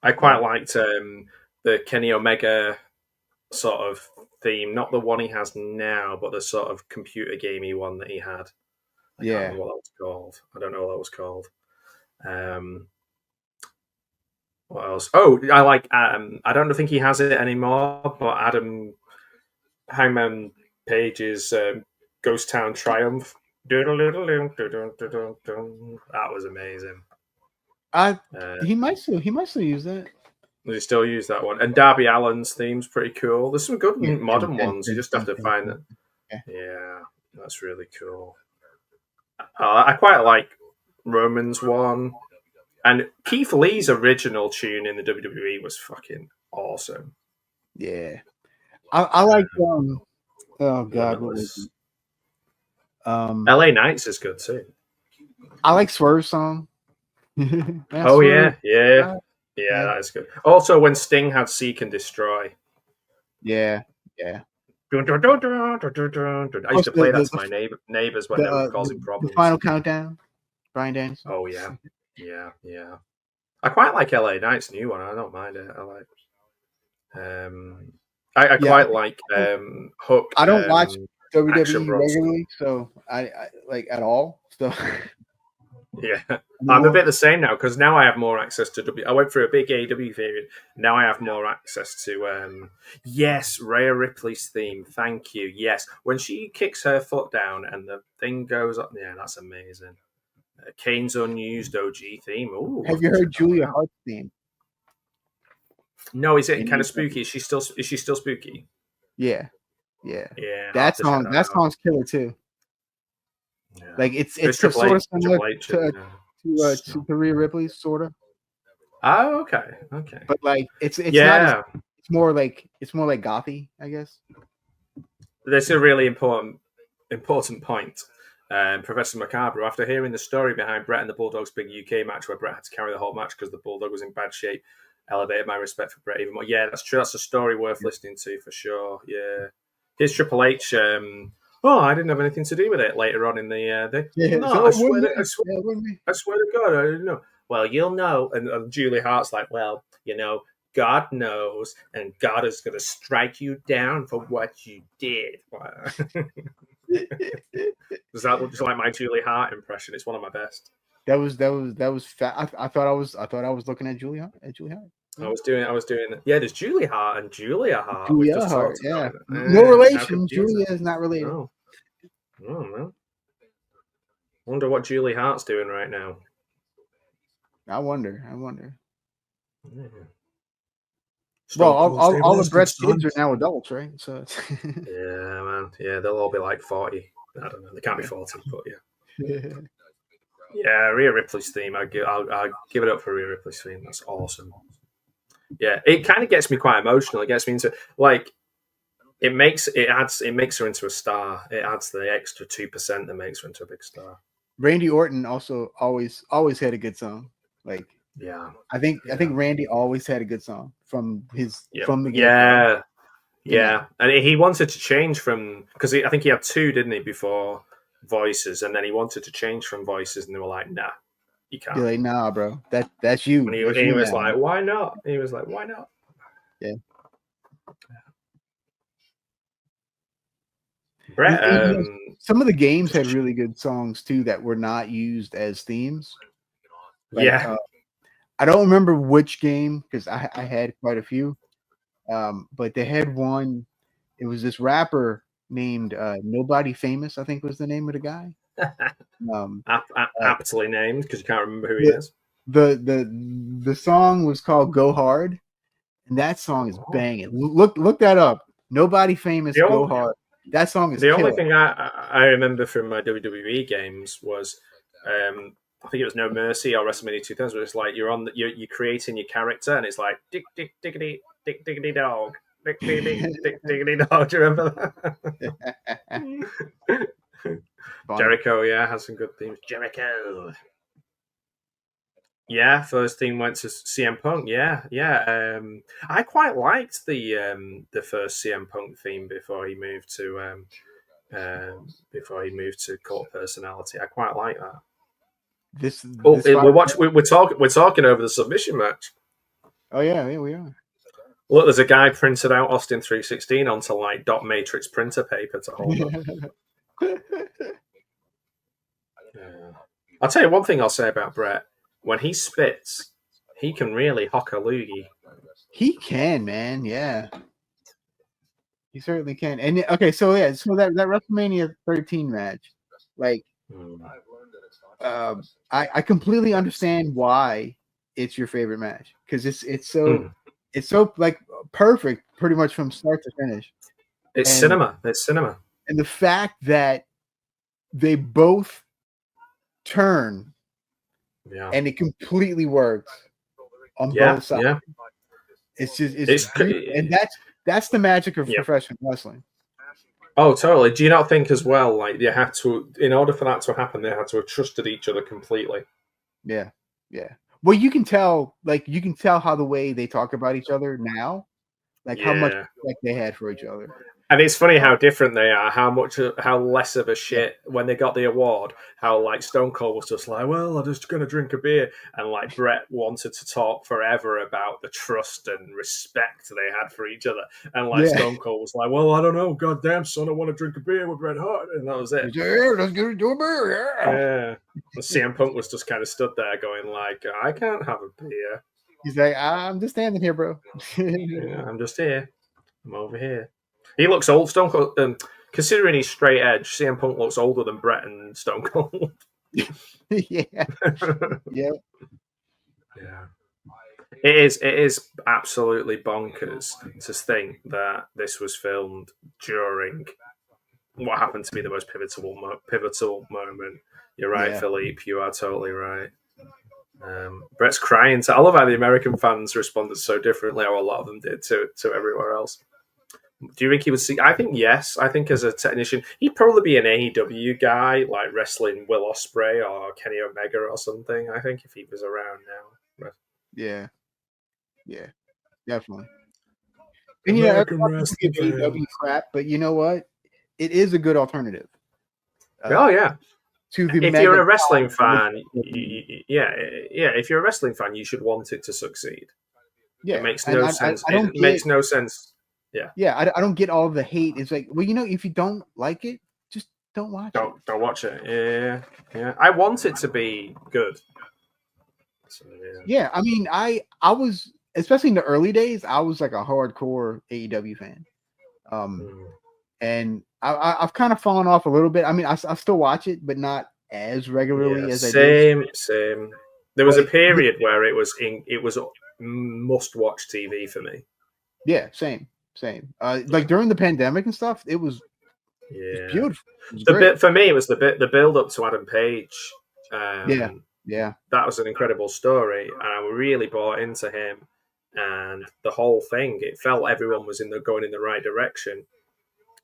I quite liked the Kenny Omega sort of theme, not the one he has now, but the sort of computer gamey one that he had. I don't know what that was called. What else? Oh, I like. I don't think he has it anymore, but Adam Hangman Page's Ghost Town Triumph. That was amazing. He might still use that. They still use that one, and Darby Allin's theme's pretty cool. There's some good modern ones. You just have to find them. Yeah, that's really cool. I quite like Roman's one, and Keith Lee's original tune in the WWE was fucking awesome. Yeah, I like. Oh God, what was it? LA Knights is good too. I like Swerve's song. Man, Oh Swerve. yeah, that is good. Also, when Sting had "Seek and Destroy." Yeah. I used to play that to my neighbors when they were causing problems. The Final Countdown, Bryan Danielson. Oh yeah. I quite like LA Knight's new one. I don't mind it. I quite like Hook. I don't watch Action WWE Bronson. regularly, so I like at all. So yeah, I'm a bit the same now because now I have more access to W. I went through a big AEW period. Now I have more access to. Yes, Rhea Ripley's theme. Thank you. Yes, when she kicks her foot down and the thing goes up. Yeah, that's amazing. Kane's unused OG theme. Ooh, have you heard Julia Hart's theme? No, is it kind of spooky? Is she still spooky? Yeah. That song's killer too. Yeah. Like it's sort of similar to Rhea Ripley's sort of. Oh, okay. But like it's not. It's more like gothy, I guess. That's a really important point. Professor Macabre, after hearing the story behind Bret and the Bulldog's big UK match where Bret had to carry the whole match because the Bulldog was in bad shape, elevated my respect for Bret even more. Yeah, that's true. That's a story worth listening to for sure. Yeah. Here's Triple H. I didn't have anything to do with it later on in the No, I swear to God, I didn't know. Well, you'll know. And Julie Hart's like, well, God knows, and God is going to strike you down for what you did. Does that look just like my Julie Hart impression? It's one of my best. That was fat. I thought I was looking at Julie Hart. I was doing. Yeah, there's Julie Hart and Julia Hart. Julia Hart. Yeah, no relation. Julia is not related. Oh man. Wonder what Julie Hart's doing right now. I wonder. Yeah. Well, all the Bret's kids are now adults, right? So yeah, man. Yeah, they'll all be like 40. I don't know. They can't be 40, but yeah. Yeah, Rhea Ripley's theme. I'll give it up for Rhea Ripley's theme. That's awesome. Yeah, it kind of gets me quite emotional. It gets me into like it makes her into a star. It adds the extra 2% that makes her into a big star. Randy Orton also always had a good song. Like yeah, I think Randy always had a good song from the game. Yeah, and he wanted to change from because I think he had 2, didn't he, before Voices, and then he wanted to change from Voices, and they were like, nah. You can't. You're like, nah, bro. That's you. And he was like, why not? He was like, why not? Yeah. Bret, some of the games had really good songs too that were not used as themes. Like, I don't remember which game because I had quite a few. But they had one. It was this rapper named Nobody Famous, I think was the name of the guy. Aptly named because you can't remember who he is. The song was called "Go Hard," and that song is banging. Look that up. Nobody Famous, Go Hard. That song is the killer. only thing I remember from my WWE games was I think it was No Mercy or WrestleMania 2000. Where it's like you're creating your character, and it's like dick diggity dog. Dick diggity dog. Do you remember that? Jericho, has some good themes. Jericho. Yeah, first theme went to CM Punk. Yeah. I quite liked the first CM Punk theme before he moved to Cult Personality. I quite like that. We're talking over the submission match. Oh yeah, we are. Look, there's a guy printed out Austin 316 onto like dot matrix printer paper to hold up. I'll tell you one thing I'll say about Bret. When he spits, he can really hock a loogie. He can, man. Yeah. He certainly can. And okay, so that WrestleMania 13 match, like I completely understand why it's your favorite match. Because it's so like perfect pretty much from start to finish. It's cinema. And the fact that they both turn and it completely works on both sides. Yeah. It's just and that's the magic of professional wrestling. Oh, totally. Do you not think as well, like, they had to, in order for that to happen, they had to have trusted each other completely? Yeah, yeah. Well, you can tell how the way they talk about each other now, like how much Yeah. respect they had for each other. And it's funny how different they are, how less of a shit when they got the award, how like Stone Cold was just like, well, I'm just going to drink a beer. And like Bret wanted to talk forever about the trust and respect they had for each other. And like Stone Cold was like, well, I don't know, goddamn son, I want to drink a beer with Bret Hart. And that was it. Yeah, let's get into a beer. Yeah. And CM Punk was just kind of stood there going like, I can't have a beer. He's like, I'm just standing here, bro. Yeah, I'm just here. I'm over here. He looks old, Stone Cold. Considering he's straight edge, CM Punk looks older than Bret and Stone Cold. Yeah. Yeah. Yeah. It is absolutely bonkers to think that this was filmed during what happened to be the most pivotal moment. You're right, Philippe. You are totally right. Bret's crying. I love how the American fans responded so differently, how a lot of them did to everywhere else. Do you think he would see? I think yes. I think as a technician, he'd probably be an AEW guy, like wrestling Will Ospreay or Kenny Omega or something. I think if he was around now. Yeah, definitely. And you know, everyone's give AEW crap, but you know what? It is a good alternative. Oh yeah. To the if you're a wrestling fan, if you're a wrestling fan, you should want it to succeed. Yeah, it makes no sense. It makes no sense. Yeah. I don't get all the hate. It's like, well, you know, if you don't like it, just don't watch it. Don't watch it. Yeah. I want it to be good. So, yeah. I mean, I was, especially in the early days, I was like a hardcore AEW fan. And I've kind of fallen off a little bit. I mean, I still watch it, but not as regularly as I did. Same. There was a period where it was must-watch TV for me. Yeah, same. Like during the pandemic and stuff, it was beautiful. For me, it was the build up to Adam Page. Yeah. That was an incredible story, and I really bought into him and the whole thing. It felt everyone was going in the right direction.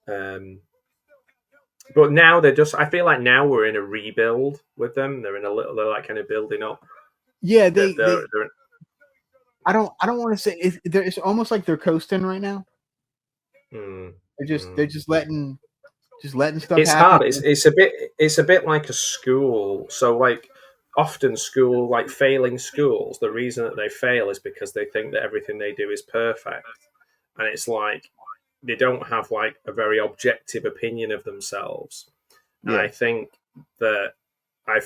But now I feel like now we're in a rebuild with them. They're they're like kind of building up. Yeah, I don't want to say it's almost like they're coasting right now. They're just letting stuff it's happen. Hard. It's a bit like a school. So like often failing schools, the reason that they fail is because they think that everything they do is perfect. And it's like they don't have like a very objective opinion of themselves. And I think that I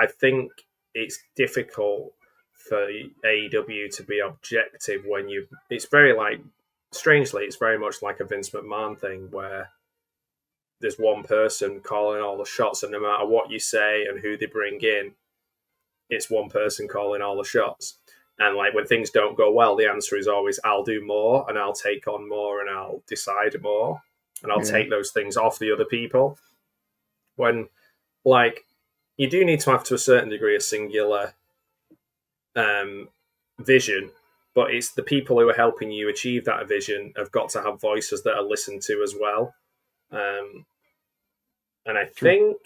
think it's difficult for AEW to be objective when it's very like, strangely, it's very much like a Vince McMahon thing where there's one person calling all the shots, and no matter what you say and who they bring in, it's one person calling all the shots. And like when things don't go well, the answer is always, I'll do more and I'll take on more and I'll decide more and I'll take those things off the other people. When like you do need to have to a certain degree a singular vision, but it's the people who are helping you achieve that vision have got to have voices that are listened to as well. And I think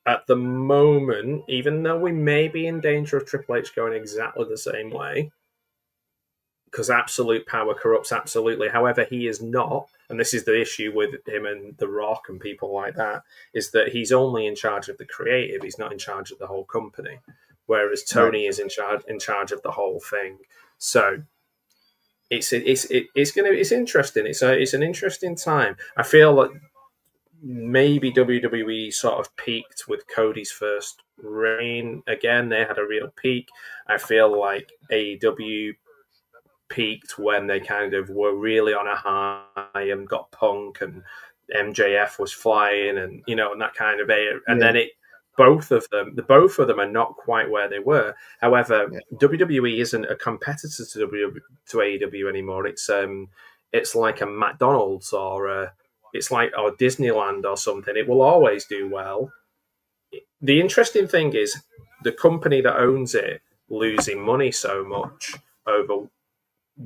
at the moment, even though we may be in danger of Triple H going exactly the same way, because absolute power corrupts absolutely. However, he is not, and this is the issue with him and The Rock and people like that, is that he's only in charge of the creative. He's not in charge of the whole company. Whereas Tony is in charge of the whole thing. So it's interesting. It's an interesting time. I feel like maybe WWE sort of peaked with Cody's first reign. Again, they had a real peak. I feel like AEW peaked when they kind of were really on a high and got Punk and MJF was flying and and that kind of air. And then both of them are not quite where they were. However, WWE isn't a competitor to AEW anymore. It's like a McDonald's or Disneyland or something. It will always do well. The interesting thing is the company that owns it losing money so much over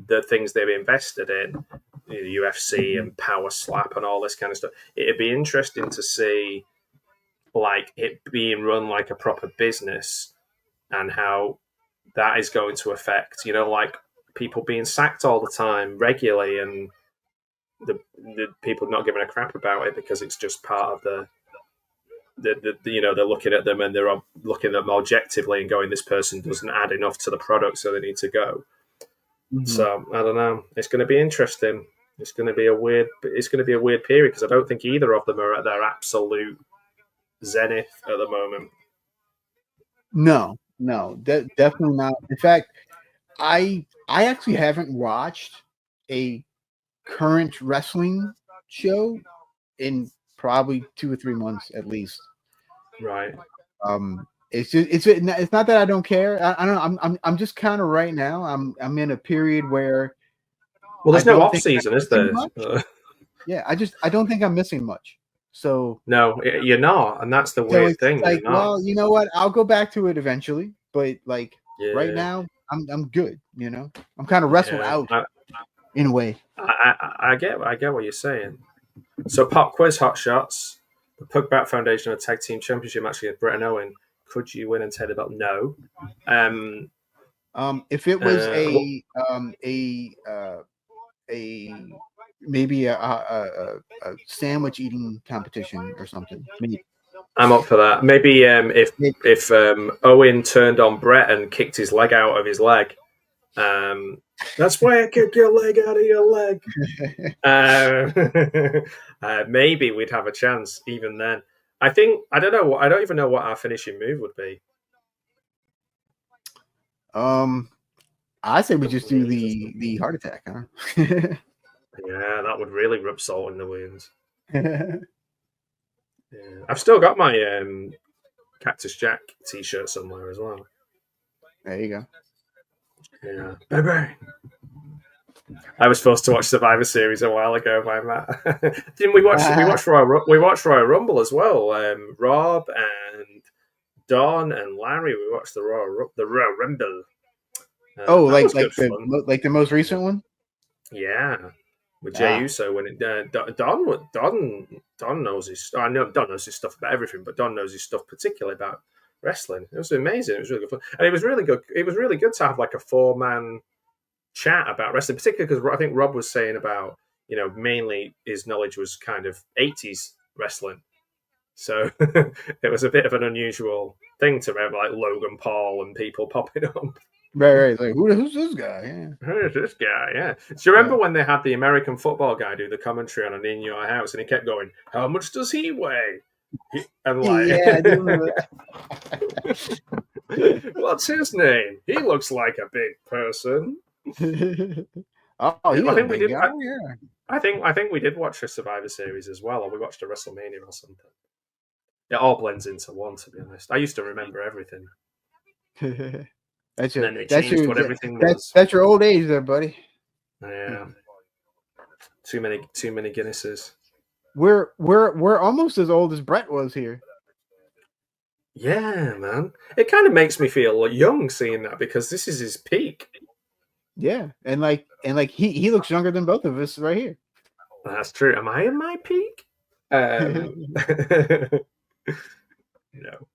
the things they've invested in UFC and Power Slap and all this kind of stuff. It'd be interesting to see like it being run like a proper business and how that is going to affect, like people being sacked all the time regularly and the people not giving a crap about it because it's just part of the they're looking at them and they're looking at them objectively and going, this person doesn't add enough to the product, so they need to go. Mm-hmm. So I don't know. It's going to be interesting. It's going to be a weird period because I don't think either of them are at their absolute zenith at the moment. No, definitely not. In fact, I actually haven't watched a current wrestling show in probably 2 or 3 months at least. Right. It's not that I don't care. I don't know. I'm just kind of right now. I'm in a period where. Well, there's no off season, is there? Yeah, I don't think I'm missing much. So no, you're not, and that's the weird thing. Like, well, you know what? I'll go back to it eventually, but like right now, I'm good. I'm kind of wrestled out in a way. I get what you're saying. So, pop quiz, hot shots. The Pugbat Foundation of Tag Team Championship match against Bret and Owen. Could you win and take the belt? No. If it was maybe a sandwich eating competition or something. Maybe. I'm up for that. Maybe if Owen turned on Bret and kicked his leg out of his leg. That's why I kick your leg out of your leg. Maybe we'd have a chance even then. I don't know. I don't even know what our finishing move would be. I say we just do the heart attack, huh? Yeah, that would really rub salt in the wounds. Yeah. I've still got my Cactus Jack t-shirt somewhere as well. There you go. Yeah, baby. I was forced to watch Survivor Series a while ago by Matt. Didn't we watch? We watched Royal Rumble as well. Rob and Don and Larry. We watched the Royal Rumble. Like the most recent one. Yeah, with Jey Uso when Don knows his. I know Don knows his stuff about everything, but Don knows his stuff particularly about wrestling. It was amazing. It was really good fun, and it was really good. It was really good to have like a 4-man chat about wrestling, particularly because I think Rob was saying about mainly his knowledge was kind of 80s wrestling, so it was a bit of an unusual thing to have like Logan Paul and people popping up. Right. Like, who's this guy? Yeah. Who's this guy? Yeah. Do you remember when they had the American football guy do the commentary on an In Your House, and he kept going, "How much does he weigh?" And like, yeah, I do remember that. What's his name? He looks like a big person. I think we did. Yeah. I think we did watch a Survivor Series as well, or we watched a WrestleMania or something. It all blends into one, to be honest. I used to remember everything. That's your old age there, buddy. Yeah. Too many Guinnesses. We're almost as old as Bret was here. Yeah, man. It kind of makes me feel young seeing that because this is his peak. Yeah, and he looks younger than both of us right here. That's true. Am I in my peak? No,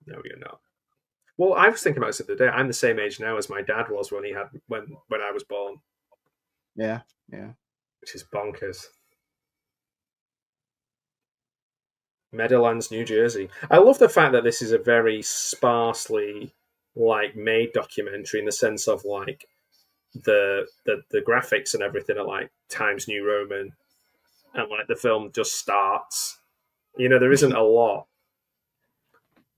you're not. Well, I was thinking about this the other day. I'm the same age now as my dad was when I was born. Yeah. Which is bonkers. Meadowlands, New Jersey. I love the fact that this is a very sparsely made documentary in the sense of the graphics and everything are like Times New Roman, and the film just starts. There isn't a lot.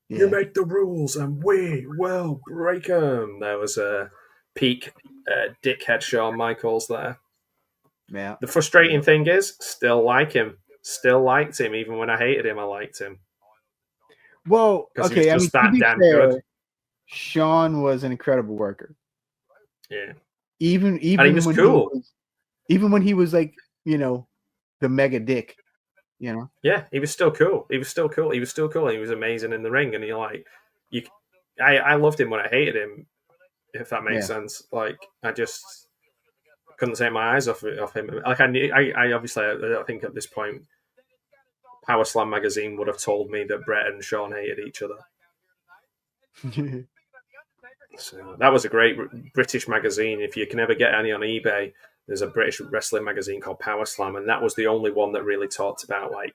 Yeah. You make the rules and we will break them. There was a peak dickhead Shawn Michaels there. Yeah. The frustrating thing is, still like him. Still liked him. Even when I hated him, I liked him. Well, okay. I mean, that damn good. Shawn was an incredible worker. Yeah. Even and he was cool. Even when he was the mega dick. Yeah, he was still cool. He was still cool. He was amazing in the ring, and I loved him when I hated him. If that makes sense. I just couldn't take my eyes off him. Like I obviously, I think at this point, Power Slam magazine would have told me that Bret and Shawn hated each other. So that was a great British magazine. If you can ever get any on eBay, there's a British wrestling magazine called Power Slam, and that was the only one that really talked about like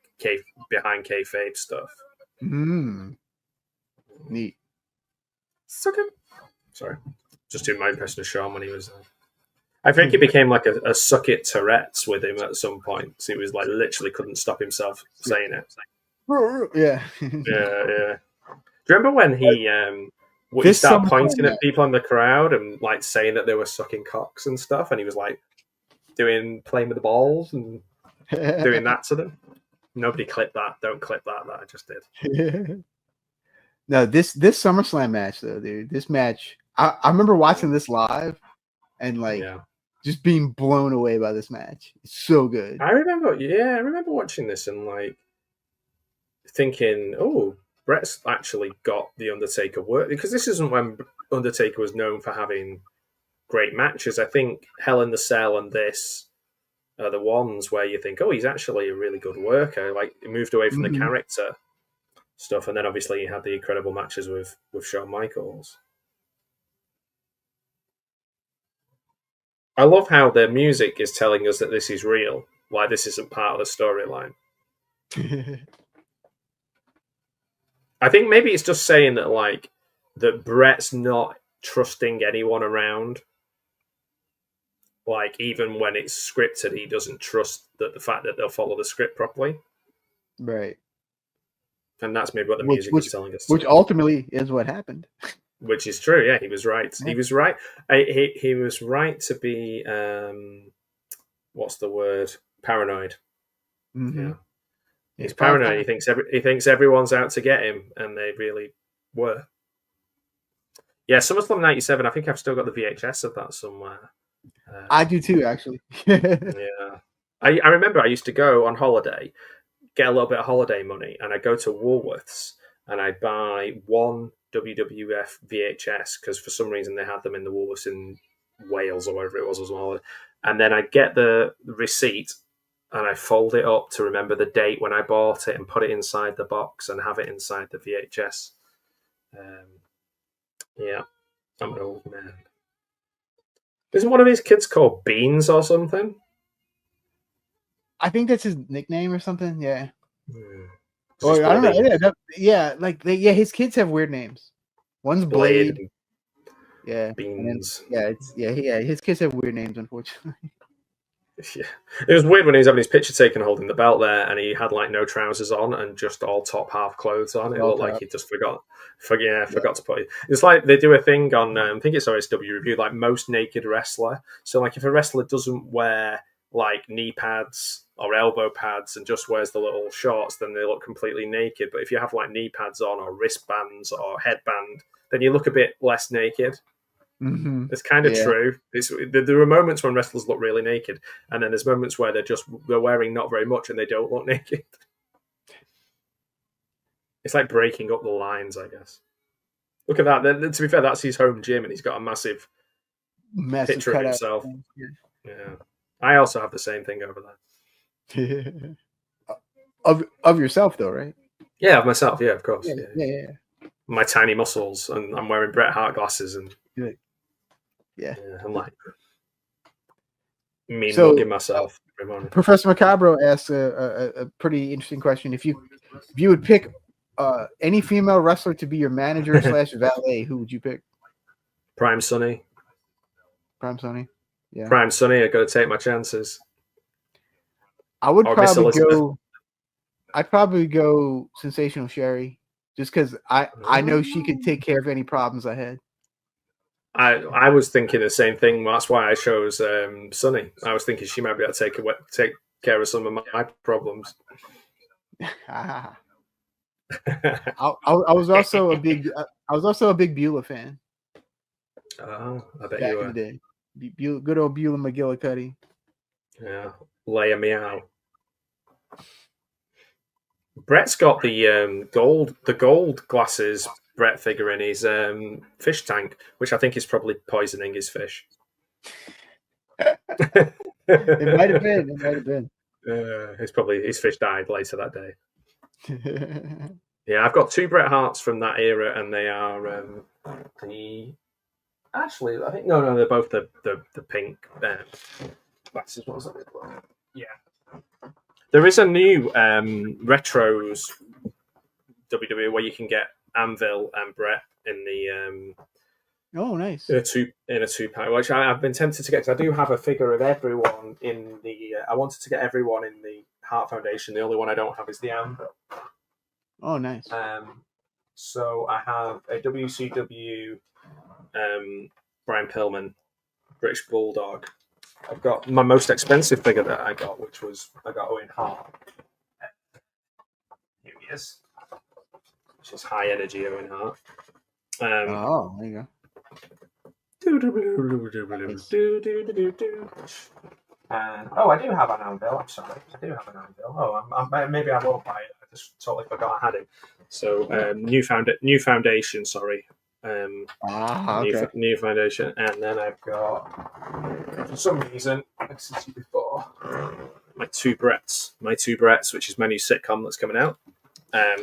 behind kayfabe stuff. Neat. So good. Sorry, just doing my impression of Shawn when he was there. I think it became like a suck it Tourette's with him at some point. So he was like literally couldn't stop himself saying it. Yeah. Yeah. Do you remember when he started pointing at people in the crowd and like saying that they were sucking cocks and stuff, and he was like playing with the balls and doing that to them? Nobody clipped that. Don't clip that. That I just did. No, this SummerSlam match though, dude. This match, I remember watching this live and like just being blown away by this match. It's so good. I remember watching this and like thinking, oh, Bret's actually got the Undertaker work, because this isn't when Undertaker was known for having great matches. I think Hell in the Cell and this are the ones where you think, oh, he's actually a really good worker. Like he moved away from the character stuff, and then obviously he had the incredible matches with Shawn Michaels. I love how the music is telling us that this is real, like this isn't part of the storyline. I think maybe it's just saying that like that Bret's not trusting anyone around. Like even when it's scripted, he doesn't trust that the fact that they'll follow the script properly. Right. And that's maybe what the music is telling us. Which ultimately is what happened. Which is true. Yeah, he was right. Yeah. He was right. He was right to be what's the word? Paranoid. Mm-hmm. Yeah. He's paranoid. He thinks everyone's out to get him, and they really were. Yeah, SummerSlam '97. I think I've still got the VHS of that somewhere. I do too, actually. Yeah, I remember I used to go on holiday, get a little bit of holiday money, and I'd go to Woolworths and I'd buy one WWF VHS because for some reason they had them in the Woolworths in Wales or wherever it was as well. And then I'd get the receipt and I fold it up to remember the date when I bought it and put it inside the box and have it inside the VHS. Yeah, I'm an old man. Isn't one of his kids called Beans or something? I think that's his nickname or something. Yeah. Or I don't know. Yeah, his kids have weird names. One's Blade. Yeah. Beans. His kids have weird names, unfortunately. Yeah. It was weird when he was having his picture taken holding the belt there and he had like no trousers on and just all top half clothes on. It looked like he just forgot to put it. It's like they do a thing on, I think it's OSW Review, like most naked wrestler. So like if a wrestler doesn't wear like knee pads or elbow pads and just wears the little shorts, then they look completely naked. But if you have like knee pads on or wristbands or headband, then you look a bit less naked. Mm-hmm. It's kind of true. There are moments when wrestlers look really naked, and then there's moments where they're wearing not very much and they don't look naked. It's like breaking up the lines, I guess. Look at that. To be fair, that's his home gym, and he's got a massive picture of himself. Yeah, I also have the same thing over there. of yourself, though, right? Yeah, of myself. Yeah, of course. Yeah. My tiny muscles, and I'm wearing Bret Hart glasses, and I'm like mugging myself every morning. Professor Macabro asks a pretty interesting question. If you would pick any female wrestler to be your manager / valet, who would you pick? Prime Sunny. Yeah. Prime Sunny. I got to take my chances. I would probably go Sensational Sherry, just because I know she could take care of any problems I had. I was thinking the same thing. That's why I chose Sunny. I was thinking she might be able to take care of some of my problems. I was also a big Beulah fan. Oh, I bet back you were. In the day. Good old Beulah McGillicuddy. Yeah, Leia Meow. Bret's got the gold glasses Bret figure in his fish tank, which I think is probably poisoning his fish. It might have been. It might have been. His fish died later that day. Yeah, I've got 2 Bret Harts from that era, and they are actually, I think no, they're both the pink glasses. What was that? Yeah, there is a new retros WWE where you can get Anvil and Bret in the Oh, nice. in a two pack, which I've been tempted to get because I do have a figure of everyone in the. I wanted to get everyone in the Hart Foundation. The only one I don't have is the Anvil. Oh, nice. So I have a WCW Brian Pillman British Bulldog. I've got my most expensive figure that I got, which was I got Owen Hart. Here he is. Which is high energy Owen Hart. There you go. I do have an Anvil. I'm sorry, I do have an Anvil. Maybe I won't buy it. I just totally forgot I had it. So new foundation. Sorry, Okay. new foundation, and then I've got for some reason I've seen you before my two Brets, which is my new sitcom that's coming out.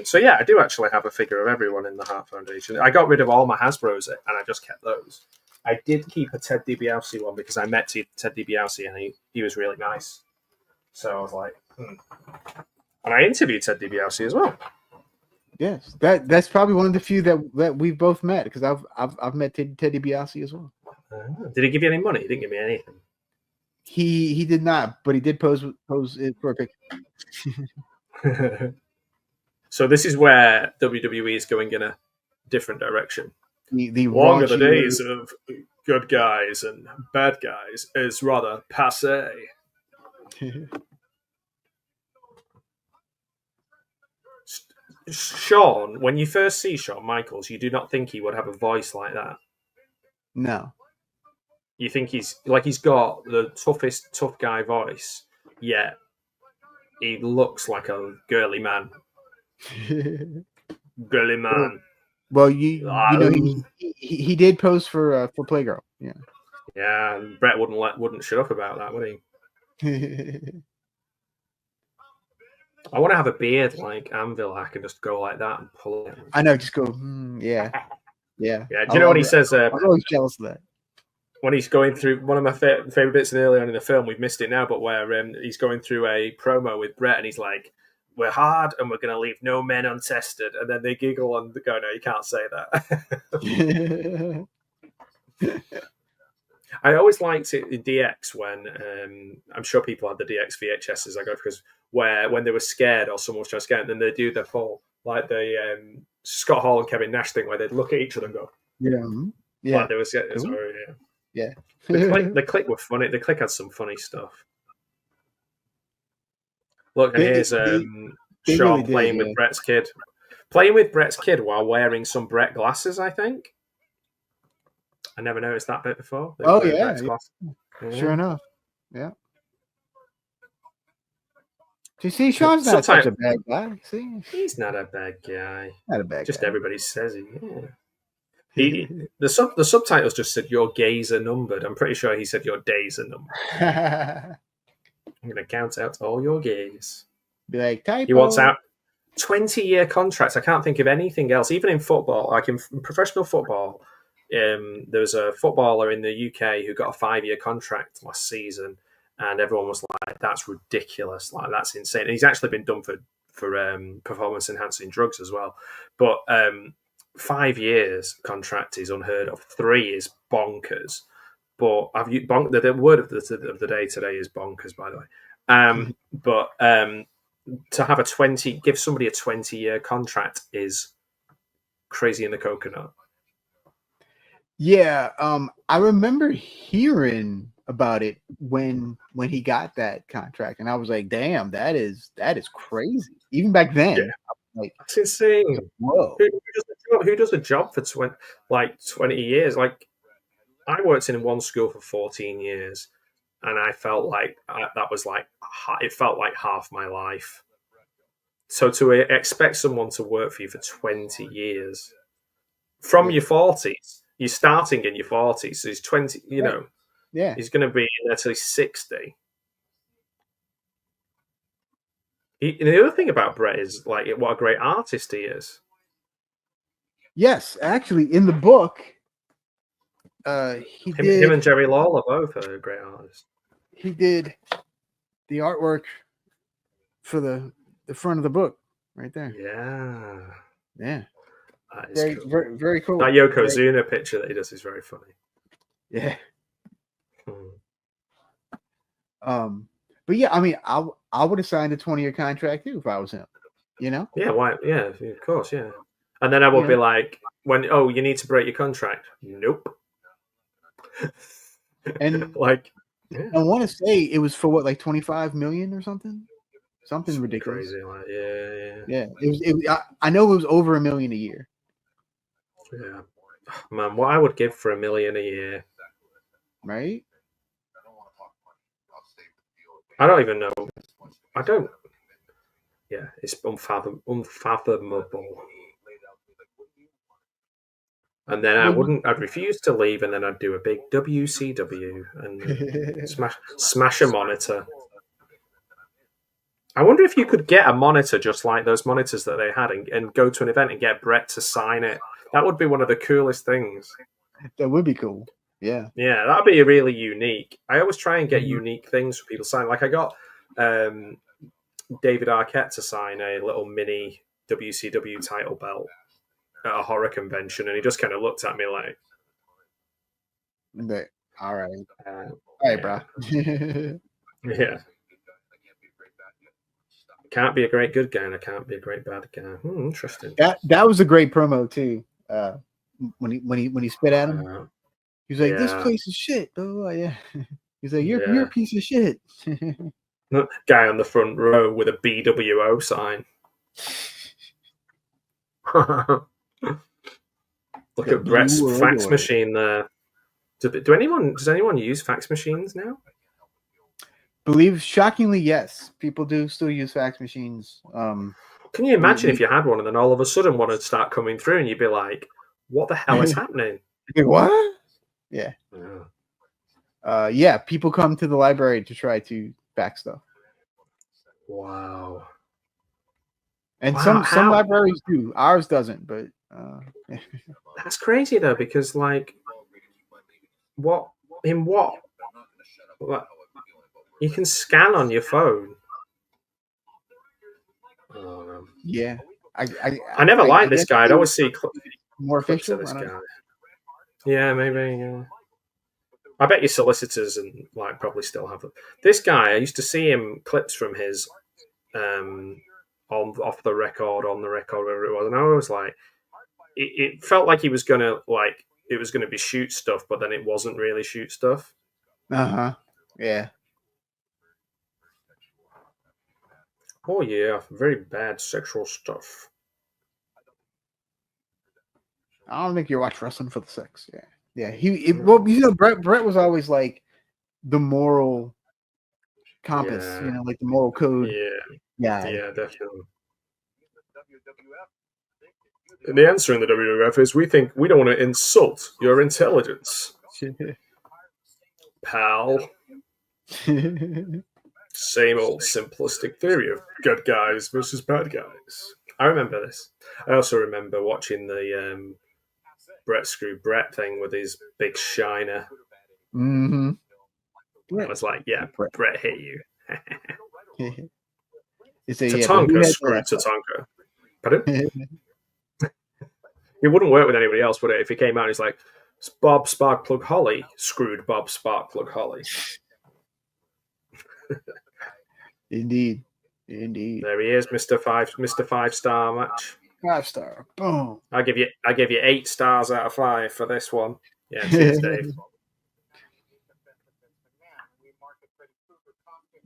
So yeah, I do actually have a figure of everyone in the Hart Foundation. I got rid of all my Hasbros and I just kept those. I did keep a Ted DiBiase one because I met Ted DiBiase and he was really nice. So I was like, And I interviewed Ted DiBiase as well. Yes, that's probably one of the few that we've both met because I've met Ted DiBiase as well. Did he give you any money? He didn't give me anything. He did not, but he did pose it for a picture. So this is where WWE is going in a different direction. The Long are the days of good guys and bad guys is rather passé. Shawn, when you first see Shawn Michaels, you do not think he would have a voice like that. No. You think he's got the toughest tough guy voice, yet he looks like a girly man. Girly man. Well, you know he did pose for Playgirl. Yeah. Yeah, and Bret wouldn't shut up about that, would he? I want to have a beard like Anvil. I can just go like that and pull it. I know, just go. Yeah. Do you know what he says? I'm always jealous of that. When he's going through one of my favorite bits early on in the film, we've missed it now, but where he's going through a promo with Bret and he's like, "We're hard and we're going to leave no men untested," and then they giggle and go, "No, you can't say that." I always liked it in DX when I'm sure people had the DX VHSs. I go because when they were scared or someone was trying to scare them, then they do the full like the Scott Hall and Kevin Nash thing where they'd look at each other and go, yeah, like they were scared. Yeah. The click were funny. The click had some funny stuff. Look, and here's Shawn really playing with Bret's kid. Playing with Bret's kid while wearing some Bret glasses, I think. I never noticed that bit before. Oh, yeah. Sure enough. Yeah. Do you see, Shawn's not such a bad guy. See? He's not a bad guy. Not a bad guy. Just everybody says he. The subtitles just said your gays are numbered. I'm pretty sure he said your days are numbered. I'm going to count out all your gays. Be like, typo. He wants out 20-year contracts. I can't think of anything else. Even in football, like in professional football, there was a footballer in the UK who got a 5-year contract last season, and everyone was like, "That's ridiculous! Like that's insane." And he's actually been done for performance-enhancing drugs as well. But 5 years contract is unheard of. 3 is bonkers. But the word of the day today is bonkers, by the way. But to have give somebody a 20-year contract is crazy in the coconut. Yeah, I remember hearing about it when he got that contract, and I was like, "Damn, that is crazy." Even back then, yeah. Like, that's insane. Whoa, who does a job for 20 years? Like, I worked in one school for 14 years, and I felt like it felt like half my life. So to expect someone to work for you for 20 years from your 40s, you're starting in your 40s, so it's 20. You know, Yeah. He's going to be in there till he's 60. And the other thing about Bret is like what a great artist he is. Yes, actually, in the book, Him and Jerry Lawler both are great artists. He did the artwork for the front of the book, right there. Yeah. That is Very, cool. very, very cool. That Yokozuna picture that he does is very funny. Yeah. But yeah, I mean, I would have signed a 20-year contract too if I was him. You know? Yeah, why? Yeah, of course, yeah. And then I would be like, you need to break your contract. Nope. And like, I want to say it was for what, like 25 million or something ridiculous. Crazy, like, yeah. It was. I know it was over $1 million a year. Yeah, man, what I would give for $1 million a year, right? I don't even know. I don't. Yeah, it's unfathomable. And then I'd refuse to leave, and then I'd do a big WCW and smash a monitor. I wonder if you could get a monitor just like those monitors that they had and go to an event and get Bret to sign it. That would be one of the coolest things. That would be cool. Yeah. Yeah, that'd be really unique. I always try and get unique things for people to sign. Like I got David Arquette to sign a little mini WCW title belt at a horror convention, and he just kind of looked at me like, all right, bro. Yeah. Can't be a great good guy, and I can't be a great bad guy. Interesting. That was a great promo too. When he spit at him, he was like, "This place is shit." Oh yeah. He's like, "You're a piece of shit." Guy on the front row with a BWO sign. Look at Bret's fax machine there. Does anyone use fax machines now? Shockingly, yes. People do still use fax machines. Can you imagine if you had one and then all of a sudden one would start coming through and you'd be like, what the hell is happening? What? Yeah. Yeah, people come to the library to try to fax stuff. Wow. And some libraries do. Ours doesn't, but that's crazy though, because like what you can scan on your phone. Yeah. I never liked this guy. I'd always see more clips official of this guy. Yeah, maybe. Yeah. I bet your solicitors and like probably still have them. This guy, I used to see him clips from his off the record, on the record, whatever it was, and I was like, it felt like he was gonna it was gonna be shoot stuff, but then it wasn't really shoot stuff. Yeah. Oh yeah, very bad sexual stuff. I don't think you watch wrestling for the sex. Yeah. Yeah. Bret was always like the moral compass, like the moral code. Yeah, definitely. And the answer in the WWF is we don't want to insult your intelligence, pal. Same old simplistic theory of good guys versus bad guys. I remember this. I also remember watching the Bret Screw Bret thing with his big shiner. Mm-hmm. I was like, yeah, Bret hit you. Tatanka screwed Tatanka. Pardon? It wouldn't work with anybody else, would it? If he came out and he's like, Bob Sparkplug Holly screwed Bob Sparkplug Holly. Indeed. There he is, Mr. 5-star match. 5-star. Boom. I give you 8 stars out of 5 for this one. Yeah, cheers, Dave.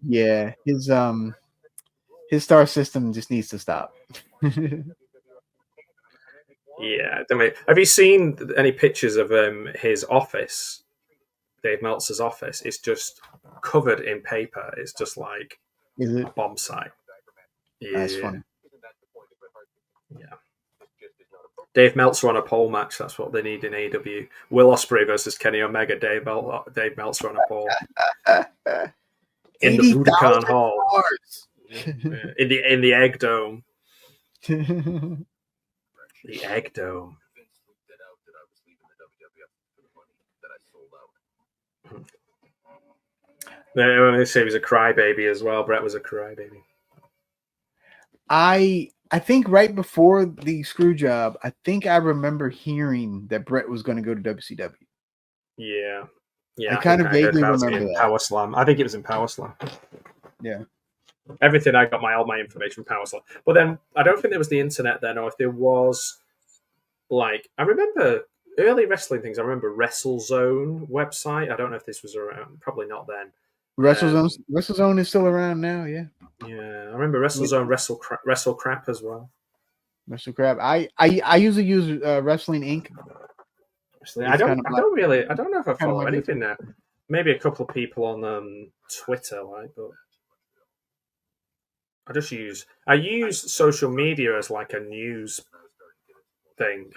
Yeah, his star system just needs to stop. Yeah, have you seen any pictures of his office, Dave Meltzer's office? It's just covered in paper. It's just like a bomb site. Yeah. That's funny. Yeah. Dave Meltzer on a pole match. That's what they need in AEW. Will Ospreay versus Kenny Omega. Dave Meltzer on a pole in the Budokan Hall. in the Egg Dome. The Egg Dome. They say he was a crybaby as well. Bret was a crybaby. I think right before the screw job, I think I remember hearing that Bret was going to go to WCW. Yeah. I kind of vaguely remember that. Power Slam. I think it was in Power Slam. Yeah. Everything I got all my information from Power Slam. But then I don't think there was the internet then, or if there was, like, I remember early wrestling things. I remember WrestleZone website. I don't know if this was around. Probably not then. WrestleZone is still around now, yeah. Yeah, I remember WrestleZone, WrestleCrap as well. WrestleCrap. I usually use Wrestling Inc. I don't know if I follow anything now. Maybe a couple of people on Twitter, like, but I use social media as like a news thing.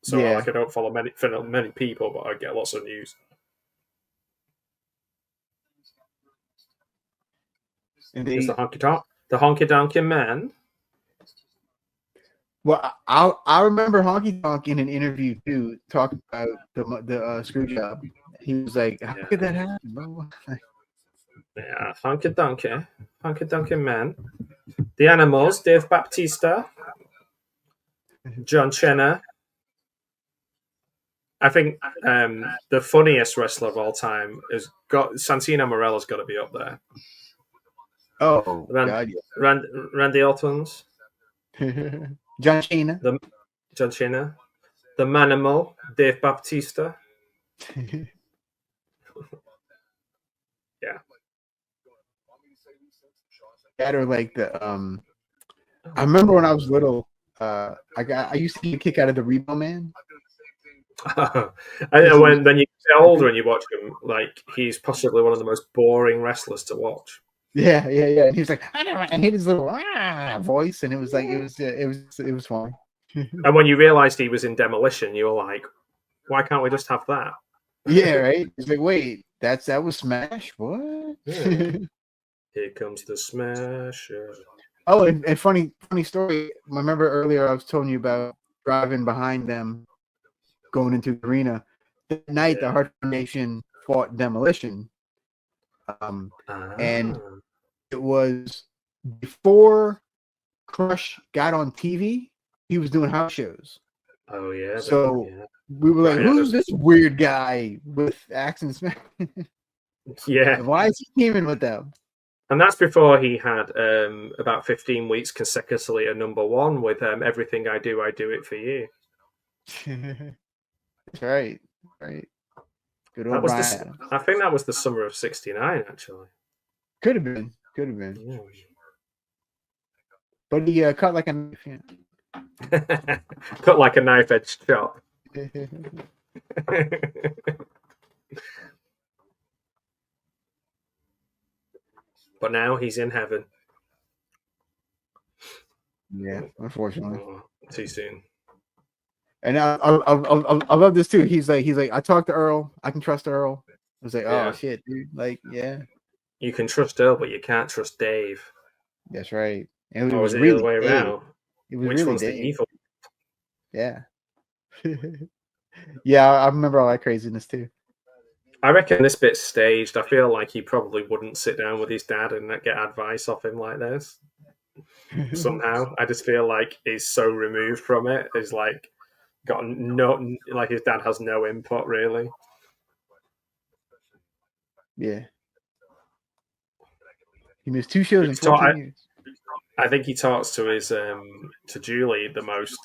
So like I don't follow many people, but I get lots of news. It's the honky tonk man. Well, I remember Honky Tonk in an interview too, talking about the screw job. He was like, "How could that happen, bro?" Yeah, honky tonk man. The Animals, Dave Bautista, John Cena. I think the funniest wrestler of all time Santino Morella's got to be up there. Oh, God, yeah. Randy Orton's. John Cena. The Manimal, Dave Bautista. Yeah. That or like the I remember when I was little, I used to get a kick out of the Rebo Man. When you get older and you watch him, like he's possibly one of the most boring wrestlers to watch. Yeah. And he was like, I hate his little voice, and it was like it was fun. And when you realized he was in Demolition, you were like, why can't we just have that? Yeah, right. It's like, wait, that was Smash. What? Yeah. Here comes the Smasher. Oh, and funny story. I remember earlier I was telling you about driving behind them, going into the arena. That night, the Hart Foundation fought Demolition. And it was before Crush got on TV. He was doing house shows. Oh yeah. So we were like, "Who's this weird guy with accents?" Yeah. Why is he teaming with them? And that's before he had about 15 weeks consecutively at number one with "Everything I Do It For You." That's right. Good old Brian. I think that was the summer of '69, actually. Could have been. Yeah. But he cut like a knife. Yeah. Cut like a knife-edged chop. But now he's in heaven. Yeah, unfortunately. Oh, too soon. And I love this too. He's like, I talked to Earl. I can trust Earl. I was like, oh shit, dude. Like, yeah. You can trust Earl, but you can't trust Dave. That's right. And it was really the other way around. It was Which really one's Dave. the evil? Yeah. Yeah, I remember all that craziness too. I reckon this bit's staged. I feel like he probably wouldn't sit down with his dad and get advice off him like this. Somehow, I just feel like he's so removed from it. He's like got no, like his dad has no input really. Yeah. He missed 2 shows in 14 years. I think he talks to his to Julie the most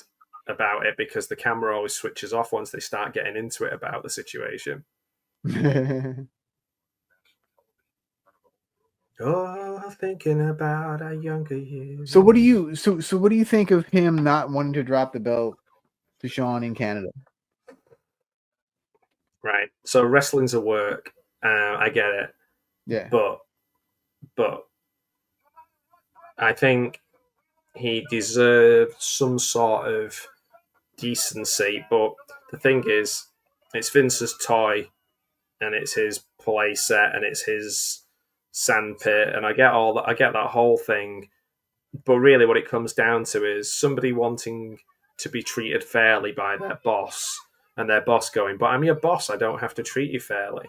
about it because the camera always switches off once they start getting into it about the situation. Oh, thinking about our younger years. So what do you think of him not wanting to drop the belt to Shawn in Canada? Right. So wrestling's a work. I get it. Yeah. But I think he deserved some sort of decency. But the thing is, it's Vince's toy, and it's his play set, and it's his sandpit, and I get all that. I get that whole thing. But really, what it comes down to is somebody wanting to be treated fairly by their boss, and their boss going, "But I'm your boss. I don't have to treat you fairly."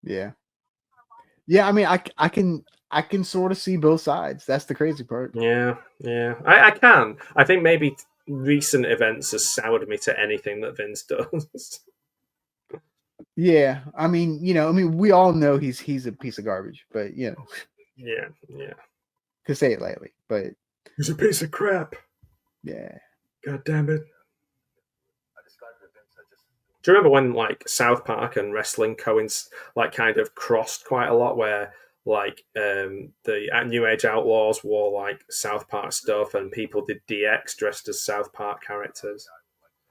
Yeah. Yeah, I mean, I can sort of see both sides. That's the crazy part. Yeah, I can. I think maybe recent events has soured me to anything that Vince does. Yeah, I mean, we all know he's a piece of garbage, but Yeah. to say it lightly, but He's a piece of crap. yeah. God damn it. Do you remember when like South Park and wrestling kind of crossed quite a lot, where like the New Age Outlaws wore like South Park stuff and people did DX dressed as South Park characters?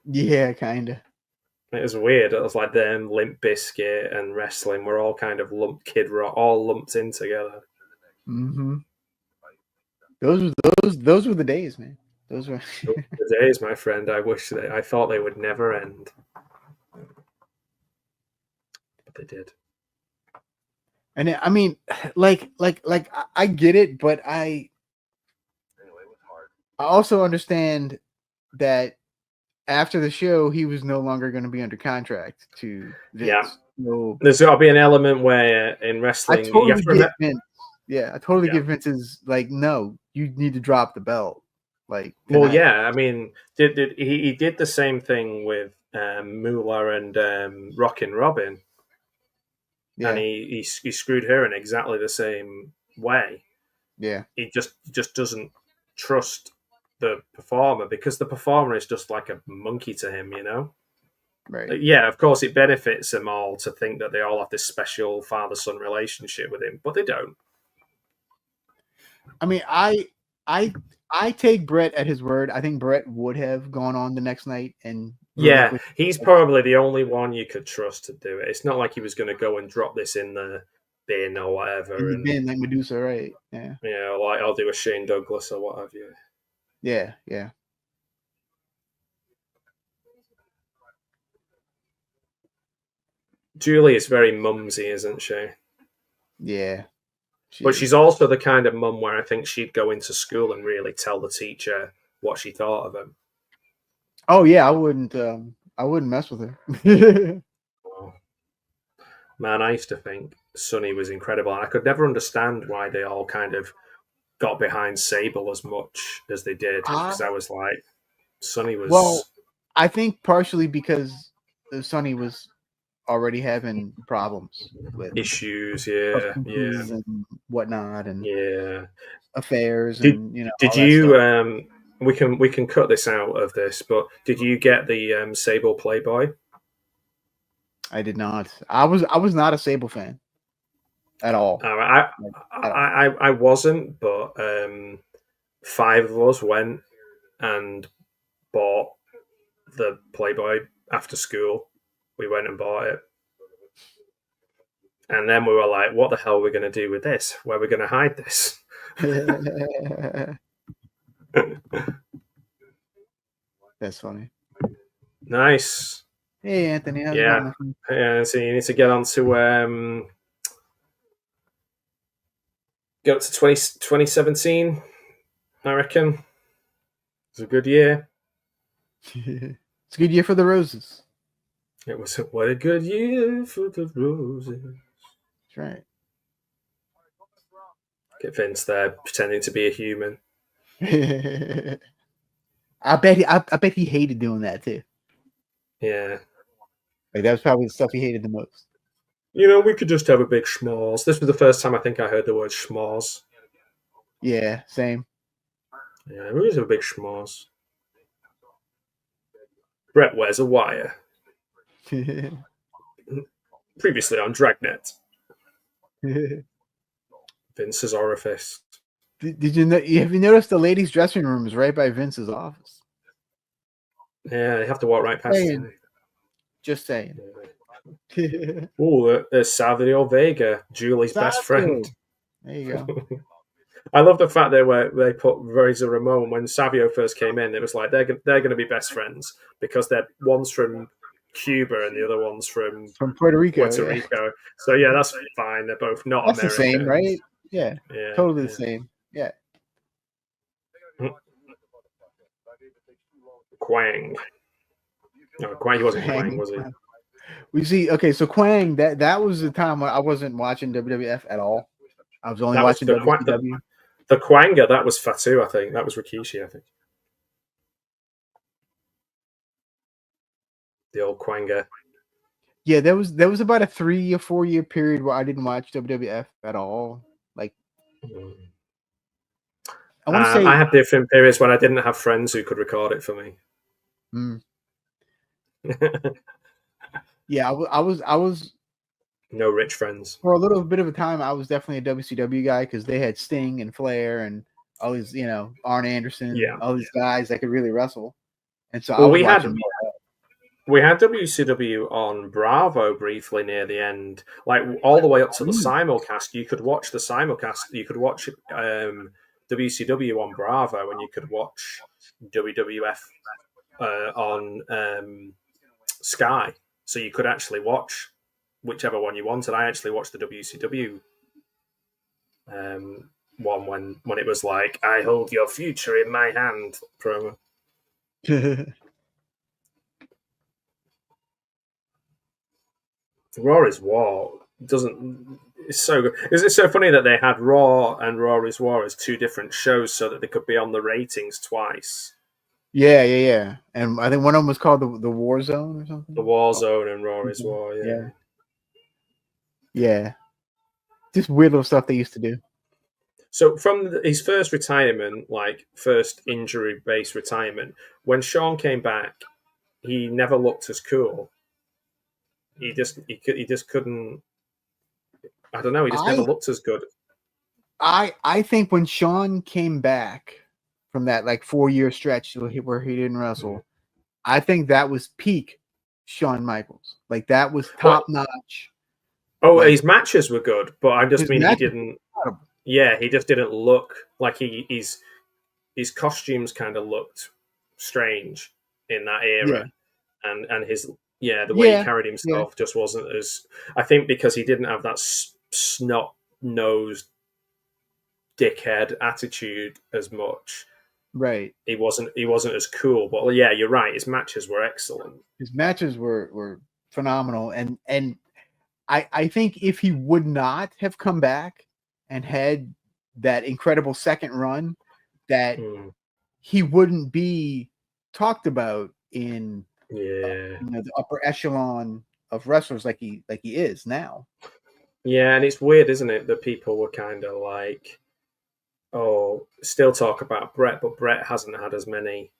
Yeah, kind of. It was weird. It was like them, Limp Bizkit, and wrestling were all kind of all lumped in together. Mm-hmm. Those were the days, man. Those were the days, my friend. I thought they would never end, but they did. And I mean, like I get it, but I also understand that after the show, he was no longer going to be under contract to Vince. Yeah. So there's got to be an element where in wrestling, I totally get Vince. Yeah, I totally get Vince's like, no, you need to drop the belt. Like, well, yeah, I mean, he did the same thing with Moolah and Rockin' Robin, and he screwed her in exactly the same way. Yeah, he just doesn't trust the performer because the performer is just like a monkey to him, Right. Yeah, of course, it benefits them all to think that they all have this special father-son relationship with him, but they don't. I mean, I take Bret at his word. I think Bret would have gone on the next night and he's probably the only one you could trust to do it. It's not like he was going to go and drop this in the bin or whatever. In the bin, like Medusa, right? Yeah. Yeah, like I'll do a Shane Douglas or what have you. Yeah. Julie is very mumsy, isn't she? Yeah. But she's also the kind of mum where I think she'd go into school and really tell the teacher what she thought of him. Oh yeah, I wouldn't mess with her. Man, I used to think Sonny was incredible. I could never understand why they all kind of got behind Sable as much as they did, because I was like, Sonny was... Well, I think partially because Sonny was already having problems with issues, and whatnot, and affairs, and Did you? We can cut this out of this, but did you get the Sable Playboy? I did not. I was not a Sable fan at all. I wasn't, but 5 of us went and bought the Playboy after school. We went and bought it. And then we were like, what the hell are we going to do with this? Where are we going to hide this? That's funny. Nice. Hey, Anthony. How's it going? Yeah, so you need to get on to... Go to 2017, I reckon. It was a good year. It's a good year for the Roses. It was what a good year for the Roses. That's right. Get Vince there pretending to be a human. I bet he hated doing that too. Yeah. Like that was probably the stuff he hated the most. We could just have a big schmoz. This was the first time I think I heard the word schmoz. Yeah, same. Yeah, we just have a big schmoz. Bret wears a wire. Previously on Dragnet. Vince's orifice. Did you know? Have you noticed the ladies' dressing room is right by Vince's office? Yeah, they have to walk right past it. Just saying. Oh, there's Savio Vega, Julie's best friend. There you go. I love the fact they put Razor Ramon when Savio first came in. It was like they're going to be best friends because one's from Cuba and the other one's from Puerto Rico. So yeah, that's fine. They're both not That's American. the same, right? Yeah, totally the same. Yeah. Quang. No, Quang. He wasn't Quang, was he? We see. Okay, so Quang. That was the time when I wasn't watching WWF at all. I was only watching WCW. The Quanga, that was Fatu, I think. That was Rikishi, I think. The old Quanga. Yeah, there was about a 3 or 4 year period where I didn't watch WWF at all. Like, I want to say I had different periods when I didn't have friends who could record it for me. Yeah, I was no rich friends for a little bit of a time. I was definitely a WCW guy because they had Sting and Flair and all these, Arn Anderson, all these guys that could really wrestle. And so we had WCW on Bravo briefly near the end, like all the way up to the simulcast. You could watch the simulcast. You could watch WCW on Bravo, and you could watch WWF on Sky. So you could actually watch whichever one you wanted. I actually watched the WCW one when it was like, "I hold your future in my hand" promo. Raw is War it's so good. Is it so funny that they had Raw and Raw is War as two different shows so that they could be on the ratings twice? Yeah. And I think one of them was called the War Zone or something. The War Zone and Raw is War. Yeah. Just weird little stuff they used to do. So from his first retirement, like first injury-based retirement, when Shawn came back, he never looked as cool. He just couldn't. I don't know. He just never looked as good. I think when Shawn came back from that like 4 year stretch where he didn't wrestle, I think that was peak Shawn Michaels. Like that was top notch. Oh, his matches were good, but I just mean he didn't. Yeah, he just didn't look like his costumes kind of looked strange in that era, and his the way he carried himself just wasn't as. I think because he didn't have that snot-nosed dickhead attitude as much. Right. He wasn't as cool, but yeah, you're right. His matches were excellent. His matches were phenomenal, and I think if he would not have come back and had that incredible second run, that he wouldn't be talked about in the upper echelon of wrestlers like he is now. Yeah, and it's weird, isn't it, that people were kind of like, oh, still talk about Bret, but Bret hasn't had as many,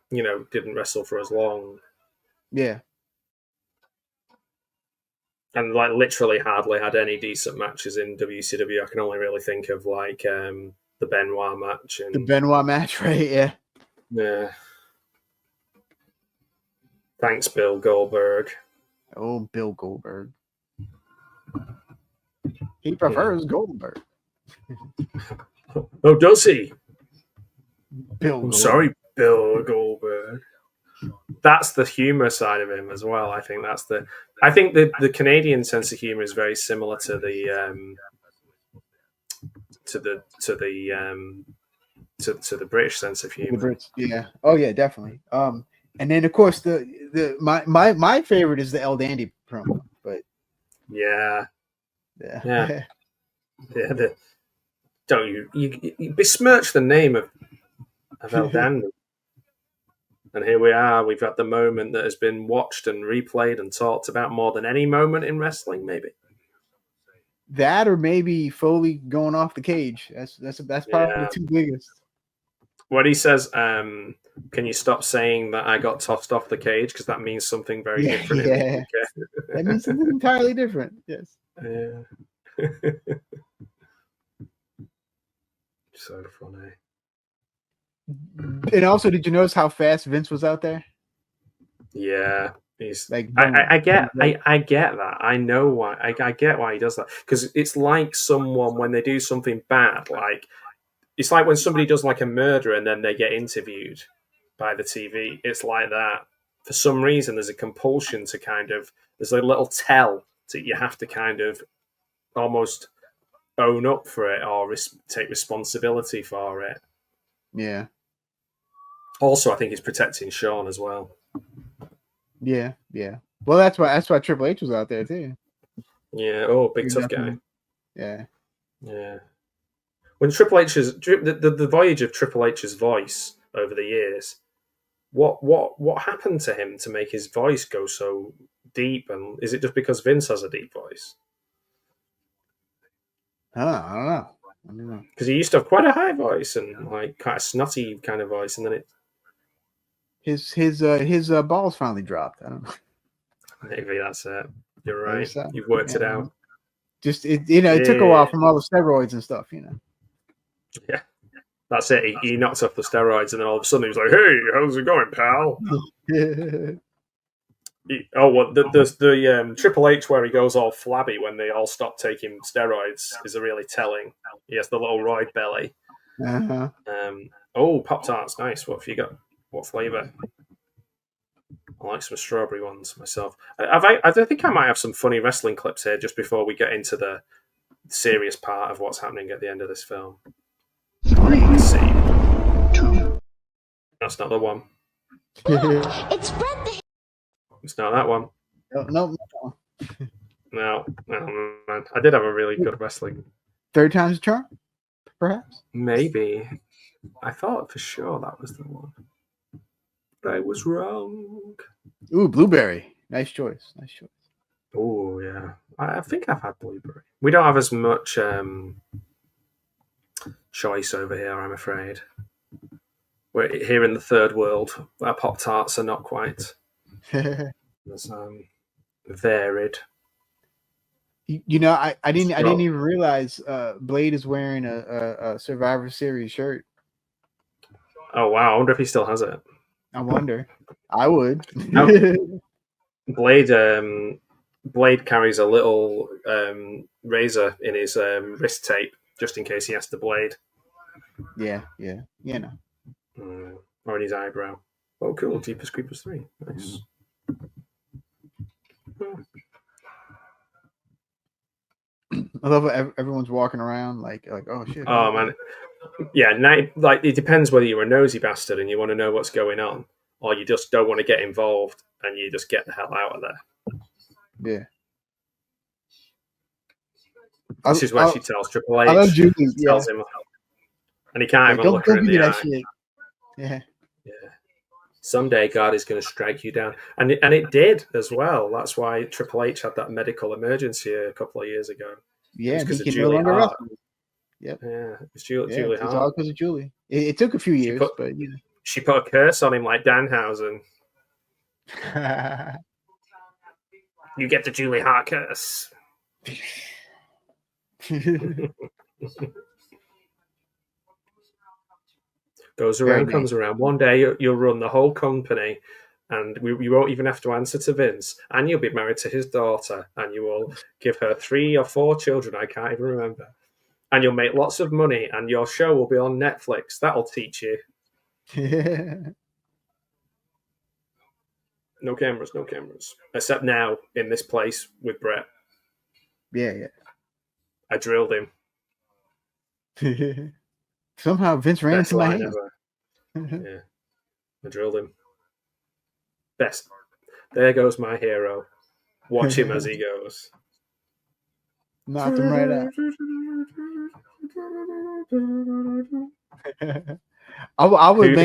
didn't wrestle for as long. Yeah. And like literally hardly had any decent matches in WCW. I can only really think of like the Benoit match. And... The Benoit match, right? Yeah. Yeah. Thanks, Bill Goldberg. Oh, Bill Goldberg. He prefers Goldberg. Oh, does he? I'm sorry, Bill Goldberg. That's the humor side of him as well. I think the Canadian sense of humor is very similar to the British sense of humor. The Brits, yeah. Oh yeah, definitely. And then of course my favorite is the El Dandy promo, but yeah. Don't you besmirch the name of El Dandy. And here we are. We've had the moment that has been watched and replayed and talked about more than any moment in wrestling, maybe. That or maybe Foley going off the cage. That's probably the two biggest. When he says, "Can you stop saying that I got tossed off the cage?" Because that means something very different. Yeah, that means something entirely different. Yes. Yeah. So funny. And also, did you notice how fast Vince was out there? Yeah, He's Like, I get that. I know why. I get why he does that, because it's like someone when they do something bad, like it's like when somebody does like a murder and then they get interviewed by the TV. It's like that. For some reason, there's a compulsion to there's a little tell that you have to kind of almost own up for it or take responsibility for it. Yeah. Also, I think it's protecting Sean as well. Yeah. Well, that's why Triple H was out there too. Yeah. Oh, big tough guy. Yeah. When Triple H's the voyage of Triple H's voice over the years, what happened to him to make his voice go so deep? And is it just because Vince has a deep voice? I don't know. Because he used to have quite a high voice and like quite a snotty kind of voice, and then his balls finally dropped. I don't know. Maybe that's it. You're right. You've worked it out. Just it took a while from all the steroids and stuff. Yeah, that's it. He knocked off the steroids, and then all of a sudden he was like, "Hey, how's it going, pal?" The Triple H where he goes all flabby when they all stop taking steroids is a really telling. He has the little roid belly. Uh-huh. Pop-Tarts, nice. What have you got? What flavour? I like some strawberry ones myself. I think I might have some funny wrestling clips here just before we get into the serious part of what's happening at the end of this film. 3, Let's see. 2. That's not the one. It's Bret the It's not that one. No. No, man. I did have a really good wrestling. Third time's a charm, perhaps? Maybe. I thought for sure that was the one. But I was wrong. Ooh, blueberry. Nice choice. Oh, yeah. I think I've had blueberry. We don't have as much choice over here, I'm afraid. We're here in the third world. Our Pop-Tarts are not quite as varied. I didn't even realize Blade is wearing a Survivor Series shirt. Oh wow! I wonder if he still has it. I wonder. I would. No. Blade carries a little razor in his wrist tape just in case he has to blade. Yeah. Or in his eyebrow. Oh, cool! Jeepers Creepers 3. Nice. I love how everyone's walking around like oh shit. Oh man, yeah. Like it depends whether you're a nosy bastard and you want to know what's going on, or you just don't want to get involved and you just get the hell out of there. Yeah. This is where she tells Triple H. I love Julie. Tells him, and he can't even look her in the eye. Shit. Yeah. Someday God is going to strike you down, and it did as well. That's why Triple H had that medical emergency a couple of years ago. Yeah, because of Julie Hart. Yep. Yeah, it's Julie Hart. It's all because of Julie. It took a few years, but she put a curse on him like Danhausen. You get the Julie Hart curse. Goes around, comes around. One day you'll run the whole company, and you won't even have to answer to Vince, and you'll be married to his daughter, and you will give her 3 or 4 children, I can't even remember, and you'll make lots of money, and your show will be on Netflix. That'll teach you. No cameras. Except now, in this place with Bret. Yeah. I drilled him. Somehow Vince ran into my hand. Yeah. I drilled him. Best. There goes my hero. Watch him as he goes. Knocked him right out. I would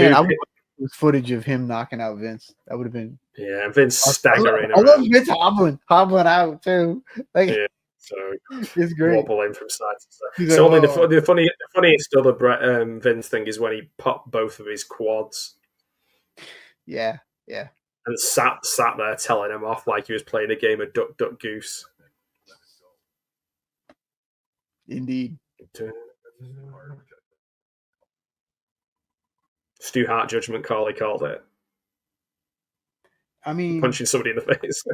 with footage of him knocking out Vince. That would have been. Yeah, Vince staggering. I love Vince hobbling out too. Like, yeah, so it's great. Wobbling from side to side. So only the funniest other Vince thing is when he popped both of his quads. Yeah. And sat there telling him off like he was playing a game of Duck, Duck, Goose. Indeed. Stu Hart judgment call, he called it. I mean, punching somebody in the face.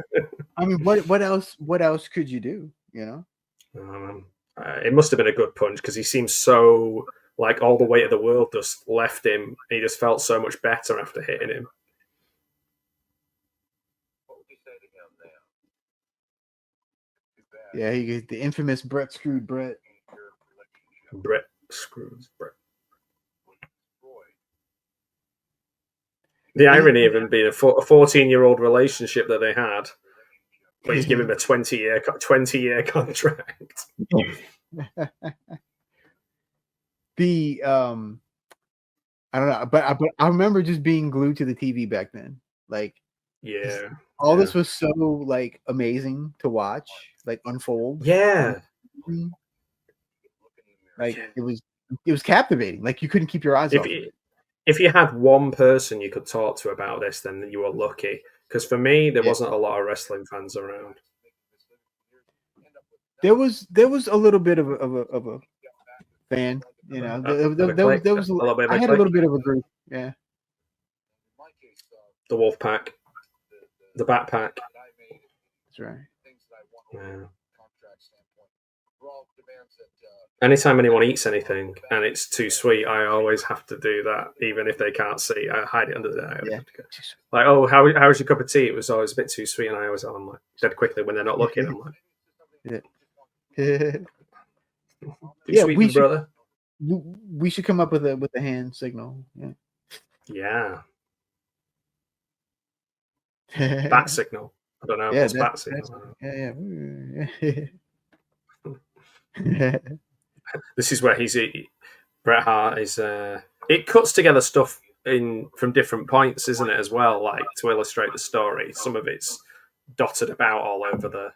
I mean, what else? What else could you do? You know, it must have been a good punch because he seems so like all the weight of the world just left him. He just felt so much better after hitting him. Yeah, the infamous Bret screwed Bret. Bret screws Bret. The irony of him being a 14-year-old relationship that they had, but he's giving him a 20-year contract. I don't know, but I remember just being glued to the TV back then. Like, yeah, all this was so like amazing to watch, like unfold. Yeah, like it was captivating. Like you couldn't keep your eyes off. If you had one person you could talk to about this, then you were lucky. Because for me, there wasn't a lot of wrestling fans around. There was a little bit of a fan, you know. There was I had a little bit of a group, yeah. The Wolf Pack, the Bat Pack. That's right. Yeah. Anytime anyone eats anything and it's too sweet, I always have to do that, even if they can't see. I hide it under the yeah. Like, oh, how's your cup of tea? It was always a bit too sweet, and I'm like dead quickly when they're not looking. I'm like, yeah, sweet, brother. We should come up with a hand signal. Yeah. Bat signal. I don't know. Yeah, what's bat signal? Yeah. This is where Bret Hart is. It cuts together stuff from different points, isn't it? As well, like to illustrate the story. Some of it's dotted about all over the.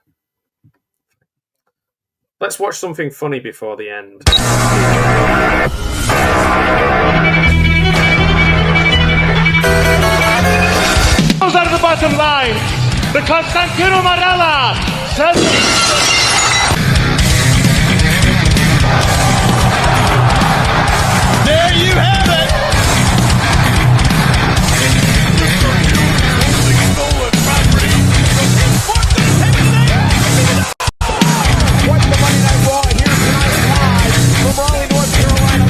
Let's watch something funny before the end. Goes out of the bottom line. The Constantino Marella says. There you have it. What's the Monday Night Raw here tonight live from Raleigh, North Carolina.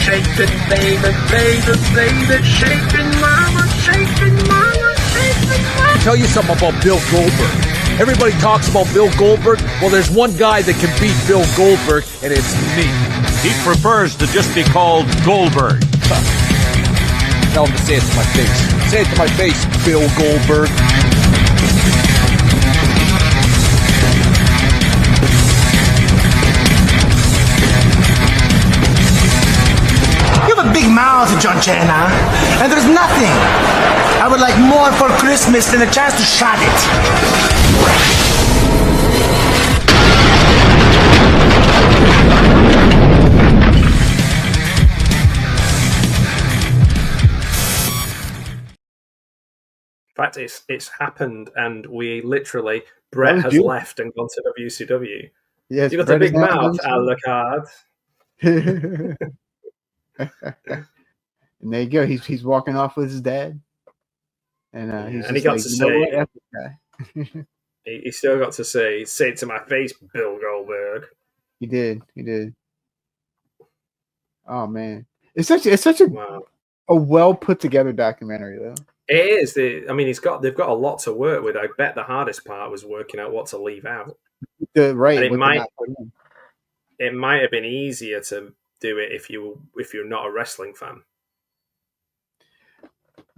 Shake it, baby, baby, baby, shake it, mama, shake it, mama, shake it, mama. I'll tell you something about Bill Goldberg. Everybody talks about Bill Goldberg. Well, there's one guy that can beat Bill Goldberg, and it's me. He prefers to just be called Goldberg. Tell him to say it to my face. Say it to my face, Bill Goldberg. You have a big mouth, John Cena, and there's nothing I would like more for Christmas than a chance to shot it. In fact, it's happened, and we literally Bret has left and gone to WCW. Yes, you got a big mouth, Lucard. And there you go. He's walking off with his dad, and he's and he got like, to say, guy. he still got to say it to my face, Bill Goldberg. He did. Oh man, it's such a well put together documentary though. It is. They've got a lot to work with. I bet the hardest part was working out what to leave out. Right. And it might have been easier to do it if you're not a wrestling fan.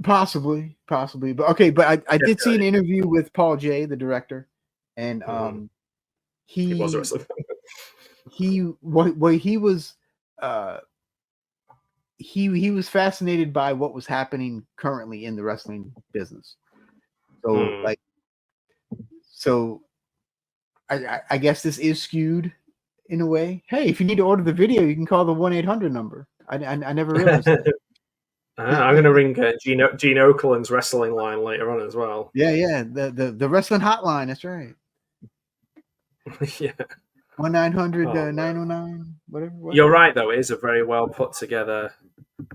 Possibly, but okay. But I did see an interview with Paul J, the director, and he was a wrestling fan. He was fascinated by what was happening currently in the wrestling business. So I guess this is skewed in a way. Hey, if you need to order the video, you can call the 1-800 number. I never realized that. I'm going to ring Gene Okerlund's wrestling line later on as well. Yeah, the wrestling hotline. That's right. Yeah. 1-900-909, whatever. You're right, though. It is a very well put together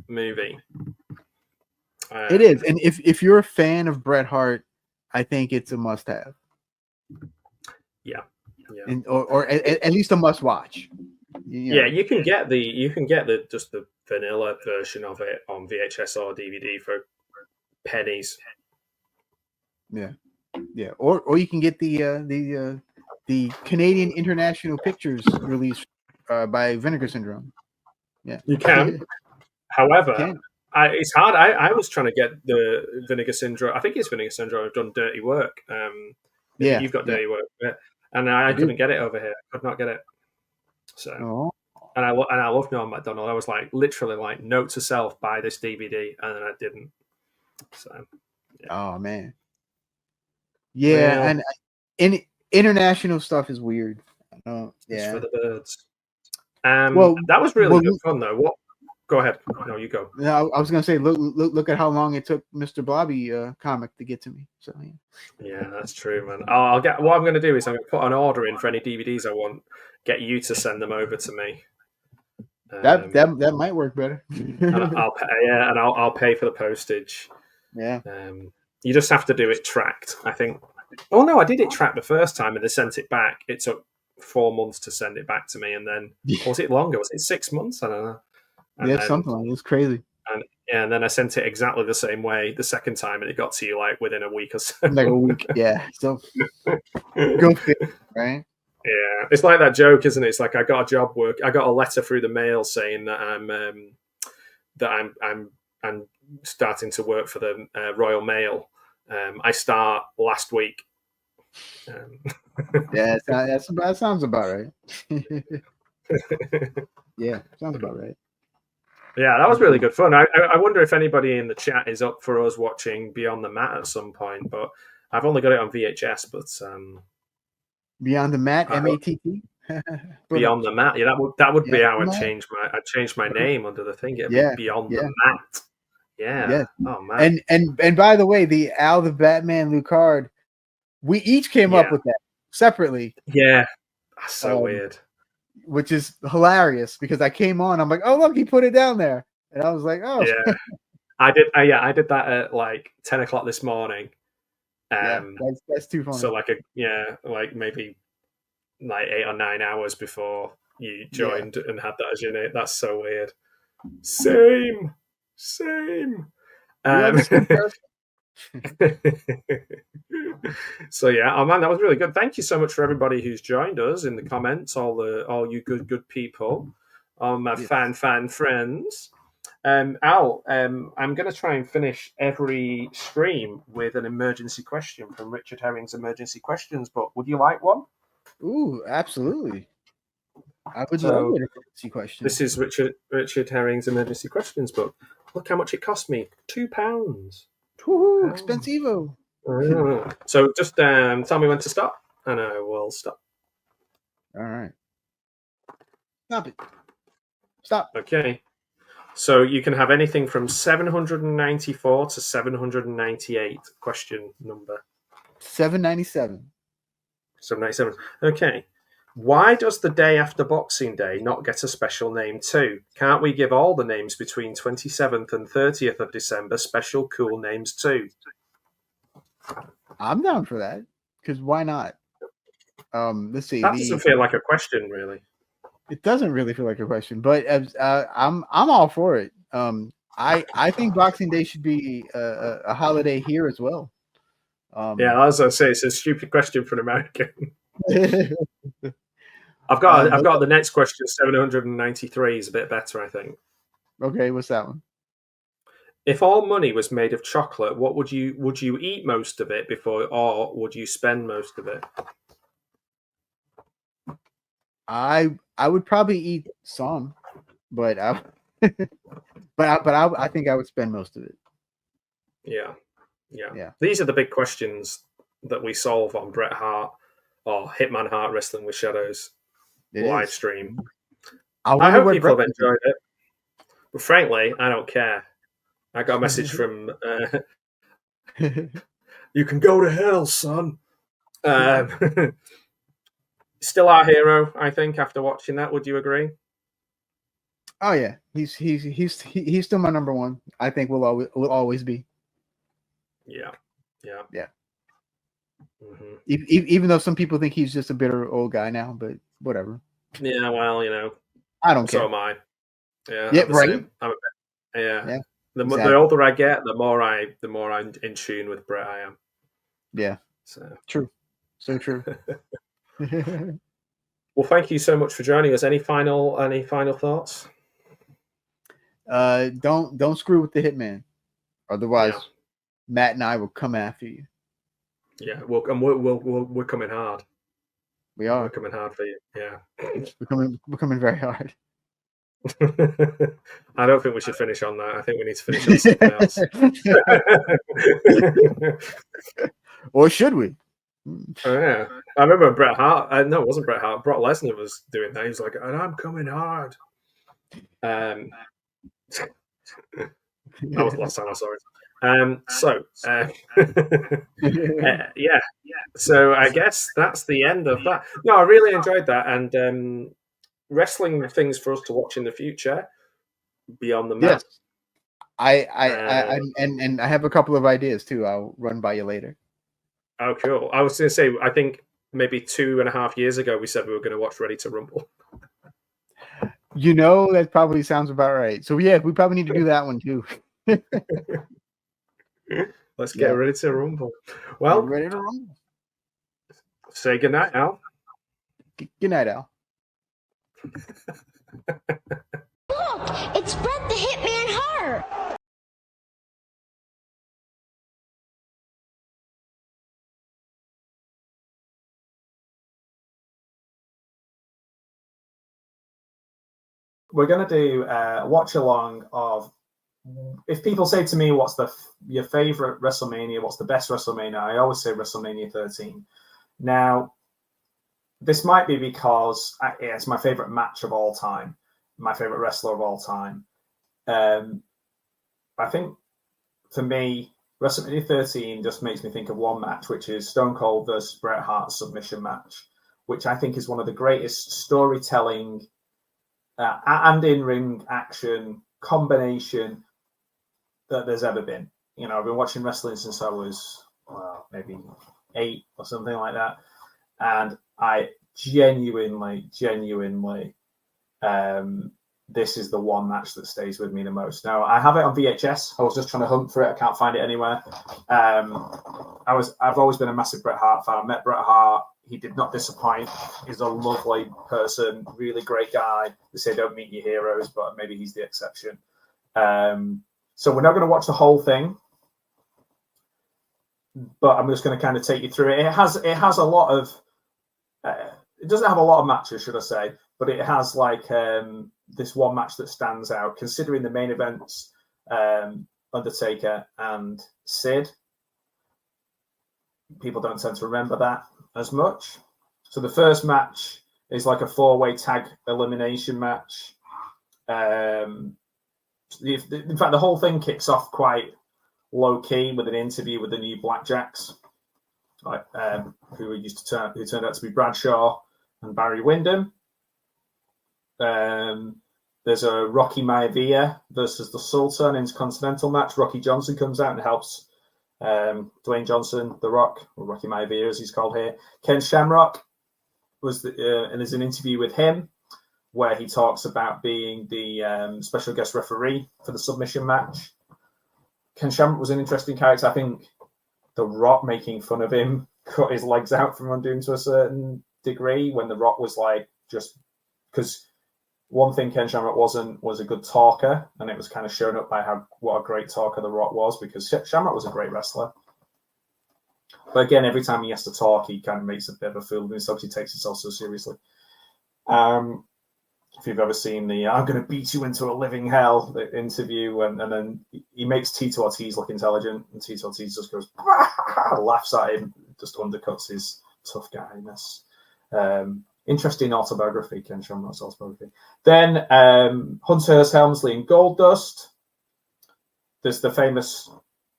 movie. It is, and if you're a fan of Bret Hart, I think it's a must-have. Yeah. Or at least a must-watch. Yeah, you can get the just the vanilla version of it on VHS or DVD for pennies. Yeah, or you can get the Canadian International Pictures release by Vinegar Syndrome. Yeah, you can. However, it's hard. I was trying to get the Vinegar Syndrome. I think it's Vinegar Syndrome. I've done Dirty Work. You've got Dirty Work, and I couldn't get it over here. I could not get it. So, and I love Norm Macdonald. I was like, literally, like, note to self: buy this DVD, and then I didn't. So, oh man, and international stuff is weird. It's for the birds. That was really good fun, though. What? Go ahead. No, you go. No, I was gonna say, look at how long it took Mr. Blobby comic to get to me. So yeah, that's true, man. I'll get. What I'm gonna do is I'm gonna put an order in for any DVDs I want. Get you to send them over to me. That might work better. And I'll pay. Yeah, and I'll pay for the postage. Yeah. You just have to do it tracked, I think. Oh no, I did it tracked the first time, and they sent it back. It took 4 months to send it back to me, and then was it longer? Was it 6 months? I don't know. And something like it's crazy. And then I sent it exactly the same way the second time, and it got to you like within a week or so. Like a week, yeah. So go fit, right? Yeah, it's like that joke, isn't it? It's like I got a job work. I got a letter through the mail saying that I'm starting to work for the Royal Mail. I start last week. Yeah, that sounds about right. Yeah, sounds about right. Yeah, that was really good fun. I wonder if anybody in the chat is up for us watching Beyond the Mat at some point, but I've only got it on VHS. But Beyond the Mat, MATT. Beyond the Mat, yeah, that would be how I'd change my name under the thing. It'd be Beyond the Mat. Yeah. Oh man. And by the way, the Al the Batman Lucard, we each came up with that separately. Yeah, that's so weird. Which is hilarious because I came on, I'm like, oh look, he put it down there, and I was like, oh yeah, I did that at like 10 o'clock this morning. That's too funny. So like maybe like 8 or 9 hours before you joined and had that as your name. That's so weird. Same. So yeah, oh man, that was really good. Thank you so much for everybody who's joined us in the comments, all you good people, all my fan friends. Al, I'm going to try and finish every stream with an emergency question from Richard Herring's Emergency Questions book. Would you like one? Ooh, absolutely. I would love an emergency question. This is Richard Herring's Emergency Questions book. Look how much it cost me. £2. Woohoo, expensivo. So just tell me when to stop, and I will stop. All right. Stop it. Stop. Okay. So you can have anything from 794 to 798. Question number 797. 797. Okay. Why does the day after Boxing Day not get a special name too? Can't we give all the names between 27th and 30th of December special cool names too? I'm down for that, because why not? Let's see. That doesn't feel like a question, really. It doesn't really feel like a question, but I'm all for it. I think Boxing Day should be a holiday here as well. Yeah, as I say, it's a stupid question for an American. I've got the next question. 793 is a bit better, I think. Okay, what's that one? If all money was made of chocolate, what would you eat most of it before, or would you spend most of it? I would probably eat some, but I think I would spend most of it. Yeah. These are the big questions that we solve on Bret Hart or Hitman Hart Wrestling with Shadows live stream. I hope people have enjoyed it. But frankly, I don't care. I got a message from you can go to hell, son. Still our hero, I think. After watching that, would you agree? Oh yeah, he's still my number one. I think will always be. Yeah. Mm-hmm. Even though some people think he's just a bitter old guy now, but whatever. Yeah, well, I don't care. So am I. Yeah, yeah, I'm the right. same. I'm a bit, yeah. Exactly. The older I get, the more I'm in tune with Bret I am. Yeah. So true. So true. Well, thank you so much for joining us. Any final thoughts? Don't screw with the Hitman, otherwise Matt and I will come after you. Yeah, we're coming hard. We are. We're coming hard for you. Yeah, we're coming very hard. I don't think we should finish on that. I think we need to finish on something else. Or should we? Oh, yeah, I remember Bret Hart. No, it wasn't Bret Hart. Brock Lesnar was doing that. He was like, "And I'm coming hard." That was the last time I saw it. Yeah. So I guess that's the end of that. No, I really enjoyed that, and wrestling things for us to watch in the future beyond the mat. Yes, I have a couple of ideas too. I'll run by you later. Oh, cool. I was going to say, I think maybe 2.5 years ago, we said we were going to watch Ready to Rumble. That probably sounds about right. So, yeah, we probably need to do that one, too. Let's get ready to rumble. Well, ready to rumble. Say goodnight, Al. Good night, Al. Look, it's Bret the Hitman Hart. We're going to do a watch along of, if people say to me, what's your favorite WrestleMania, what's the best WrestleMania, I always say WrestleMania 13. Now, this might be because it's my favorite match of all time, my favorite wrestler of all time. I think for me, WrestleMania 13 just makes me think of one match, which is Stone Cold versus Bret Hart submission match, which I think is one of the greatest storytelling and in-ring action combination that there's ever been. I've been watching wrestling since I was maybe 8 or something like that, and I genuinely, this is the one match that stays with me the most. Now, I have it on VHS. I was just trying to hunt for it. I can't find it anywhere. I've always been a massive Bret Hart fan. I met Bret Hart. He did not disappoint. He's a lovely person, really great guy. They say don't meet your heroes, but maybe he's the exception. So we're not going to watch the whole thing, but I'm just going to kind of take you through it. It has a lot of. It doesn't have a lot of matches, should I say, but it has this one match that stands out, considering the main events, Undertaker and Sid. People don't tend to remember that as much. So the first match is like a 4-way tag elimination match. In fact, the whole thing kicks off quite low key with an interview with the new Blackjacks, who turned out to be Bradshaw and Barry Windham. There's a Rocky Maivia versus the Sultan Intercontinental match. Rocky Johnson comes out and helps Dwayne Johnson, The Rock, or Rocky Maivia as he's called here. Ken Shamrock and there's an interview with him where he talks about being the special guest referee for the submission match. Ken Shamrock was an interesting character. I think The Rock making fun of him cut his legs out from under him to a certain degree, when The Rock was just because one thing Ken Shamrock was a good talker, and it was kind of shown up by what a great talker The Rock was, because Shamrock was a great wrestler. But again, every time he has to talk, he kind of makes a bit of a fool of himself. He takes himself so seriously. If you've ever seen the "I'm going to beat you into a living hell" interview, and then he makes Tito Ortiz look intelligent, and Tito Ortiz just goes, laughs at him, just undercuts his tough guyness. Interesting autobiography, Ken Shamrock's autobiography. Then Hunter Hearst Helmsley and Goldust. There's the famous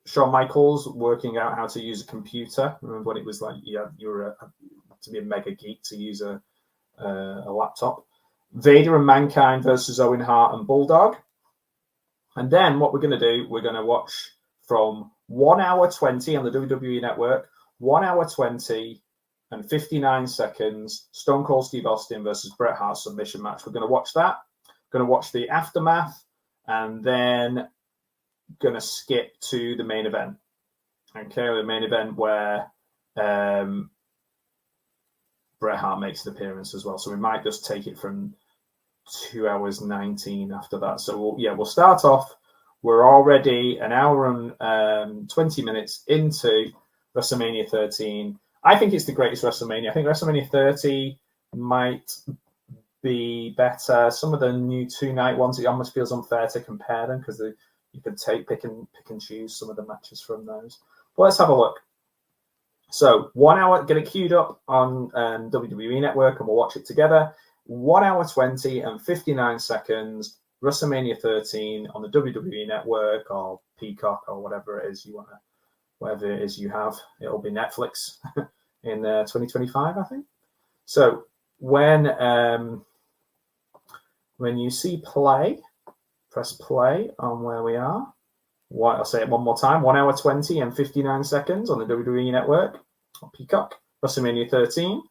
Shawn Michaels working out how to use a computer. Remember when it was like you were to be a mega geek to use a a laptop. Vader and Mankind versus Owen Hart and Bulldog. And then what we're going to do, we're going to watch from 1 hour 20 on the WWE Network, 1 hour 20 and 59 seconds, Stone Cold Steve Austin versus Bret Hart submission match. We're going to watch that. Going to watch the aftermath, and then going to skip to the main event. Okay, the main event where Bret Hart makes an appearance as well. So we might just take it from 2 hours 19 after that. So we'll start off. We're already an hour and 20 minutes into WrestleMania 13. I think it's the greatest WrestleMania. I think WrestleMania 30 might be better. Some of the new two-night ones, it almost feels unfair to compare them because you could pick and choose some of the matches from those. But let's have a look. So 1 hour, get it queued up on WWE Network, and we'll watch it together. 1 hour 20 and 59 seconds, WrestleMania 13 on the WWE Network or Peacock or whatever it is you want to, whatever it is you have. It'll be Netflix in 2025, I think. So when you see play, press play on where we are. I'll say it one more time. 1 hour 20 and 59 seconds on the WWE Network or Peacock. WrestleMania 13.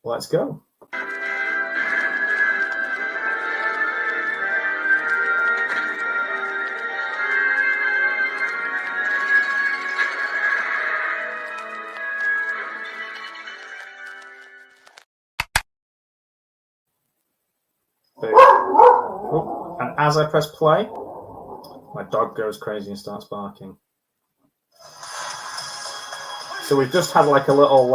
Let's go. And as I press play, my dog goes crazy and starts barking. So we've just had like a little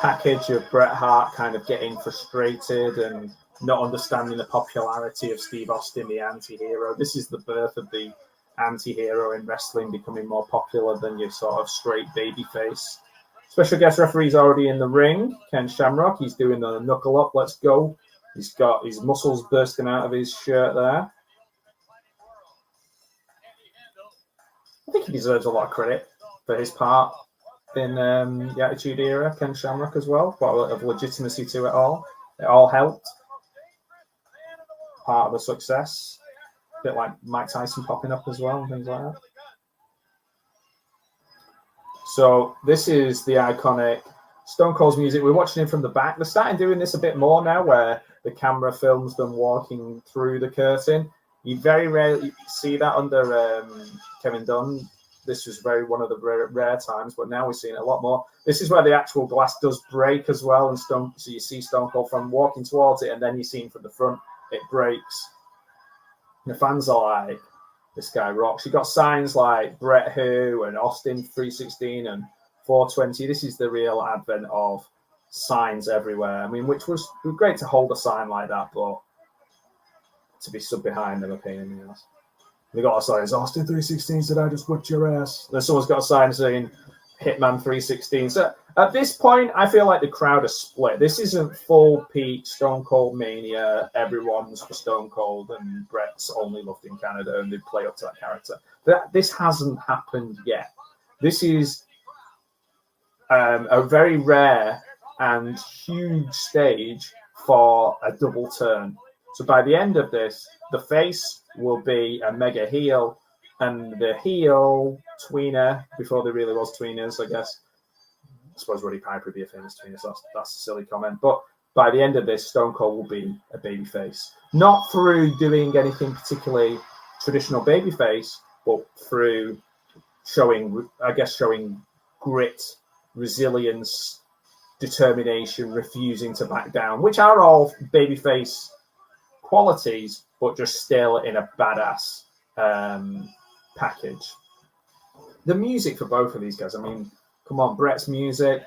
package of Bret Hart kind of getting frustrated and not understanding the popularity of Steve Austin, the anti-hero. This is the birth of the anti-hero in wrestling, becoming more popular than your sort of straight babyface. Special guest referee's already in the ring, Ken Shamrock. He's doing the knuckle up. Let's go. He's got his muscles bursting out of his shirt there. I think he deserves a lot of credit for his part in the Attitude Era, Ken Shamrock as well. Quite a lot of legitimacy to it all. It all helped. Part of the success. A bit like Mike Tyson popping up as well and things like that. So this is the iconic Stone Cold's music. We're watching him from the back. They're starting doing this a bit more now where the camera films them walking through the curtain. You very rarely see that under Kevin Dunn. This was one of the rare times, but now we're seeing it a lot more. This is where the actual glass does break as well, and so you see Stone Cold from walking towards it, and then you see him from the front, it breaks. And the fans are like, this guy rocks. You got signs like Bret Who and Austin 316 and 420. This is the real advent of signs everywhere. I mean, which was great to hold a sign like that, but to be stood behind them, a pain in the ass. They got a sign, Austin 316 said, I just whipped your ass. Then someone's got a sign saying Hitman 316. So at this point, I feel like the crowd is split. This isn't full peak Stone Cold Mania. Everyone's for Stone Cold and Bret's only loved in Canada and they play up to that character. This hasn't happened yet. This is a very rare and huge stage for a double turn. So by the end of this, the face will be a mega heel, and the heel tweener, before there really was tweeners, I guess. I suppose Roddy Piper would be a famous tweener, so that's a silly comment. But by the end of this, Stone Cold will be a babyface. Not through doing anything particularly traditional babyface, but through showing grit, resilience, determination, refusing to back down, which are all babyface qualities, but just still in a badass package. The music for both of these guys, I mean, come on, Bret's music,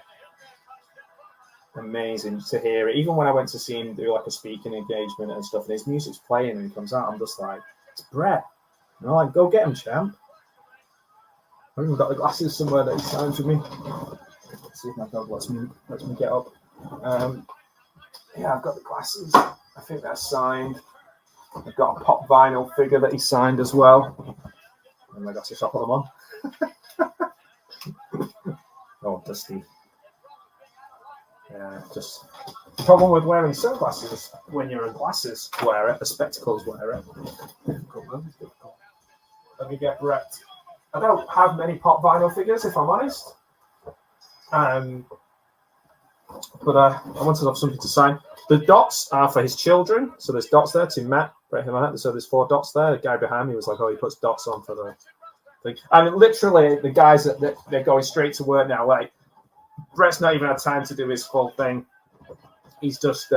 amazing to hear it. Even when I went to see him do like a speaking engagement and stuff, and his music's playing and he comes out, I'm just like, it's Bret. You know, like, go get him, champ. I've even got the glasses somewhere that he signed for me. Let's see if my dog lets me get up. Yeah, I've got the glasses. I think they're signed. I've got a pop vinyl figure that he signed as well. And I got to shuffle them on. Oh, dusty. Just the problem with wearing sunglasses when you're a glasses wearer, a spectacles wearer. Let me get Bret. I don't have many pop vinyl figures, if I'm honest. But I wanted to have something to sign. The dots are for his children. So there's dots there to Matt, Bret Hart. So there's 4 dots there. The guy behind me was like, oh, he puts dots on for the thing. I mean, literally, the guys they're going straight to work now. Like, Bret's not even had time to do his full thing. He's just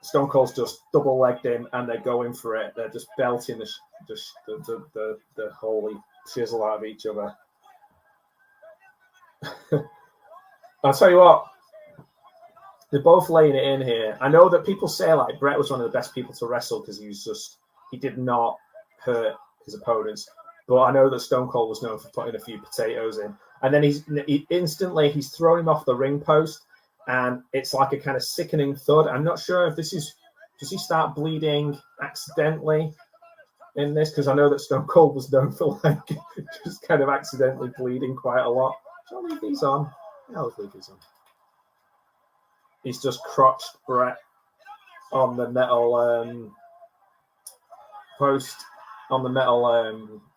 Stone Cold's just double-legged him, and they're going for it. They're just belting the holy chisel out of each other. I'll tell you what, they're both laying it in here. I know that people say like Bret was one of the best people to wrestle because he did not hurt his opponents. But I know that Stone Cold was known for putting a few potatoes in. And then he's thrown him off the ring post, and it's like a kind of sickening thud. I'm not sure if does he start bleeding accidentally in this? Because I know that Stone Cold was known for like just kind of accidentally bleeding quite a lot. Shall I leave these on? Yeah, I'll leave these on. He's just crotched Bret on the metal post, on the metal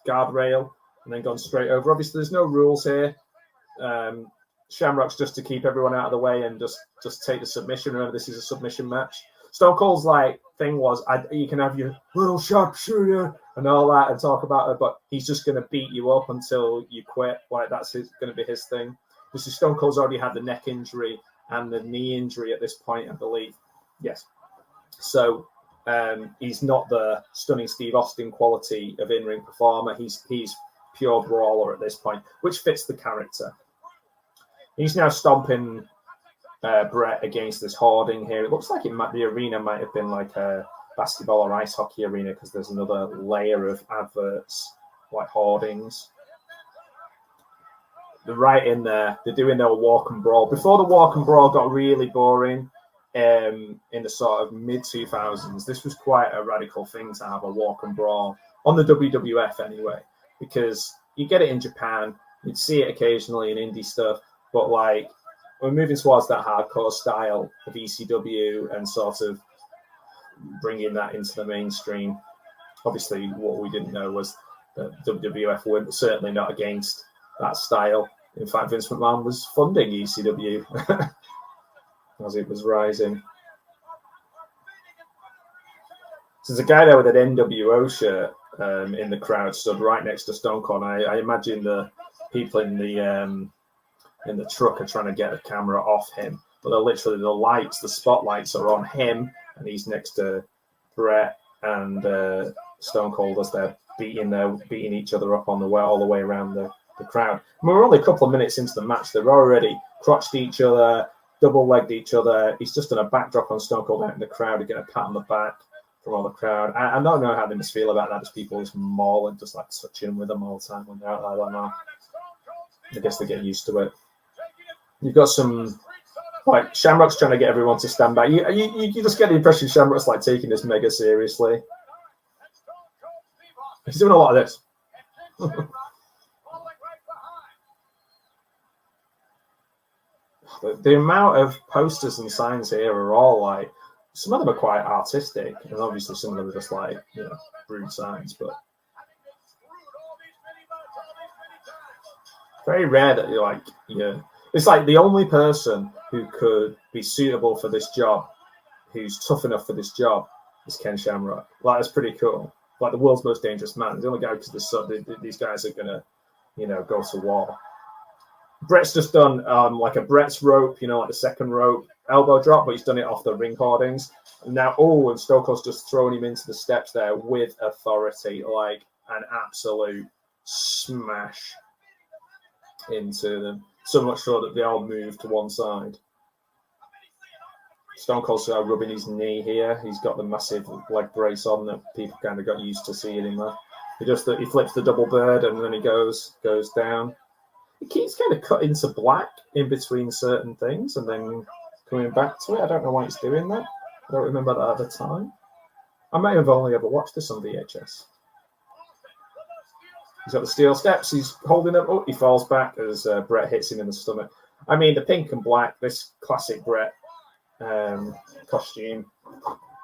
guardrail, and then gone straight over. Obviously, there's no rules here. Shamrock's just to keep everyone out of the way and just take the submission. Remember, this is a submission match. Stone Cold's thing was, you can have your little sharpshooter and all that and talk about it, but he's just going to beat you up until you quit. Like, that's going to be his thing. This is Stone Cold's already had the neck injury and the knee injury at this point, I believe. Yes. So he's not the stunning Steve Austin quality of in-ring performer. He's pure brawler at this point, which fits the character. He's now stomping Bret against this hoarding here. It looks like the arena might have been like a basketball or ice hockey arena because there's another layer of adverts, like hoardings. They're right in there. They're doing their walk and brawl. Before the walk and brawl got really boring in the sort of mid-2000s, this was quite a radical thing to have a walk and brawl on the WWF anyway, because you get it in Japan, you'd see it occasionally in indie stuff, but like we're moving towards that hardcore style of ECW and sort of bringing that into the mainstream. Obviously, what we didn't know was that WWF were certainly not against that style. In fact, Vince McMahon was funding ECW as it was rising. So there's a guy there with an NWO shirt in the crowd stood right next to Stone Cold. I imagine the people in the truck are trying to get the camera off him, but they're literally the spotlights are on him, and he's next to Bret and Stone Cold as they're beating each other up all the way around the crowd. And we're only a couple of minutes into the match. They're already crotched each other, double-legged each other. He's just done a backdrop on Stone Cold out in the crowd to get a pat on the back from all the crowd. I don't know how they must feel about that. Just people just mauling, just like touching with them all the time when they're out there. I don't know. I guess they get used to it. You've got some, like, Shamrock's trying to get everyone to stand back. You just get the impression Shamrock's like taking this mega seriously. He's doing a lot of this. The amount of posters and signs here are all like, some of them are quite artistic, and obviously some of them are just like, rude signs, but very rare that you're like, it's like the only person who could be suitable for this job, who's tough enough for this job, is Ken Shamrock. Like, that's pretty cool. Like, the world's most dangerous man. The only guy, because these guys are gonna, go to war. Bret's just done like a Bret's rope, like the second rope elbow drop, but he's done it off the ring hoardings. And now, and Stone Cold's just thrown him into the steps there with authority, like an absolute smash into them. So much so that they all move to one side. Stone Cold's rubbing his knee here. He's got the massive leg brace on that people kind of got used to seeing him there. He flips the double bird and then he goes down. He keeps kind of cutting to black in between certain things and then coming back to it. I don't know why he's doing that. I don't remember that at the time. I may have only ever watched this on VHS. He's got the steel steps. He's holding them. Oh, he falls back as Bret hits him in the stomach. I mean, the pink and black, this classic Bret costume,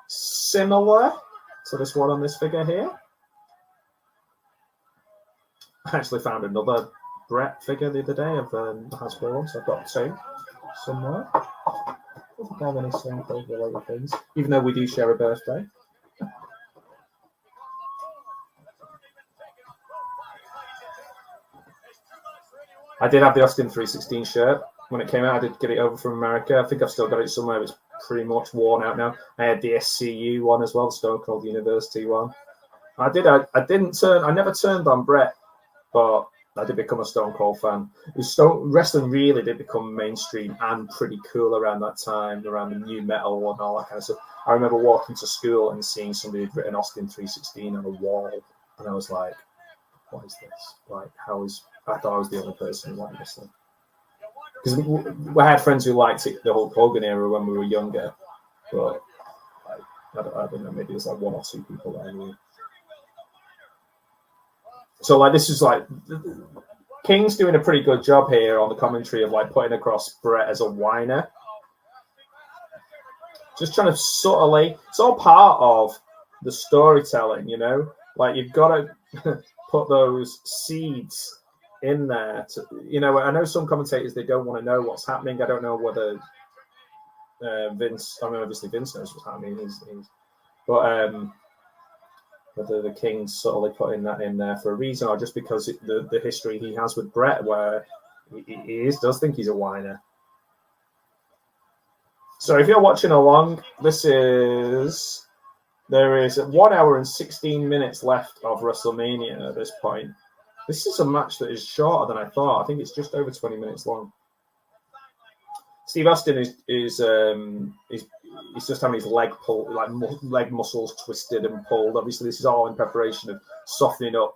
similar to this one on this figure here. I actually found another Bret figure the other day of Hasbro, so I've got two somewhere. I don't think I have any Stone Cold related things, even though we do share a birthday. I did have the Austin 316 shirt when it came out. I did get it over from America. I think I've still got it somewhere. It's pretty much worn out now. I had the SCU one as well, the Stone Cold University one. I never turned on Bret, but I did become a Stone Cold fan. Wrestling really did become mainstream and pretty cool around that time, around the new metal and all that kind of stuff. I remember walking to school and seeing somebody had written Austin 316 on a wall, and I was like, what is this? Like, I thought I was the only person who liked this thing. Because we had friends who liked it, the Hulk Hogan era when we were younger, but I don't know, maybe there's like one or two people that I knew. So like this is like King's doing a pretty good job here on the commentary of like putting across Bret as a whiner. Just trying to subtly, it's all part of the storytelling, you know? Like you've got to put those seeds in there to, you know, I know some commentators, they don't want to know what's happening. I don't know whether Vince, I mean obviously Vince knows what's happening, but whether the King's subtly putting that in there for a reason, or just because the history he has with Bret, where he does think he's a whiner. So if you're watching along, there is 1 hour and 16 minutes left of WrestleMania at this point. This is a match that is shorter than I thought. I think it's just over 20 minutes long. Steve Austin is just having his leg pulled, like leg muscles twisted and pulled. Obviously, this is all in preparation of softening up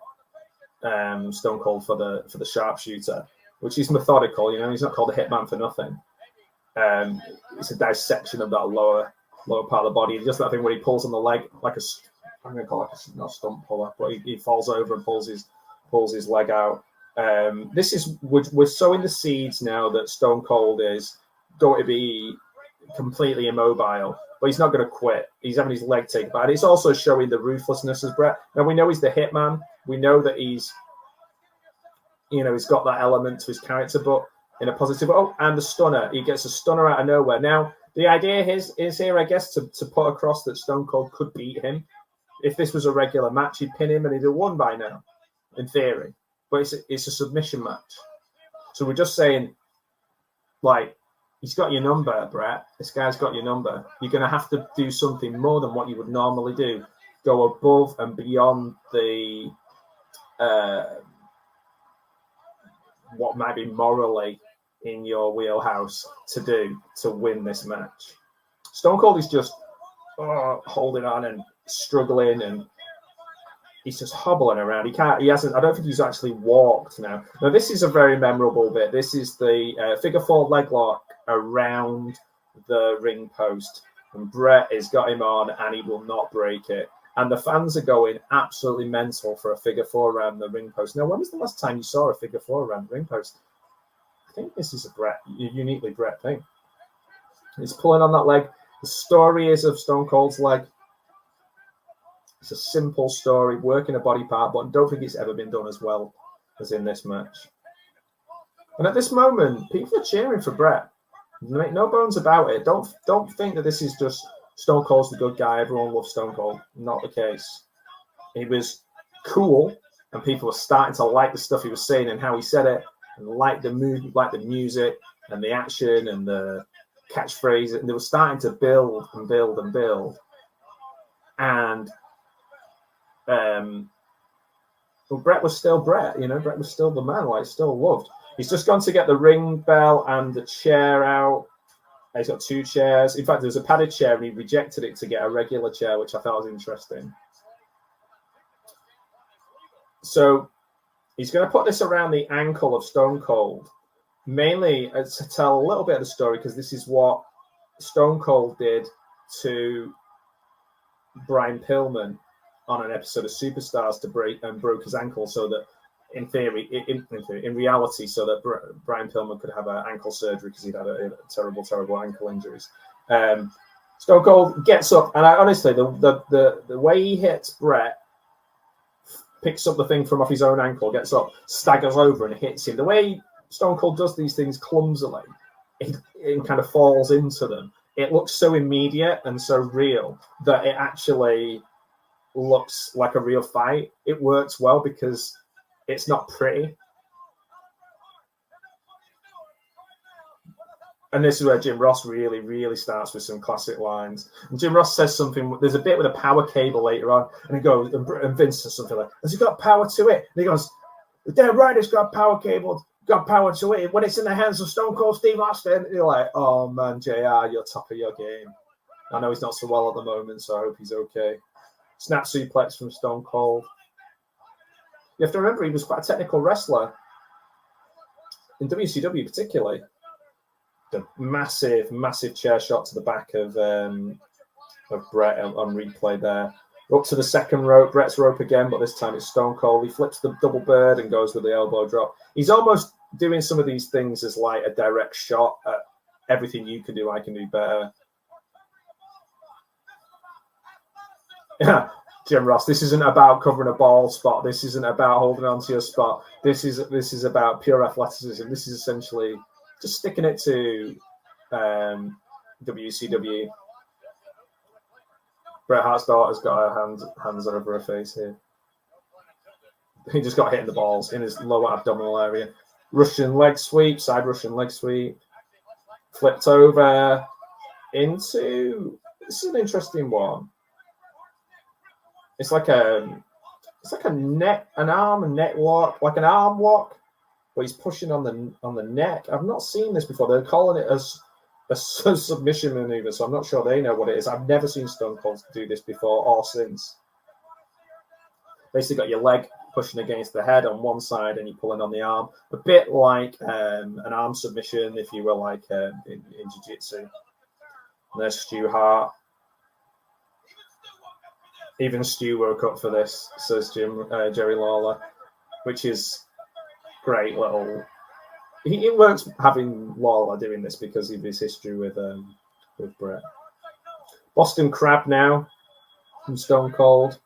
Stone Cold for the sharpshooter, which is methodical. You know, he's not called a hitman for nothing. It's a dissection of that lower part of the body. It's just that thing where he pulls on the leg like I'm going to call it not a stump puller, but he falls over and pulls his leg out. We're sowing the seeds now that Stone Cold is going to be completely immobile, but he's not going to quit. He's having his leg taken back. It's also showing the ruthlessness of Bret. Now we know he's the hitman. We know that he's got that element to his character, but in a positive. Oh, and the stunner. He gets a stunner out of nowhere. Now the idea is here, I guess, to put across that Stone Cold could beat him. If this was a regular match, he'd pin him and he'd have won by now, in theory. But it's a submission match. So we're just saying, like, he's got your number, Bret. This guy's got your number. You're going to have to do something more than what you would normally do. Go above and beyond the what might be morally in your wheelhouse to win this match. Stone Cold is just holding on and struggling, and he's just hobbling around. I don't think he's actually walked now. Now, this is a very memorable bit. This is the figure four leg lock around the ring post. And Bret has got him on, and he will not break it. And the fans are going absolutely mental for a figure four around the ring post. Now, when was the last time you saw a figure four around the ring post? I think this is a uniquely Bret thing. He's pulling on that leg. The story is of Stone Cold's leg. It's a simple story, working a body part, but I don't think it's ever been done as well as in this match. And at this moment, people are cheering for Bret. Make no bones about it. Don't think that this is just Stone Cold's the good guy. Everyone loves Stone Cold. Not the case. He was cool, and people were starting to like the stuff he was saying and how he said it, and like the mood, like the music and the action and the catchphrase. And they were starting to build and build and build. And Bret was still Bret. You know, Bret was still the man. Like, still loved. He's just gone to get the ring bell and the chair out. He's got two chairs. In fact, there was a padded chair, and he rejected it to get a regular chair, which I thought was interesting. So he's going to put this around the ankle of Stone Cold, mainly to tell a little bit of the story, because this is what Stone Cold did to Brian Pillman on an episode of Superstars broke his ankle, so that in theory, in reality, so that Brian Pillman could have an ankle surgery because he'd had a terrible ankle injuries. Stone Cold gets up, and honestly, the way he hits Bret, picks up the thing from off his own ankle, gets up, staggers over, and hits him. The way Stone Cold does these things clumsily, it kind of falls into them. It looks so immediate and so real that it actually looks like a real fight. It works well because it's not pretty. And this is where Jim Ross really starts with some classic lines. And Jim Ross says something, there's a bit with a power cable later on, and he goes, and Vince says something like, has it got power to it? And he goes, damn right, it's got power cable, got power to it. When it's in the hands of Stone Cold Steve Austin, you're like, oh man, JR, you're top of your game. I know he's not so well at the moment, so I hope he's okay. Snap suplex from Stone Cold. You have to remember, he was quite a technical wrestler. In WCW particularly. The massive chair shot to the back of Bret on replay there. Up to the second rope, Bret's rope again, but this time it's Stone Cold. He flips the double bird and goes with the elbow drop. He's almost doing some of these things as like a direct shot at everything you can do, I can do better. Yeah, Jim Ross, this isn't about covering a bald spot. This isn't about holding on to your spot. This is about pure athleticism. This is essentially just sticking it to WCW. Bret Hart's daughter's got her hands over her face here. He just got hit in the balls in his lower abdominal area. Russian leg sweep, side Russian leg sweep. Flipped over into... This is an interesting one. It's like an arm lock, like an arm lock. But he's pushing on the neck. I've not seen this before. They're calling it a submission maneuver, so I'm not sure they know what it is. I've never seen Stone Cold do this before or since. Basically got your leg pushing against the head on one side and you're pulling on the arm. A bit like an arm submission, if you will, like in Jiu-Jitsu. And there's Stu Hart. Even Stu woke up for this, says Jerry Lawler, which is... great little. It works having Lawler doing this because of his history with Bret. Boston Crab now from Stone Cold.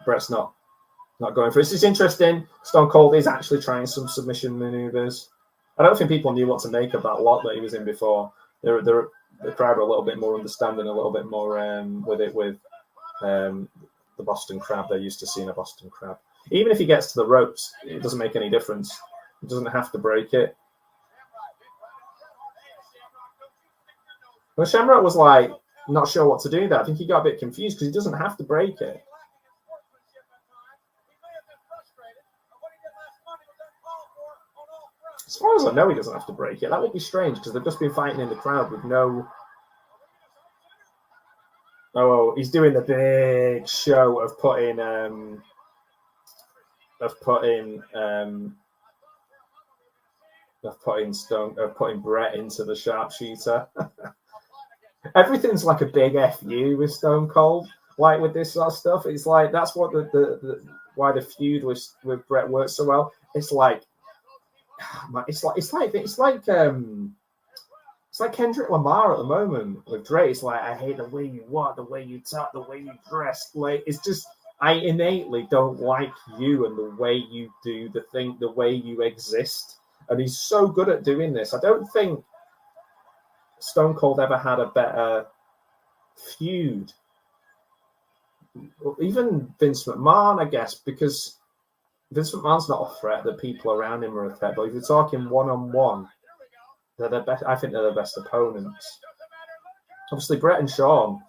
Bret's not going for it. It's interesting. Stone Cold is actually trying some submission maneuvers. I don't think people knew what to make of that lot that he was in before. The crowd are a little bit more understanding, a little bit more with the Boston Crab. They're used to seeing a Boston Crab. Even if he gets to the ropes, it doesn't make any difference. He doesn't have to break it. Well, Shamrock was like, not sure what to do there. I think he got a bit confused because he doesn't have to break it. As far as I know, he doesn't have to break it. That would be strange because they've just been fighting in the crowd with no... Oh, he's doing the big show of putting Bret into the sharpshooter. Everything's like a big FU with Stone Cold, like with this sort of stuff. It's like that's what why the feud with Bret works so well. It's like Kendrick Lamar at the moment with Dre. It's like, I hate the way you walk, the way you talk, the way you dress. Like, it's just, I innately don't like you and the way you do the thing, the way you exist. And he's so good at doing this. I don't think Stone Cold ever had a better feud. Even Vince McMahon, I guess, because Vince McMahon's not a threat. The people around him are a threat. But if you're talking one-on-one, they're the best. I think they're the best opponents. Obviously, Bret and Shawn,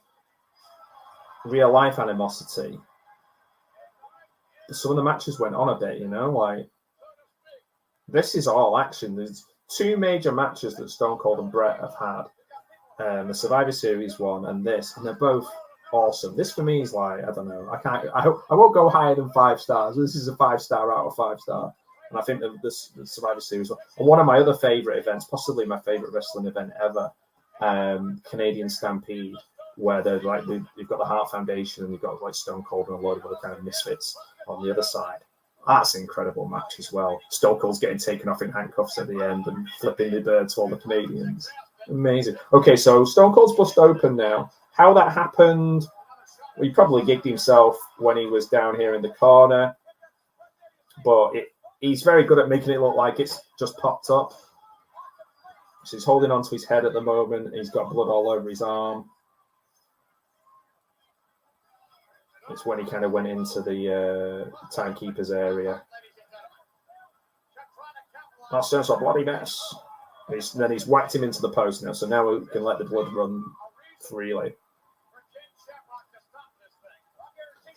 real life animosity. Some of the matches went on a bit, you know, like this is all action. There's two major matches that Stone Cold and Bret have had, the Survivor Series one and this, and they're both awesome. This for me is like, I don't know, I won't go higher than 5 stars. This is a 5-star out of 5-star. And I think that the Survivor Series one of my other favorite events, possibly my favorite wrestling event ever, Canadian Stampede, where they've got the Hart Foundation and you've got like Stone Cold and a load of other kind of misfits on the other side. That's an incredible match as well. Stone Cold's getting taken off in handcuffs at the end and flipping the bird to all the Canadians. Amazing. Okay, so Stone Cold's bust open now. How that happened, he probably gigged himself when he was down here in the corner. But he's very good at making it look like it's just popped up. So he's holding onto his head at the moment. He's got blood all over his arm. It's when he kind of went into the timekeeper's area. That sounds a bloody mess. Then he's whacked him into the post now, so now we can let the blood run freely.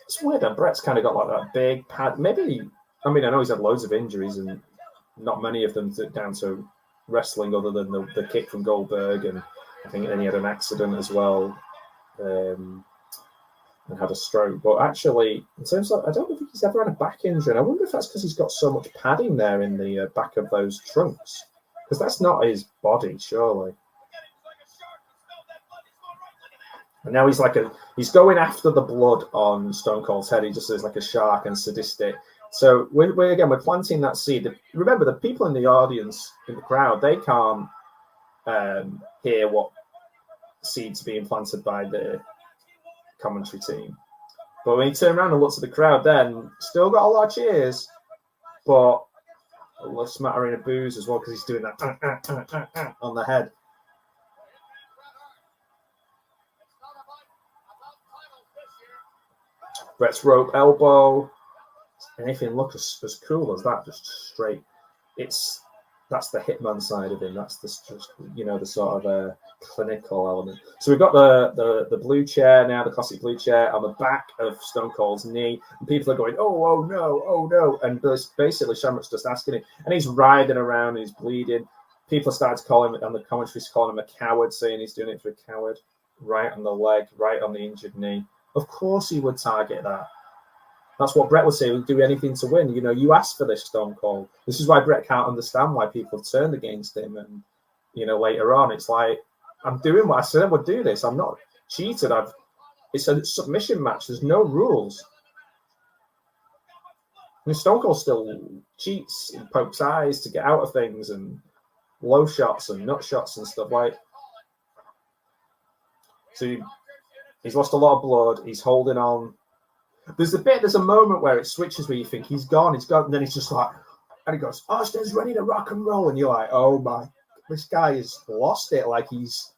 It's weird that Bret's kind of got like that big pad. Maybe, I mean, I know he's had loads of injuries and not many of them down to wrestling other than the kick from Goldberg, and I think then he had an accident as well. And had a stroke. But actually, in terms of, I don't think he's ever had a back injury. And I wonder if that's because he's got so much padding there in the back of those trunks. Because that's not his body, surely. And now he's going after the blood on Stone Cold's head. He just is like a shark and sadistic. So we're planting that seed. Remember, the people in the audience, in the crowd, they can't hear what seeds being planted by the commentary team. But when he turned around and looked at the crowd, then still got a lot of cheers, but a little smattering of boos as well because he's doing that on the head. Bret's rope elbow. Anything look as cool as that, just straight. That's the Hitman side of him. That's the sort of clinical element. So we've got the blue chair now, the classic blue chair on the back of Stone Cold's knee, and people are going, oh no, and basically Shamrock's just asking him, and he's writhing around, and he's bleeding. People started to call him, and the commentary's calling him a coward, saying he's doing it for a coward. Right on the leg, right on the injured knee. Of course he would target that. That's what Bret would say. He'd do anything to win. You asked for this, Stone Cold. This is why Bret can't understand why people have turned against him. And, later on, it's like, I'm doing what I said I would do this. I'm not cheated. It's a submission match. There's no rules. Stone Cold still cheats and pokes eyes to get out of things and low shots and nut shots and stuff like. So he's lost a lot of blood. He's holding on. There's a moment where it switches where you think he's gone, and then he's just like, and he goes, Austin's ready to rock and roll, and you're like, oh my, this guy has lost it, like he's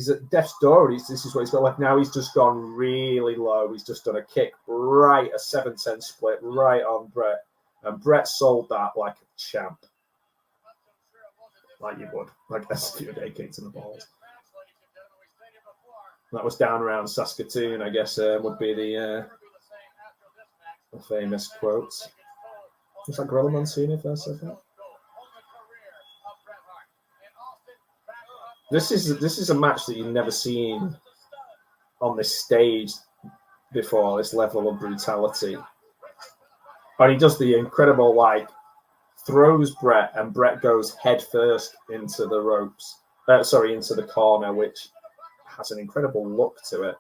at death's door. This is what he's got left now. He's just gone really low. He's just done a kick right, a 7-10 split right on Bret, and Bret sold that like a champ, like you would, like a few-day kick to the balls. That was down around Saskatoon, I guess, would be the famous quotes. Was that Gorilla Monsoon if I said that? This is a match that you've never seen on this stage before, this level of brutality. And he does the incredible, throws Bret, and Bret goes head first into the ropes. Into the corner, which has an incredible look to it.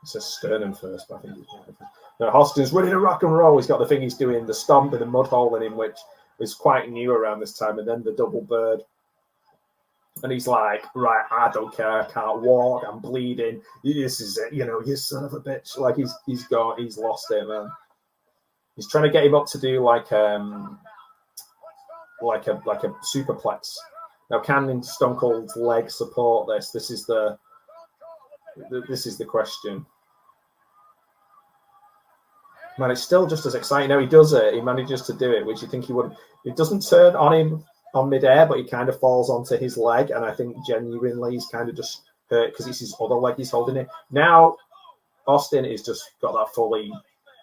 It says sternum first, but I think Austin's ready to rock and roll. He's got the thing he's doing, the stomp with the mud hole in him, which is quite new around this time, and then the double bird. And he's like, right, I don't care, I can't walk, I'm bleeding. This is it, you son of a bitch. Like he's gone, he's lost it, man. He's trying to get him up to do like a superplex. Now, can Stone Cold's leg support this? This is the question. Man, it's still just as exciting. Now he does it. He manages to do it, which you think he wouldn't. It doesn't turn on him on midair, but he kind of falls onto his leg, and I think genuinely he's kind of just hurt because it's his other leg he's holding it. Now, Austin is just got that fully.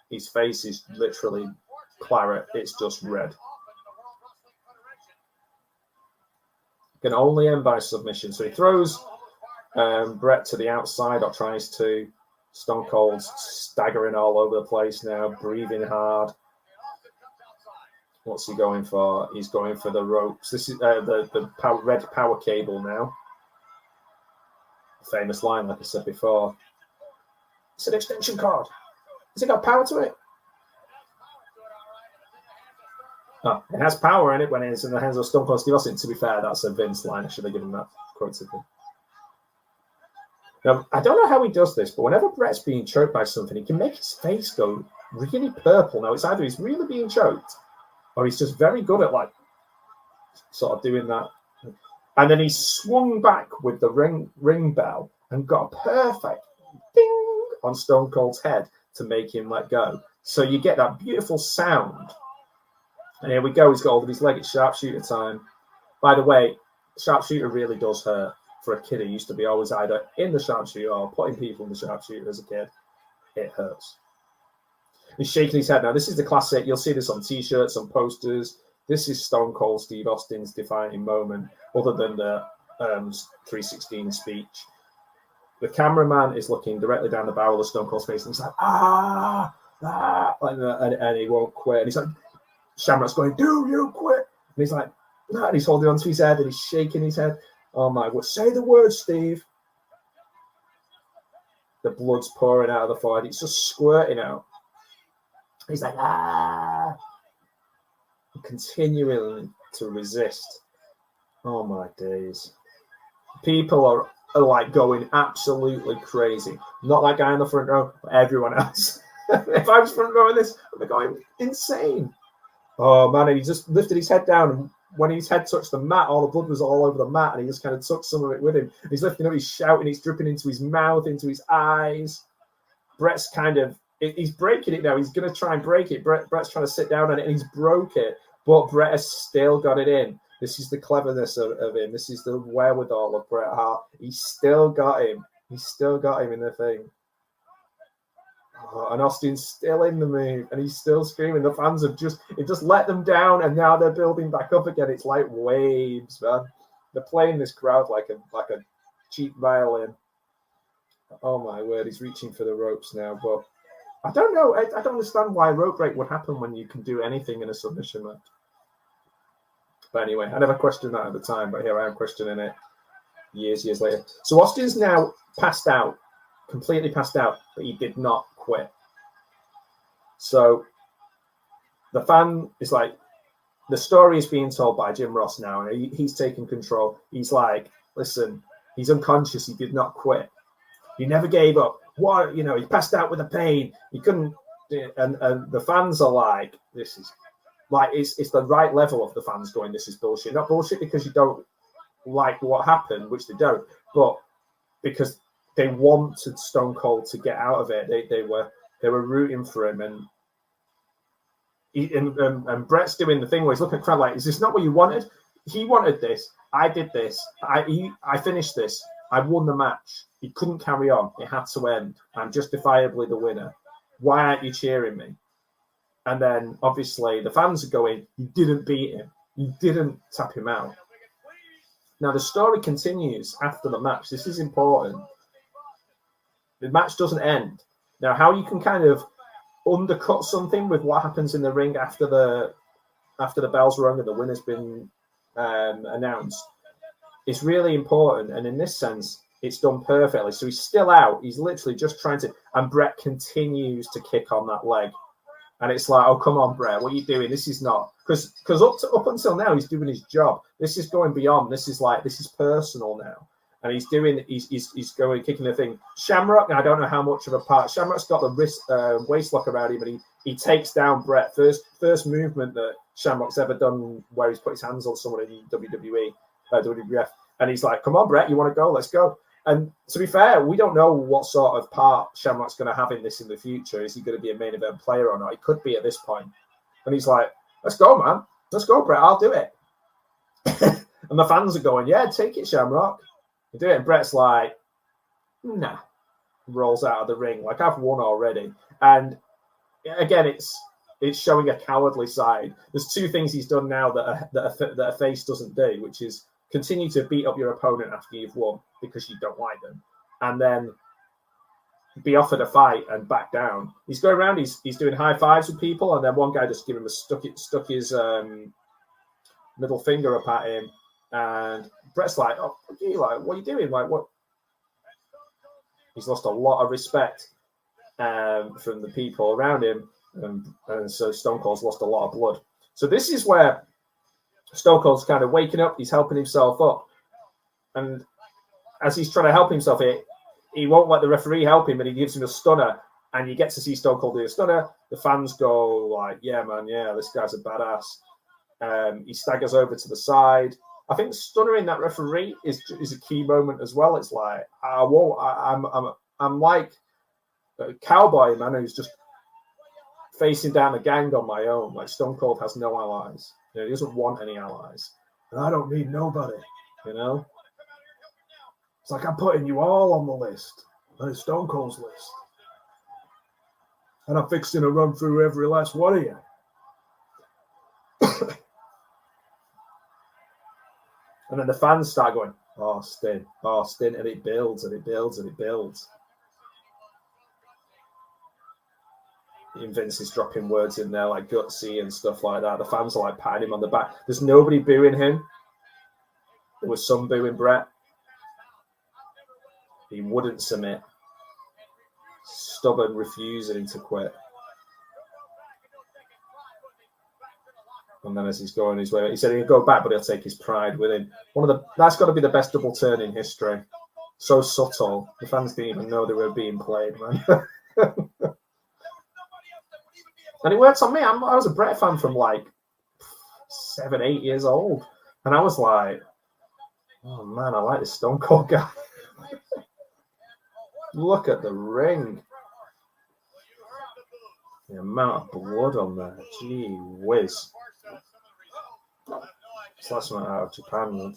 His face is literally claret. It's just red. Can only end by submission. So he throws Bret to the outside, or tries to. Stone Cold's staggering all over the place now, breathing hard. What's he going for? He's going for the ropes. This is the red power cable now. Famous line, like I said before. It's an extension cord. Has it got power to it? Oh, it has power in it when it's in the hands of Stone Cold Steve Austin. To be fair, that's a Vince line. I should have given that quote to him. Now, I don't know how he does this, but whenever Bret's being choked by something, he can make his face go really purple. Now, it's either he's really being choked or he's just very good at, like, sort of doing that. And then he swung back with the ring bell and got a perfect ding on Stone Cold's head to make him let go. So you get that beautiful sound. And here we go. He's got all of his leg. It's sharpshooter time. By the way, sharpshooter really does hurt. For a kid, he used to be always either in the sharpshooter or putting people in the sharpshooter as a kid. It hurts. He's shaking his head. Now, this is the classic. You'll see this on T-shirts, on posters. This is Stone Cold Steve Austin's defining moment, other than the 316 speech. The cameraman is looking directly down the barrel of Stone Cold's face, and he's like, and he won't quit. And he's like, Shamrock's going, do you quit? And he's like, no, and he's holding onto his head, and he's shaking his head. Oh my, what? Say the word, Steve. The blood's pouring out of the forehead. It's just squirting out. He's like, continuing to resist. Oh my days. People are like going absolutely crazy. Not that guy in the front row, but everyone else. If I was front row in this, I'd be going insane. Oh man, and he just lifted his head down, and when his head touched the mat, all the blood was all over the mat, and he just kind of took some of it with him. He's lifting up, he's shouting, he's dripping into his mouth, into his eyes. Bret's he's breaking it now. He's going to try and break it. Bret's trying to sit down on it, and he's broke it, but Bret has still got it in. This is the cleverness of him. This is the wherewithal of Bret Hart. He's still got him. He's still got him in the thing. Oh, and Austin's still in the move, and he's still screaming. The fans have just let them down, and now they're building back up again. It's like waves, man. They're playing this crowd like a cheap violin. Oh my word, he's reaching for the ropes now, but I don't know. I don't understand why a rope break would happen when you can do anything in a submission match. But anyway, I never questioned that at the time, but here I am questioning it years later. So Austin's now passed out, completely passed out, but he did not quit. So the fan is like, the story is being told by Jim Ross now, and he's taking control. He's like, listen, he's unconscious. He did not quit. He never gave up. What, he passed out with the pain. He couldn't. And the fans are like, this is like, it's the right level of the fans going, this is bullshit. Not bullshit because you don't like what happened, which they don't, but because they wanted Stone Cold to get out of it. They were rooting for him, and Bret's doing the thing where he's looking at the crowd like, is this not what you wanted? He wanted this. I did this. I finished this. I won the match. He couldn't carry on. It had to end. I'm justifiably the winner. Why aren't you cheering me? And then obviously the fans are going, you didn't beat him. You didn't tap him out. Now the story continues after the match. This is important. The match doesn't end. Now, how you can kind of undercut something with what happens in the ring after the bell's rung and the winner's been announced is really important. And in this sense, it's done perfectly. So he's still out. He's literally just trying to, and Bret continues to kick on that leg. And it's like, oh, come on, Bret, what are you doing? This is not, because up until now, he's doing his job. This is going beyond. This is personal now. And he's going, kicking the thing. Shamrock, I don't know how much of a part. Shamrock's got the waist lock around him, and he takes down Bret. First movement that Shamrock's ever done where he's put his hands on someone in WWE, WWF. And he's like, come on, Bret, you want to go? Let's go. And to be fair, we don't know what sort of part Shamrock's going to have in this in the future. Is he going to be a main event player or not? He could be at this point. And he's like, let's go, man. Let's go, Bret. I'll do it. And the fans are going, yeah, take it, Shamrock. You do it. And Bret's like, nah. Rolls out of the ring. Like, I've won already. And again, it's showing a cowardly side. There's two things he's done now that a face doesn't do, which is continue to beat up your opponent after you've won because you don't like them, and then be offered a fight and back down. He's going around, he's doing high fives with people, and then one guy just gave him stuck his middle finger up at him, and Bret's like, oh, what are you doing? Like, what? He's lost a lot of respect from the people around him, and so Stone Cold's lost a lot of blood. So this is where Stone Cold's kind of waking up. He's helping himself up. And as he's trying to help himself, he won't let the referee help him, and he gives him a stunner. And you get to see Stone Cold do a stunner. The fans go like, yeah, man, yeah, this guy's a badass. He staggers over to the side. I think stunnering that referee is a key moment as well. It's like, I'm like a cowboy, man, who's just facing down a gang on my own. Like Stone Cold has no allies. You know, he doesn't want any allies. And I don't need nobody, you know? It's like, I'm putting you all on the list. On Stone Cold's list. And I'm fixing to run through every last one of you. And then the fans start going, oh, Sting, and it builds and it builds and it builds. And Vince is dropping words in there like gutsy and stuff like that. The fans are like patting him on the back. There's nobody booing him. There was some booing Bret. He wouldn't submit. Stubborn, refusing to quit. And then as he's going his way, he said he'll go back, but he'll take his pride with him. That's got to be the best double turn in history. So subtle. The fans didn't even know they were being played, man. And it worked on me. I was a Bret fan from like 7, 8 years old. And I was like, oh man, I like this Stone Cold guy. Look at the ring. The amount of blood on there. Gee whiz. It's last one out of Japan.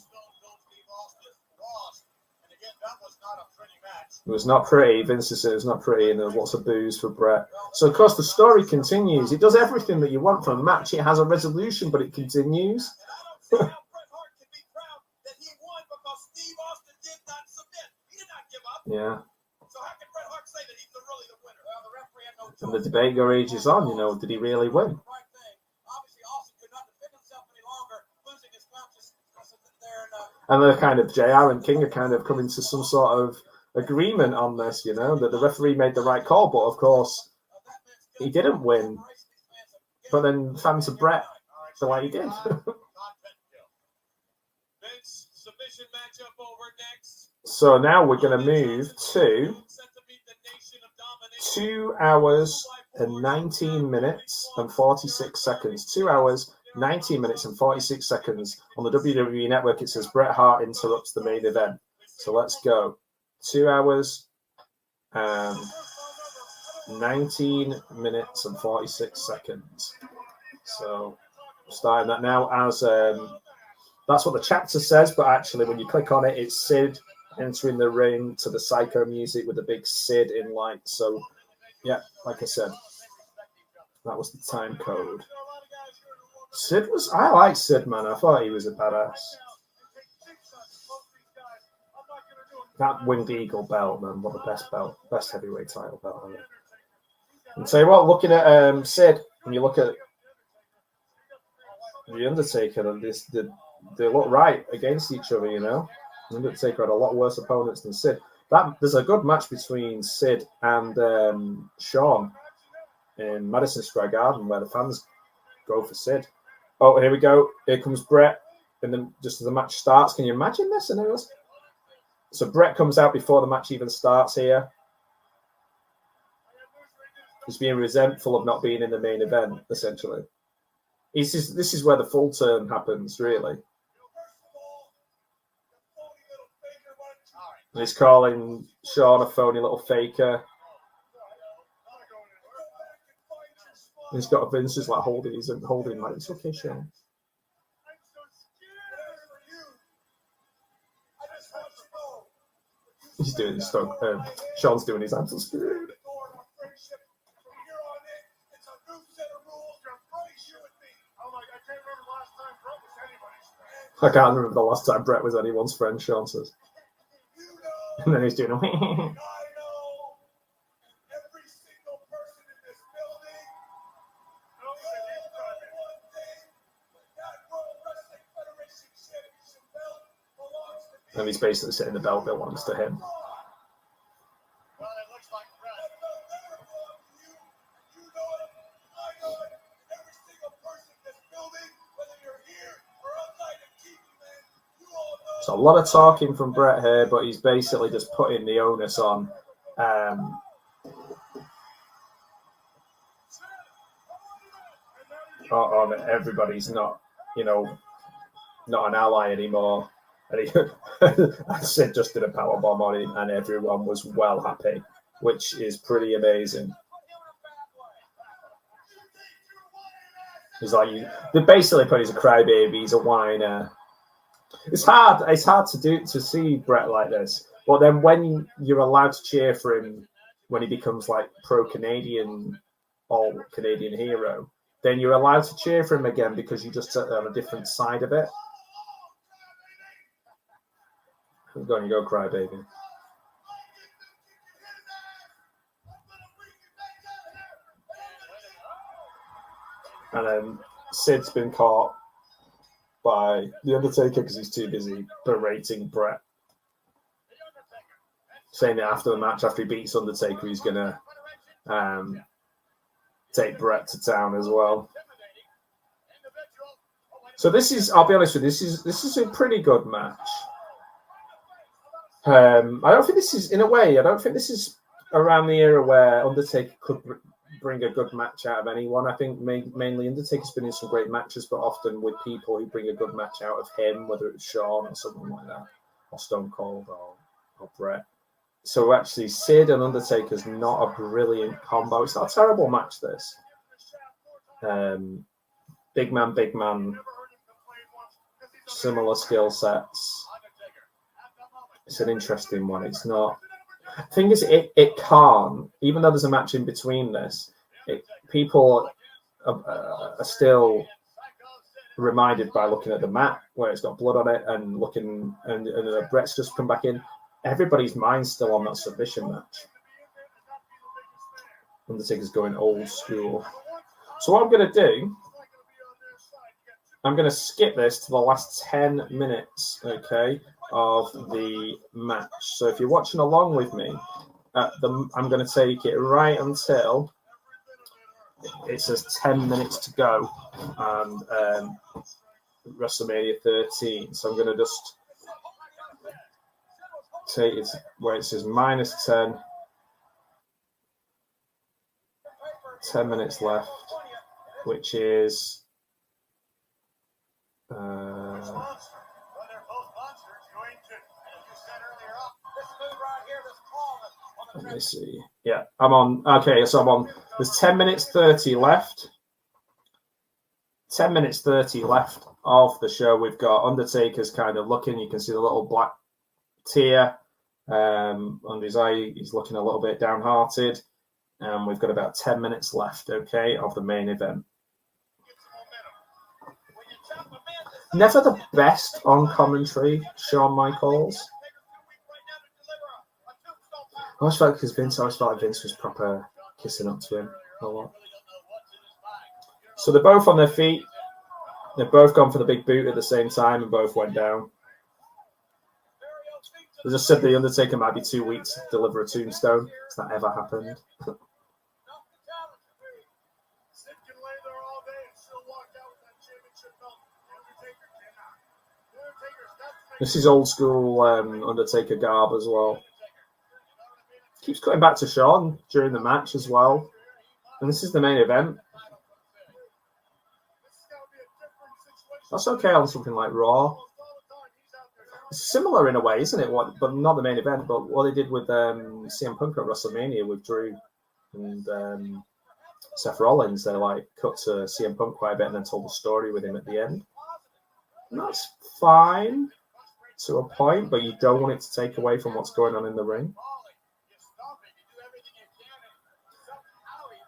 It was not pretty. Vince said it was not pretty, and there was lots of boos for Bret. So, of course, the story continues. It does everything that you want from a match. It has a resolution, but it continues. Yeah. And the debate rages on, you know, did he really win? And they're kind of, JR and King are kind of coming to some sort of agreement on this, you know, that the referee made the right call, but of course, he didn't win. But then fans of Bret feel like he did. So now we're going to move to 2 hours and 19 minutes and 46 seconds. 2 hours, 19 minutes and 46 seconds. On the WWE Network, it says Bret Hart interrupts the main event. So let's go. 2 hours and 19 minutes and 46 seconds. So starting that now as that's what the chapter says, but actually when you click on it, it's Sid entering the ring to the Psycho music with the big Sid in light. So yeah, like I said, that was the time code. I like Sid, man. I thought he was a badass. That Winged Eagle belt, man, what the best belt, best heavyweight title belt. Right? And tell you what, looking at Sid, when you look at the Undertaker and this, they look right against each other, you know. The Undertaker had a lot worse opponents than Sid. There's a good match between Sid and Shawn in Madison Square Garden where the fans go for Sid. Oh, here we go. Here comes Bret. And then just as the match starts, can you imagine this? So Bret comes out before the match even starts here. He's being resentful of not being in the main event, essentially. This is where the full turn happens, really. And he's calling Shawn a phony little faker. He's got Vince is like holding like, it's okay, Shawn. He's doing his stuff. Shawn's doing his I'm so screwed. I can't remember the last time Bret was anyone's friend, Shawn says. And then he's doing a and he's basically saying the belt belongs to him. So a lot of talking from Bret here, but he's basically just putting the onus on everybody's not, not an ally anymore. And Sid just did a powerbomb on him, and everyone was well happy, which is pretty amazing. He's like, they basically put he's a crybaby, he's a whiner. It's hard to see Bret like this. But then when you're allowed to cheer for him when he becomes like pro-Canadian, all Canadian hero, then you're allowed to cheer for him again because you just on a different side of it. Go on, you go, crybaby. And then Sid's been caught by The Undertaker because he's too busy berating Bret. Saying that after the match, after he beats Undertaker, he's going to take Bret to town as well. So this is, I'll be honest with you, this is a pretty good match. I don't think this is, in a way, I don't think this is around the era where Undertaker could bring a good match out of anyone. I think mainly Undertaker's been in some great matches, but often with people who bring a good match out of him, whether it's Shawn or something like that, or Stone Cold or Bret. So actually, Sid and Undertaker's not a brilliant combo. It's not a terrible match, this. Big man, similar skill sets. It's an interesting one. It's not. The thing is, it can't, even though there's a match in between this, people are still reminded by looking at the mat where it's got blood on it and looking, and Bret's just come back in. Everybody's mind's still on that submission match. Undertaker's going old school. So what I'm going to do, I'm going to skip this to the last 10 minutes, okay, of the match. So if you're watching along with me, I'm going to take it right until it says 10 minutes to go and WrestleMania 13. So I'm going to just take it where it says minus 10. 10 minutes left, which is let me see. Yeah, I'm on. Okay, so I'm on. There's 10 minutes 30 left. 10 minutes 30 left of the show. We've got Undertaker's kind of looking. You can see the little black tear under his eye. He's looking a little bit downhearted. And we've got about 10 minutes left, okay, of the main event. Never the best on commentary, Shawn Michaels. I always felt like Vince was proper kissing up to him a lot. So they're both on their feet. They've both gone for the big boot at the same time and both went down. They just said the Undertaker might be 2 weeks to deliver a tombstone. Has that ever happened? This is old school Undertaker garb as well. Keeps cutting back to Shawn during the match as well. And this is the main event. That's okay on something like Raw. It's similar in a way, isn't it? But not the main event, but what they did with CM Punk at WrestleMania with Drew and Seth Rollins. They cut to CM Punk quite a bit and then told the story with him at the end. And that's fine to a point, but you don't want it to take away from what's going on in the ring.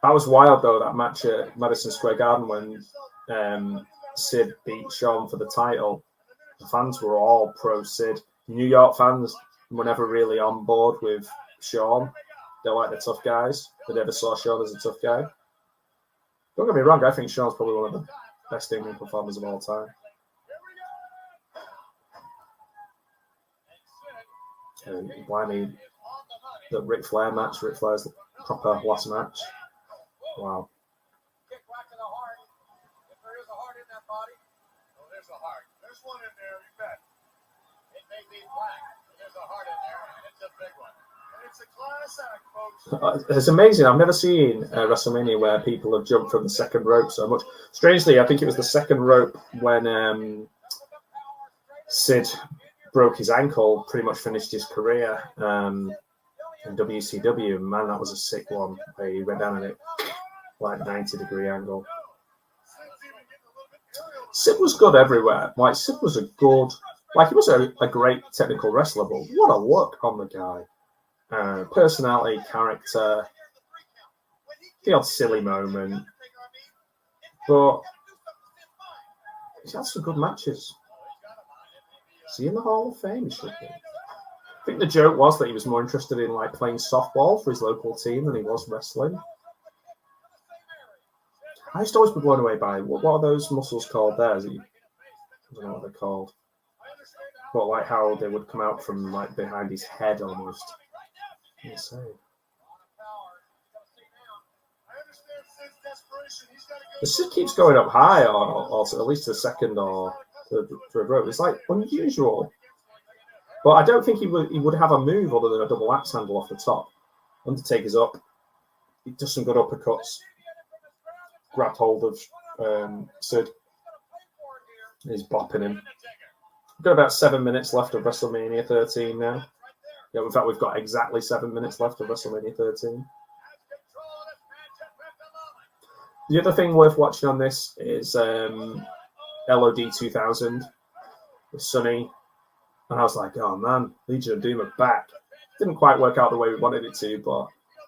That was wild, though, that match at Madison Square Garden when Sid beat Shawn for the title. The fans were all pro-Sid. New York fans were never really on board with Shawn. They're like the tough guys. They never saw Shawn as a tough guy. Don't get me wrong, I think Shawn's probably one of the best in-ring performers of all time. Blimey, the Ric Flair match, Ric Flair's proper last match. Wow. It's amazing. I've never seen WrestleMania where people have jumped from the second rope so much. Strangely, I think it was the second rope when Sid broke his ankle, pretty much finished his career in WCW. Man, that was a sick one. He went down in it like 90-degree angle. Sid was good everywhere. Like, Sid was a good, like, he was a great technical wrestler, but what a look on the guy. Personality, character, the odd silly moment. But he's had some good matches. Is he in the Hall of Fame? He should be. I think the joke was that he was more interested in like playing softball for his local team than he was wrestling. I used to always be blown away by what are those muscles called there? I don't know what they're called. But like how they would come out from like behind his head almost. Insane. The Sid keeps going up high, or at least the second or third rope. It's like unusual. But I don't think he would have a move other than a double axe handle off the top. Undertaker's up. He does some good uppercuts. Grabbed hold of Sid. He's bopping him. We've got about 7 minutes left of WrestleMania 13 now. Yeah, in fact, we've got exactly 7 minutes left of WrestleMania 13. The other thing worth watching on this is LOD 2000 with Sonny. And I was like, oh man, Legion of Doom are back. Didn't quite work out the way we wanted it to, but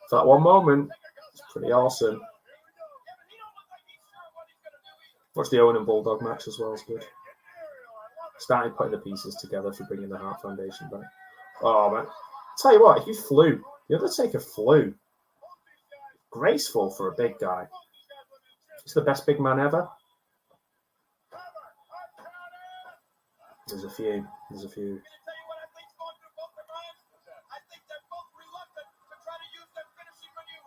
for that one moment, it's pretty awesome. Watched the Owen and Bulldog match as well, it's good. Started putting the pieces together for bringing the Hart Foundation back. Oh man, tell you what, he flew. The Undertaker flew. Graceful for a big guy. He's the best big man ever. There's a few.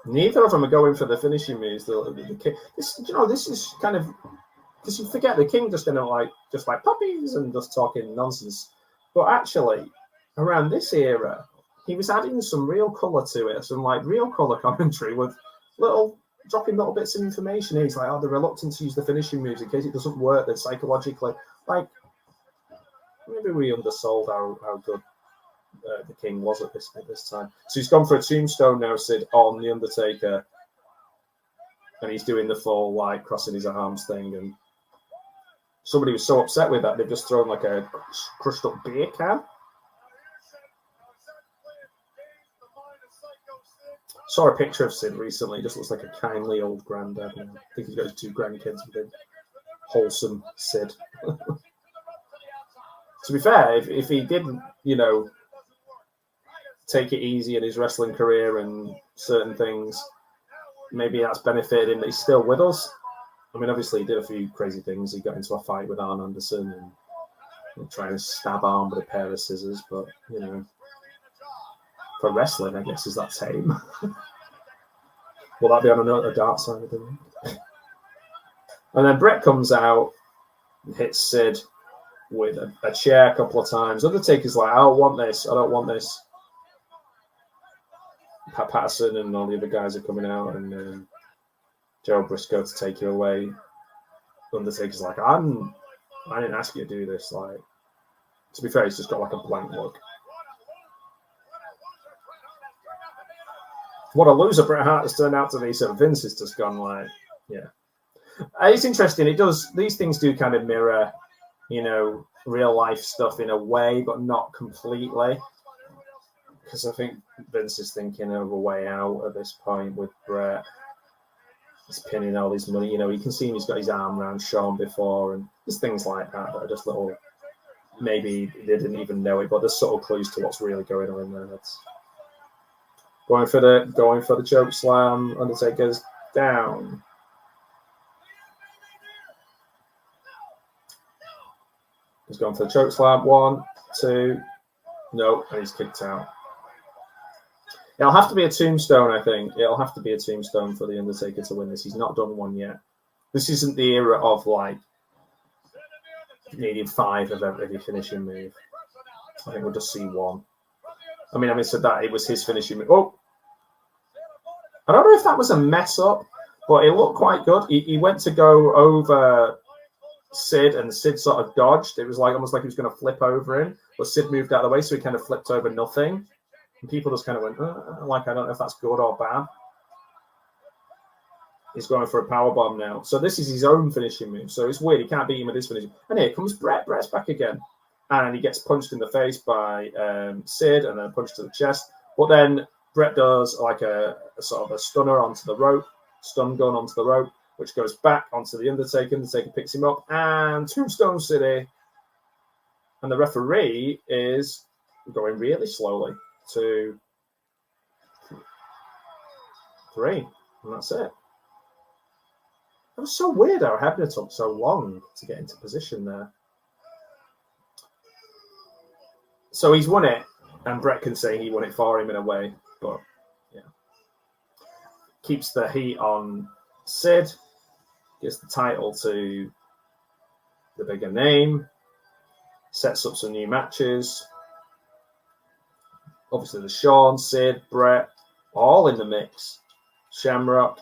Neither of them are going for the finishing moves. This is kind of, because you forget the King just like puppies and just talking nonsense. But actually, around this era, he was adding some real colour to it, some like real colour commentary with dropping little bits of information. He's like, they're reluctant to use the finishing moves in case it doesn't work. Then psychologically, like, maybe we undersold how good the King was at this time. So he's gone for a tombstone now, Sid, on the Undertaker, and he's doing the full like crossing his arms thing. And somebody was so upset with that they've just thrown like a crushed up beer can. Saw a picture of Sid recently. He just looks like a kindly old granddad now. I think he's got his 2 grandkids with him. Wholesome Sid. To be fair, if he didn't, take it easy in his wrestling career and certain things, maybe that's benefited him that he's still with us. I mean, obviously, he did a few crazy things. He got into a fight with Arn Anderson and trying to stab Arn with a pair of scissors, but, for wrestling, I guess, is that tame? Will that be on a dark side of the ring? And then Bret comes out and hits Sid with a chair a couple of times. Undertaker's like, I don't want this. Pat Patterson and all the other guys are coming out, and Gerald Briscoe to take you away. Undertaker's like, I didn't ask you to do this. Like, to be fair, he's just got like a blank look. What a loser Bret Hart has turned out to be. So Vince has just gone like, yeah. It's interesting. These things do kind of mirror, real life stuff in a way, but not completely. Because I think Vince is thinking of a way out at this point with Bret. He's pinning all his money. You can see him, he's got his arm around Shawn before, and there's things like that are just little, maybe they didn't even know it, but there's subtle clues to what's really going on in their heads. Going for the choke slam. Undertaker's down. He's gone for the choke slam. 1, 2. No, and he's kicked out. It'll have to be a tombstone, I think. It'll have to be a tombstone for the Undertaker to win this. He's not done one yet. This isn't the era of like needing 5 of every finishing move. I think we'll just see one. I mean, having said that, it was his finishing move. Oh, I don't know if that was a mess up, but it looked quite good. He went to go over Sid, and Sid sort of dodged. It was like almost like he was going to flip over him, but Sid moved out of the way, so he kind of flipped over nothing. And people just kind of went, like, I don't know if that's good or bad. He's going for a powerbomb now. So this is his own finishing move. So it's weird. He can't beat him with his finishing. And here comes Bret. Bret's back again. And he gets punched in the face by Sid and then a punch to the chest. But then Bret does like a sort of a stunner onto the rope, stun gun onto the rope, which goes back onto the Undertaker. Undertaker picks him up and Tombstone City. And the referee is going really slowly to 3. And that's it. It was so weird how Hebner took so long to get into position there. So he's won it, and Bret can say he won it for him in a way, but yeah. Keeps the heat on Sid, gives the title to the bigger name, sets up some new matches. Obviously, the Shawn, Sid, Bret, all in the mix. Shamrock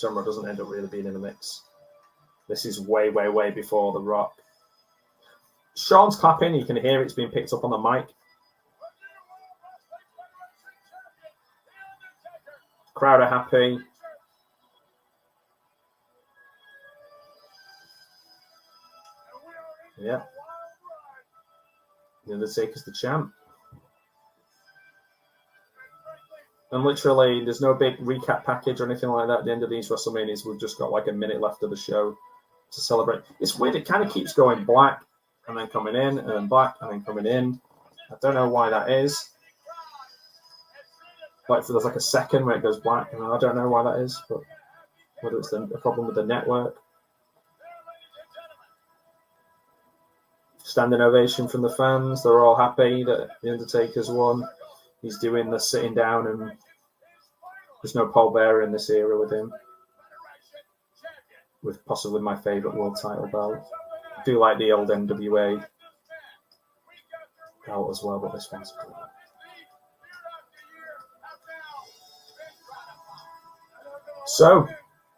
doesn't end up really being in the mix. This is way, way, way before The Rock. Shawn's clapping. You can hear it's being picked up on the mic. Crowd are happy. Yeah. The Undertaker's the champ. And literally, there's no big recap package or anything like that at the end of these WrestleManias. We've just got like a minute left of the show to celebrate. It's weird. It kind of keeps going black and then coming in and then black and then coming in. I don't know why that is. Like, there's like a second where it goes black, and I don't know why that is, but whether it's a problem with the network. Standing ovation from the fans. They're all happy that The Undertaker's won. He's doing the sitting down, and there's no pallbearer in this era with him. With possibly my favourite world title belt. I do like the old NWA belt as well, but this one's good. So,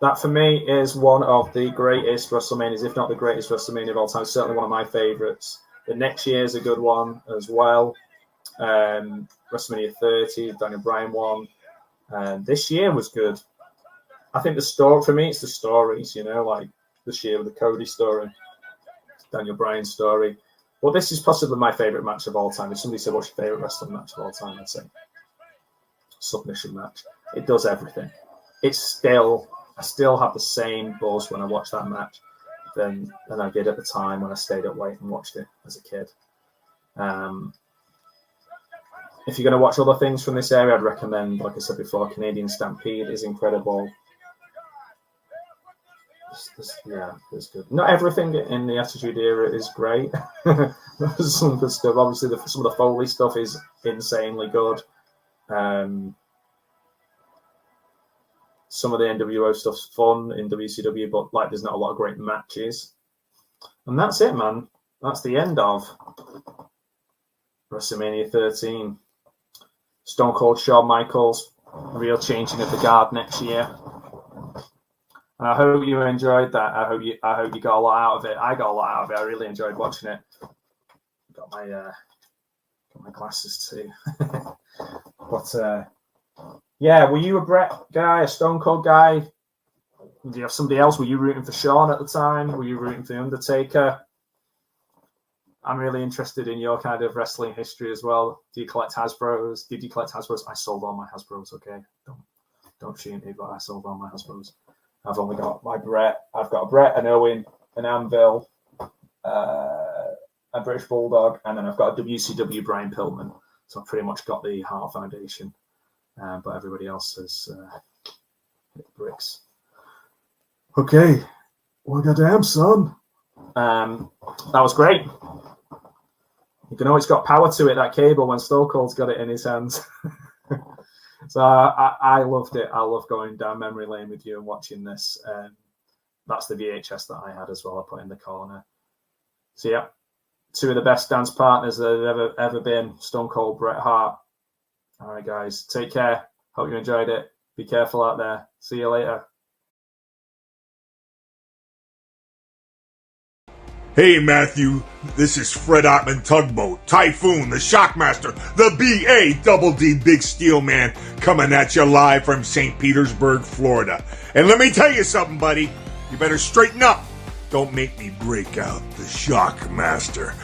that for me is one of the greatest WrestleManias, if not the greatest WrestleMania of all time. Certainly one of my favourites. The next year is a good one as well. WrestleMania 30, Daniel Bryan won. This year was good. I think the story, for me, it's the stories, you know, like this year with the Cody story, Daniel Bryan story. Well, this is possibly my favourite match of all time. If somebody said, what's your favourite wrestling match of all time, I'd say submission match. It does everything. I still have the same buzz when I watch that match than I did at the time when I stayed up late and watched it as a kid. If you're going to watch other things from this area, I'd recommend, like I said before, Canadian Stampede is incredible. It's good. Not everything in the Attitude Era is great. There's some good stuff. Obviously, some of the Foley stuff is insanely good. Some of the NWO stuff's fun in WCW, but like there's not a lot of great matches. And that's it, man. That's the end of WrestleMania 13. Stone Cold Shawn Michaels, real changing of the guard next year. And I hope you enjoyed that. I hope you got a lot out of it. I got a lot out of it. I really enjoyed watching it. Got my glasses too. But yeah, were you a Bret guy, a Stone Cold guy? Do you have somebody else? Were you rooting for Shawn at the time? Were you rooting for The Undertaker? I'm really interested in your kind of wrestling history as well. Do you collect Hasbros? Did you collect Hasbros? I sold all my Hasbros, okay? Don't shoot me, but I sold all my Hasbros. I've only got my Bret. I've got a Bret, an Owen, an Anvil, a British Bulldog, and then I've got a WCW Brian Pillman. So I've pretty much got the Hart Foundation. But everybody else has bricks. Okay. Well, goddamn, son. That was great. You can always got power to it, that cable, when Stone Cold's got it in his hands. So I loved it. I love going down memory lane with you and watching this. That's the VHS that I had as well. I put in the corner. So yeah, two of the best dance partners that have ever been, Stone Cold, Bret Hart. All right, guys, take care. Hope you enjoyed it. Be careful out there. See you later. Hey, Matthew, this is Fred Ottman Tugboat, Typhoon, the Shockmaster, the B.A. Big Steel Man, coming at you live from St. Petersburg, Florida. And let me tell you something, buddy. You better straighten up. Don't make me break out the Shockmaster.